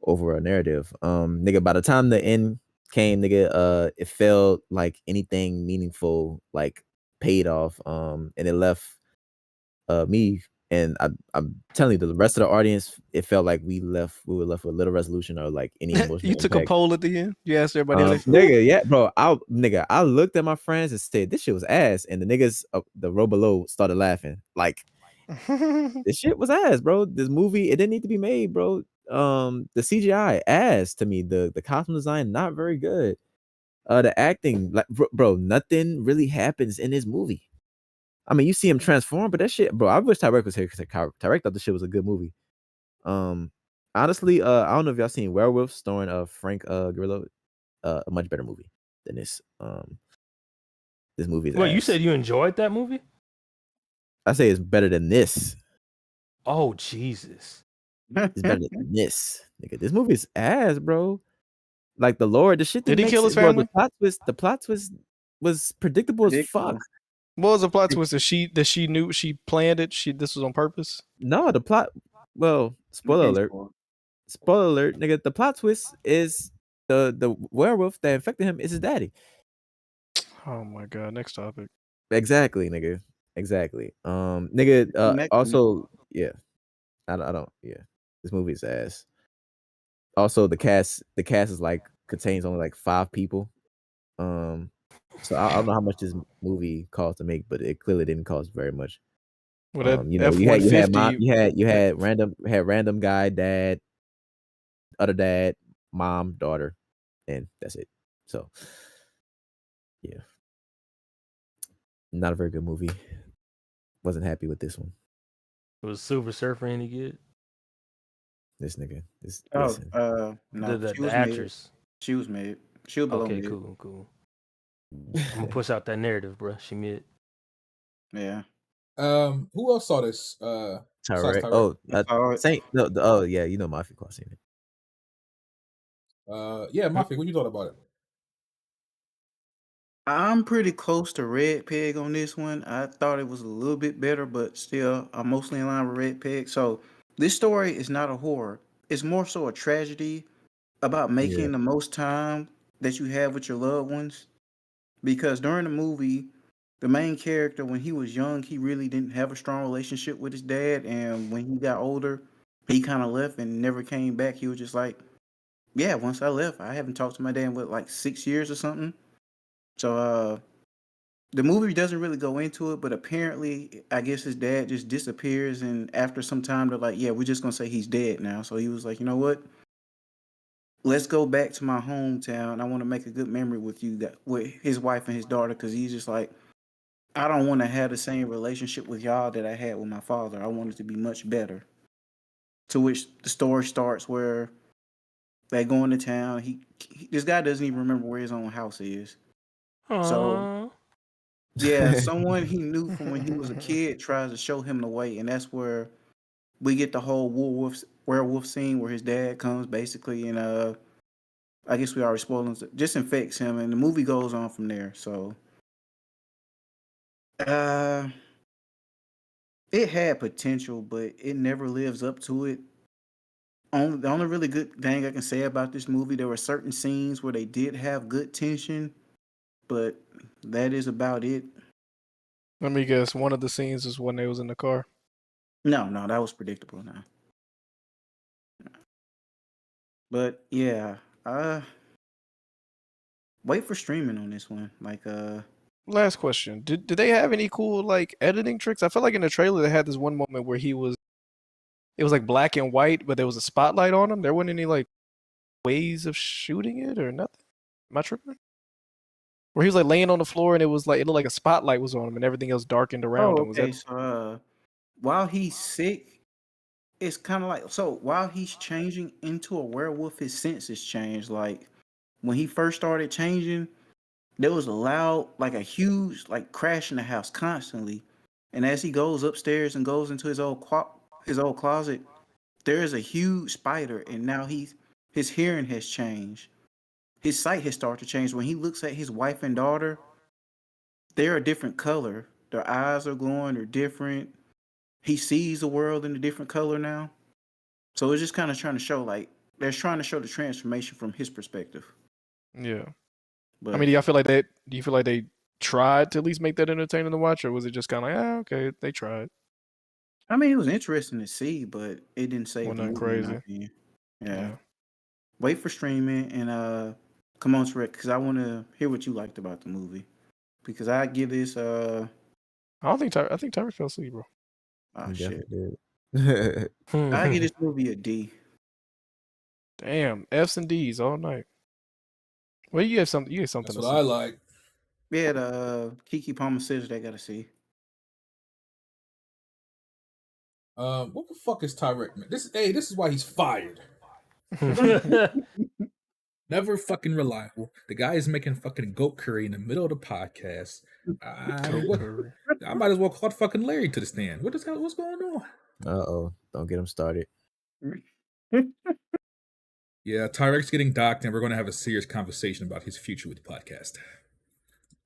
overall narrative. Nigga, by the time the end came, nigga, it felt like anything meaningful like paid off. And it left me, and I'm telling you, the rest of the audience, it felt like we were left with little resolution or like any emotional You took a impact. poll at the end. You asked everybody how they feel. Nigga, yeah, bro. I looked at my friends and said this shit was ass, and the niggas the row below started laughing. Like this shit was ass, bro. This movie, it didn't need to be made, bro. The CGI ass to me. The costume design not very good. The acting, like bro, nothing really happens in this movie. I mean, you see him transform, but that shit, bro. I wish Taarec was here because Taarec thought the shit was a good movie. Honestly, I don't know if y'all seen Werewolf starring Frank Grillo. A much better movie than this. This movie is Wait, you ass. said you enjoyed that movie? I say it's better than this. Oh Jesus! It's better than this, nigga. This movie is ass, bro. Like the lore, the shit that Did he makes kill it, his bro. family? The plot twist was predictable as fuck. What was the plot twist? That she knew, she planned it. This was on purpose. No, the plot. Well, spoiler alert. Spoiler alert, nigga. The plot twist is the werewolf that infected him is his daddy. Oh my god! Next topic. Exactly, nigga. Exactly. Nigga. Also, yeah. I don't. Yeah. This movie is ass. Also, the cast is like contains only like 5 people. So I don't know how much this movie cost to make, but it clearly didn't cost very much. Well, that You know, you had random guy, dad, other dad, mom, daughter, and that's it. So yeah, not a very good movie. Wasn't happy with this one. Was Silver Surfer any good? This nigga. No, The actress. She was made. She was below mid. Cool. I'm gonna push out that narrative, bro. She mid. Yeah. Who else saw this? Taarec. Oh, Saint. No, oh yeah, you know Mafia Claw seen it. Yeah, Mafia. What you thought about it? I'm pretty close to Red Peg on this one. I thought it was a little bit better, but still, I'm mostly in line with Red Peg. So this story is not a horror. It's more so a tragedy about making the most time that you have with your loved ones. Because during the movie, the main character, when he was young, he really didn't have a strong relationship with his dad. And when he got older, he kind of left and never came back. He was just like, yeah, once I left, I haven't talked to my dad in like 6 years or something. So the movie doesn't really go into it, but apparently, I guess his dad just disappears, and after some time, they're like, "Yeah, we're just gonna say he's dead now." So he was like, "You know what? Let's go back to my hometown. I want to make a good memory with you, that with his wife and his daughter, because he's just like, I don't want to have the same relationship with y'all that I had with my father. I want it to be much better." To which the story starts where they go into town. This guy doesn't even remember where his own house is. So yeah, someone he knew from when he was a kid tries to show him the way, and that's where we get the whole werewolf scene where his dad comes basically, and I guess we already spoiled him, just infects him, and the movie goes on from there. So it had potential, but it never lives up to it. The only really good thing I can say about this movie, there were certain scenes where they did have good tension, but that is about it. Let me guess. One of the scenes is when they was in the car. No, that was predictable now. But yeah, wait for streaming on this one. Like Last question. Did they have any cool like editing tricks? I felt like in the trailer they had this one moment where it was like black and white, but there was a spotlight on him. There wasn't any like ways of shooting it or nothing. Am I tripping? Where he was like laying on the floor and it looked like a spotlight was on him and everything else darkened around him. Was okay, that so while he's sick, it's kind of like, so while he's changing into a werewolf, his senses change. Like when he first started changing, there was a loud, like a huge, like crash in the house constantly. And as he goes upstairs and goes into his old closet, there is a huge spider, and now his hearing has changed. his sight has started to change. When he looks at his wife and daughter, they're a different color. Their eyes are glowing. They're different. He sees the world in a different color now. So it's just kind of trying to show, like, they're trying to show the transformation from his perspective. Yeah. But I mean, do you feel like they tried to at least make that entertaining to watch, or was it just kind of like, okay, they tried? I mean, it was interesting to see, but it didn't save Well, the not movie, in my crazy. opinion. Yeah. Wait for streaming and come on, Taarec, because I want to hear what you liked about the movie. Because I give this I don't think I think Taarec fell asleep, bro. oh shit. Did. I give this movie a D. Damn, F's and D's all night. Well, you have something. You have something. That's what I like. Yeah, the Kiki Palmer says they got to see. What the fuck is Taarec, man? This is why he's fired. Never fucking reliable. The guy is making fucking goat curry in the middle of the podcast. I might as well call fucking Larry to the stand. What's going on? Uh-oh. Don't get him started. Yeah, Taarec's getting docked, and we're going to have a serious conversation about his future with the podcast.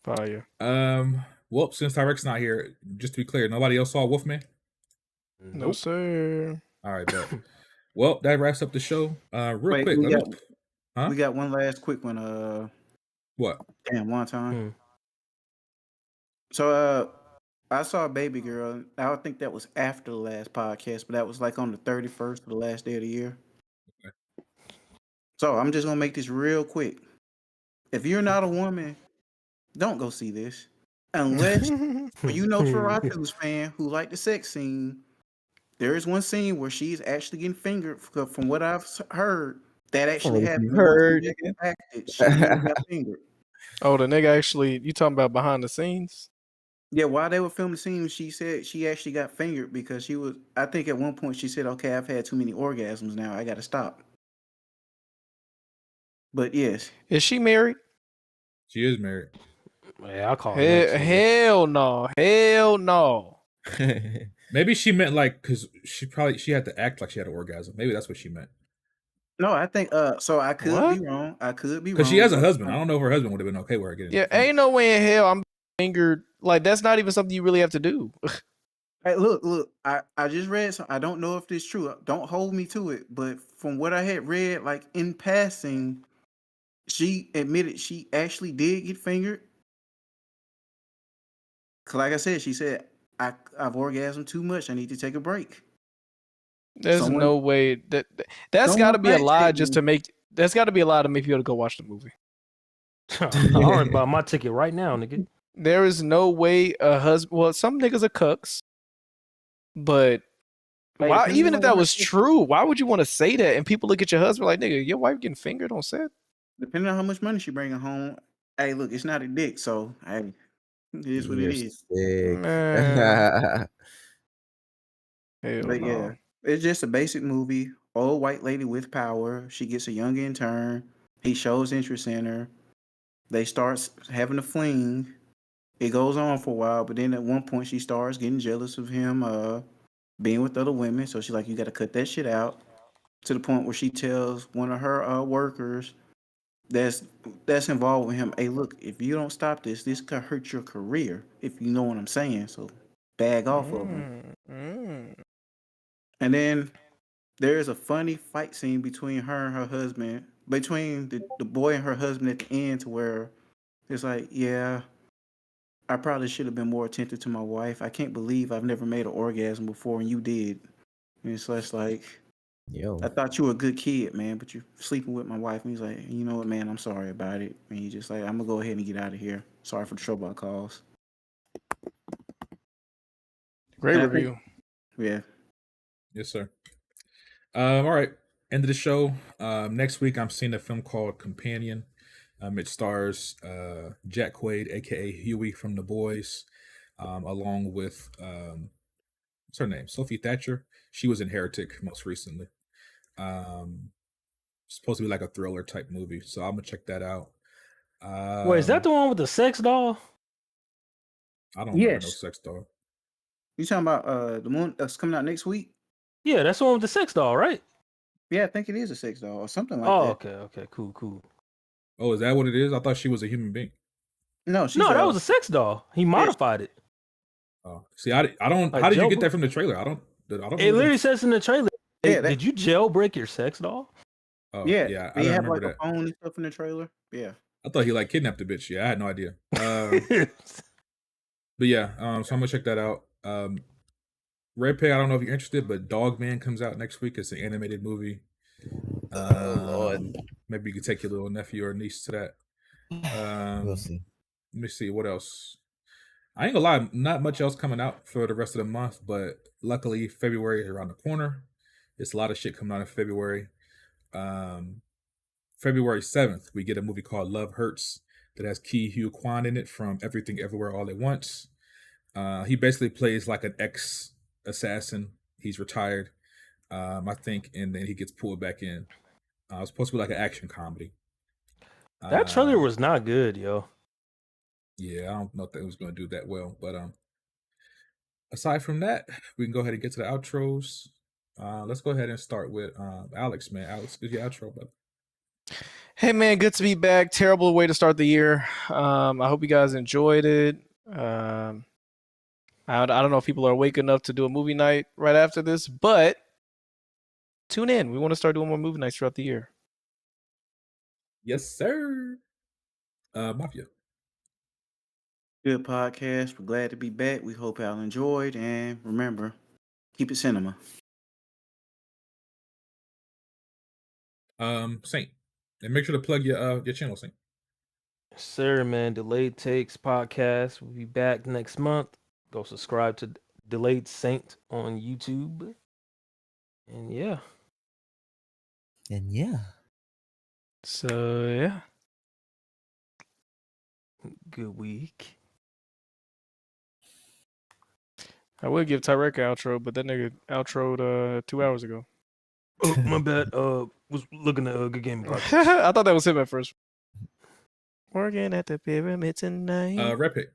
Fire. Well, since Taarec's not here, just to be clear, nobody else saw Wolfman? No, sir. All right, bet. Well, that wraps up the show. Real quick. We got one last quick one. What? Damn, one time. So I saw Baby Girl. I would think that was after the last podcast, but that was like on the 31st of the last day of the year. Okay. So I'm just gonna make this real quick. If you're not a woman, don't go see this. Unless you know Nosferatu's fan who like the sex scene. There is one scene where she's actually getting fingered. From what I've heard, that actually happened. She got fingered. Oh, the nigga actually. You talking about behind the scenes? Yeah, while they were filming the scene, she said she actually got fingered because she was. I think at one point she said, "Okay, I've had too many orgasms now. I got to stop." But yes, is she married? She is married. Yeah, I'll call her. Hell no. Hell no. Maybe she meant like because she had to act like she had an orgasm. Maybe that's what she meant. No, I think so. I could be wrong. I could be wrong because she has a husband. I don't know if her husband would have been okay with her getting. Yeah, ain't no way in hell I'm fingered. Like that's not even something you really have to do. Hey, look. I just read something. I don't know if this is true. Don't hold me to it. But from what I had read, like in passing, she admitted she actually did get fingered. Cause like I said, she said, I've orgasmed too much. I need to take a break. There's no way that's got to be a lie just to make. That's got to be a lie to make people to go watch the movie. I already bought my ticket right now, nigga. There is no way a husband. Well, some niggas are cucks, but why? Even if that was true, why would you want to say that? And people look at your husband like, nigga, your wife getting fingered on set. Depending on how much money she bringing home, hey, look, it's not a dick, so hey, it is what it is. But yeah, it's just a basic movie. Old white lady with power. She gets a young intern. He shows interest in her. They start having a fling. It goes on for a while, but then at one point she starts getting jealous of him being with other women. So she's like, you got to cut that shit out. To the point where she tells one of her workers that's involved with him, hey, look, if you don't stop this could hurt your career, if you know what I'm saying. So bag off of him. And then there's a funny fight scene between her and her husband, between the boy and her husband at the end, to where it's like, yeah, I probably should have been more attentive to my wife. I can't believe I've never made an orgasm before and you did. And it's just like, yo, I thought you were a good kid, man, but you're sleeping with my wife. And he's like, you know what, man, I'm sorry about it. And he's just like, I'm going to go ahead and get out of here. Sorry for the trouble I caused. Great review. Yeah. Yes, sir. All right. End of the show. Next week, I'm seeing a film called Companion. It stars Jack Quaid, aka Huey from The Boys, along with what's her name? Sophie Thatcher. She was in Heretic most recently. Supposed to be like a thriller type movie, so I'm gonna check that out. Wait, is that the one with the sex doll? I don't know no sex doll. You talking about the one that's coming out next week? Yeah, that's the one with the sex doll, right? Yeah, I think it is a sex doll or something like that. that. Okay, cool. Oh, is that what it is? I thought she was a human being. No, she's No, that was a sex doll. He modified it. Oh, see, I don't. Like How did you jailbreak- get that from the trailer? I don't know. It literally says in the trailer. Yeah, Did you jailbreak your sex doll? Oh, yeah, yeah. I they don't have remember like that. a phone and stuff in the trailer. Yeah. I thought he like kidnapped the bitch. Yeah, I had no idea. But yeah, so I'm gonna check that out. Red Pig, I don't know if you're interested, but Dog Man comes out next week. It's an animated movie. Oh Lord. Maybe you could take your little nephew or niece to that. We'll see. Let me see what else. I ain't gonna lie, not much else coming out for the rest of the month, but luckily February is around the corner. It's a lot of shit coming out in February. February 7th, we get a movie called Love Hurts that has Ki Hugh Kwan in it from Everything Everywhere All at Once. He basically plays like an ex-assassin. He's retired, I think, and then he gets pulled back in. It's supposed to be like an action comedy. That trailer was not good, yo. Yeah, I don't know if that was going to do that well, but aside from that, we can go ahead and get to the outros. Let's go ahead and start with Alex, man. Alex, give your outro, brother. Hey man, good to be back. Terrible way to start the year. I hope you guys enjoyed it. I don't know if people are awake enough to do a movie night right after this, but tune in. We want to start doing more movie nights throughout the year. Yes, sir. Mafia. Good podcast. We're glad to be back. We hope y'all enjoyed. And remember, keep it cinema. Saint. And make sure to plug your channel, Saint. Sir, man, Delayed Takes podcast. We'll be back next month. Go subscribe to Delayed Saint on YouTube. And yeah. So yeah. Good week. I would give Taarec an outro, but that nigga outroed 2 hours ago. Oh, my bad. Was looking at a good game podcast. I thought that was him at first. Working at the pyramid tonight. Rep it.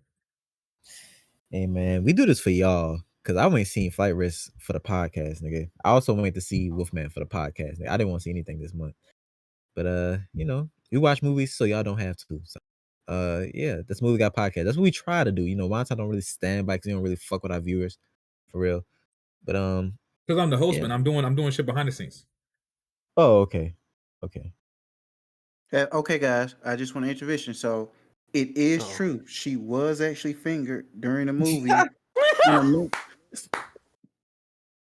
Hey man, we do this for y'all because I went seen Flight Risk for the podcast, nigga. I also went to see Wolfman for the podcast. Nigga. I didn't want to see anything this month, but you know, we watch movies so y'all don't have to. So, yeah, this movie got podcast. That's what we try to do. You know, Monty don't really stand by because he don't really fuck with our viewers, for real. But because I'm the host, yeah. man. I'm doing shit behind the scenes. Oh, okay. Okay, guys. I just want to intervention. So it is true. She was actually fingered during the movie.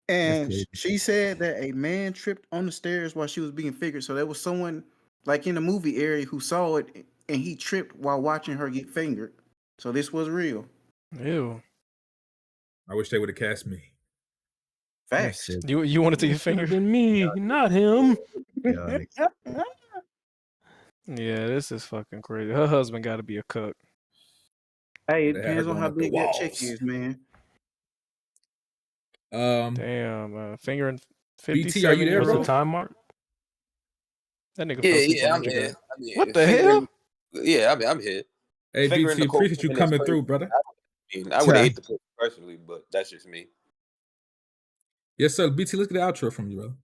And she said that a man tripped on the stairs while she was being fingered. So there was someone like in the movie area who saw it and he tripped while watching her get fingered. So this was real. Ew. I wish they would have cast me. Facts. You wanted to get fingered? Been me, not him. Yeah, this is fucking crazy. Her husband got to be a cook. Hey, it depends on how big that chick is, man. Damn, fingering 50. BT, are you there, bro? What's the time mark? That nigga fell asleep Yeah, a I'm minute here. ago. I'm here. What the hell? Yeah, I'm here. Hey, Fingering BT, Nicole appreciate you Kidman is coming crazy. through, brother. I would hate the pussy personally, but that's just me. Yes, sir. BT, let's get the outro from you, bro.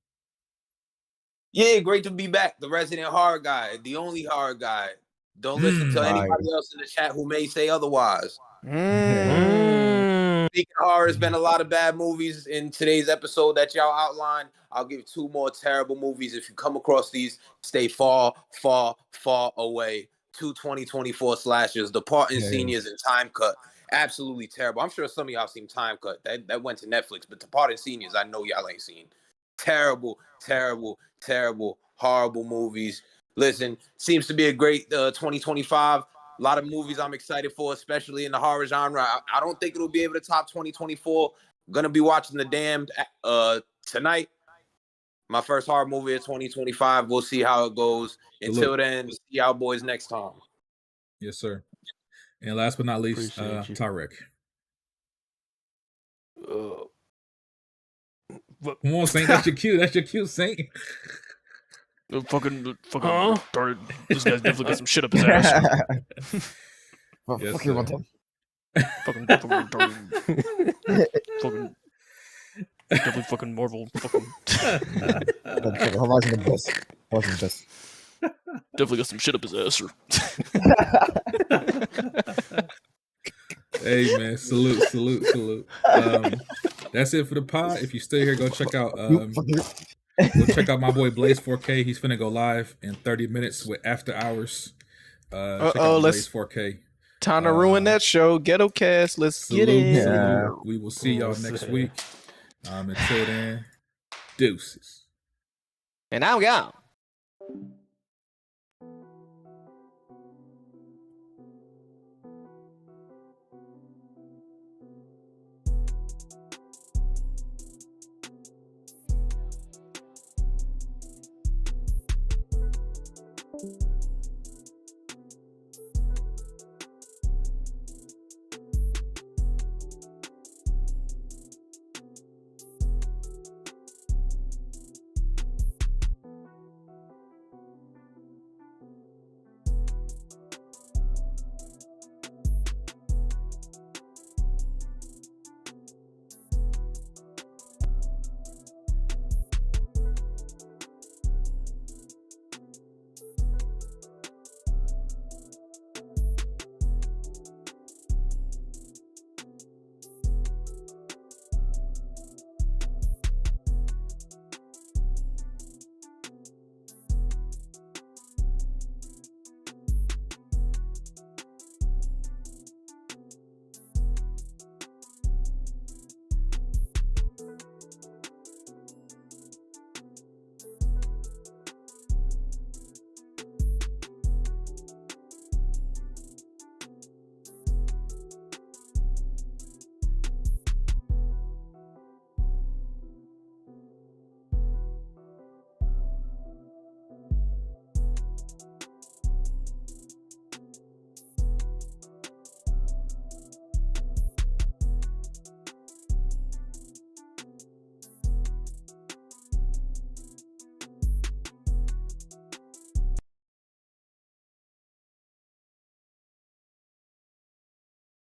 Yeah, great to be back. The resident horror guy, the only horror guy. Don't listen to anybody else in the chat who may say otherwise. Speaking of horror, there's been a lot of bad movies in today's episode that y'all outlined. I'll give 2 more terrible movies. If you come across these, stay far, far, far away. 2 2024 slashers, Departing Seniors and Time Cut. Absolutely terrible. I'm sure some of y'all seen Time Cut. That went to Netflix, but Departing Seniors, I know y'all ain't seen. Terrible, terrible, terrible, horrible movies. Listen, seems to be a great 2025. A lot of movies I'm excited for, especially in the horror genre. I don't think it'll be able to top 2024. Gonna be watching The Damned tonight. My first horror movie of 2025. We'll see how it goes. Until then, see y'all boys next time. Yes, sir. And last but not least, Taarec. Come on, Saint. That's your cue. That's your cue, Saint. Fucking retarded. This guy's definitely got some shit up his ass. Yes, fuck you, fucking retarded. Fucking definitely fucking Marvel. Fucking. Watching the best. Definitely got some shit up his ass, sir. Hey man, salute. That's it for the pod. If you stay here, go check out my boy Blaze 4K. He's finna go live in 30 minutes with After Hours. Check out Blaze 4K. Time to ruin that show. Ghetto Cast. Let's get it. Salute. We will see y'all next week. Until then, deuces. And I'm gone. you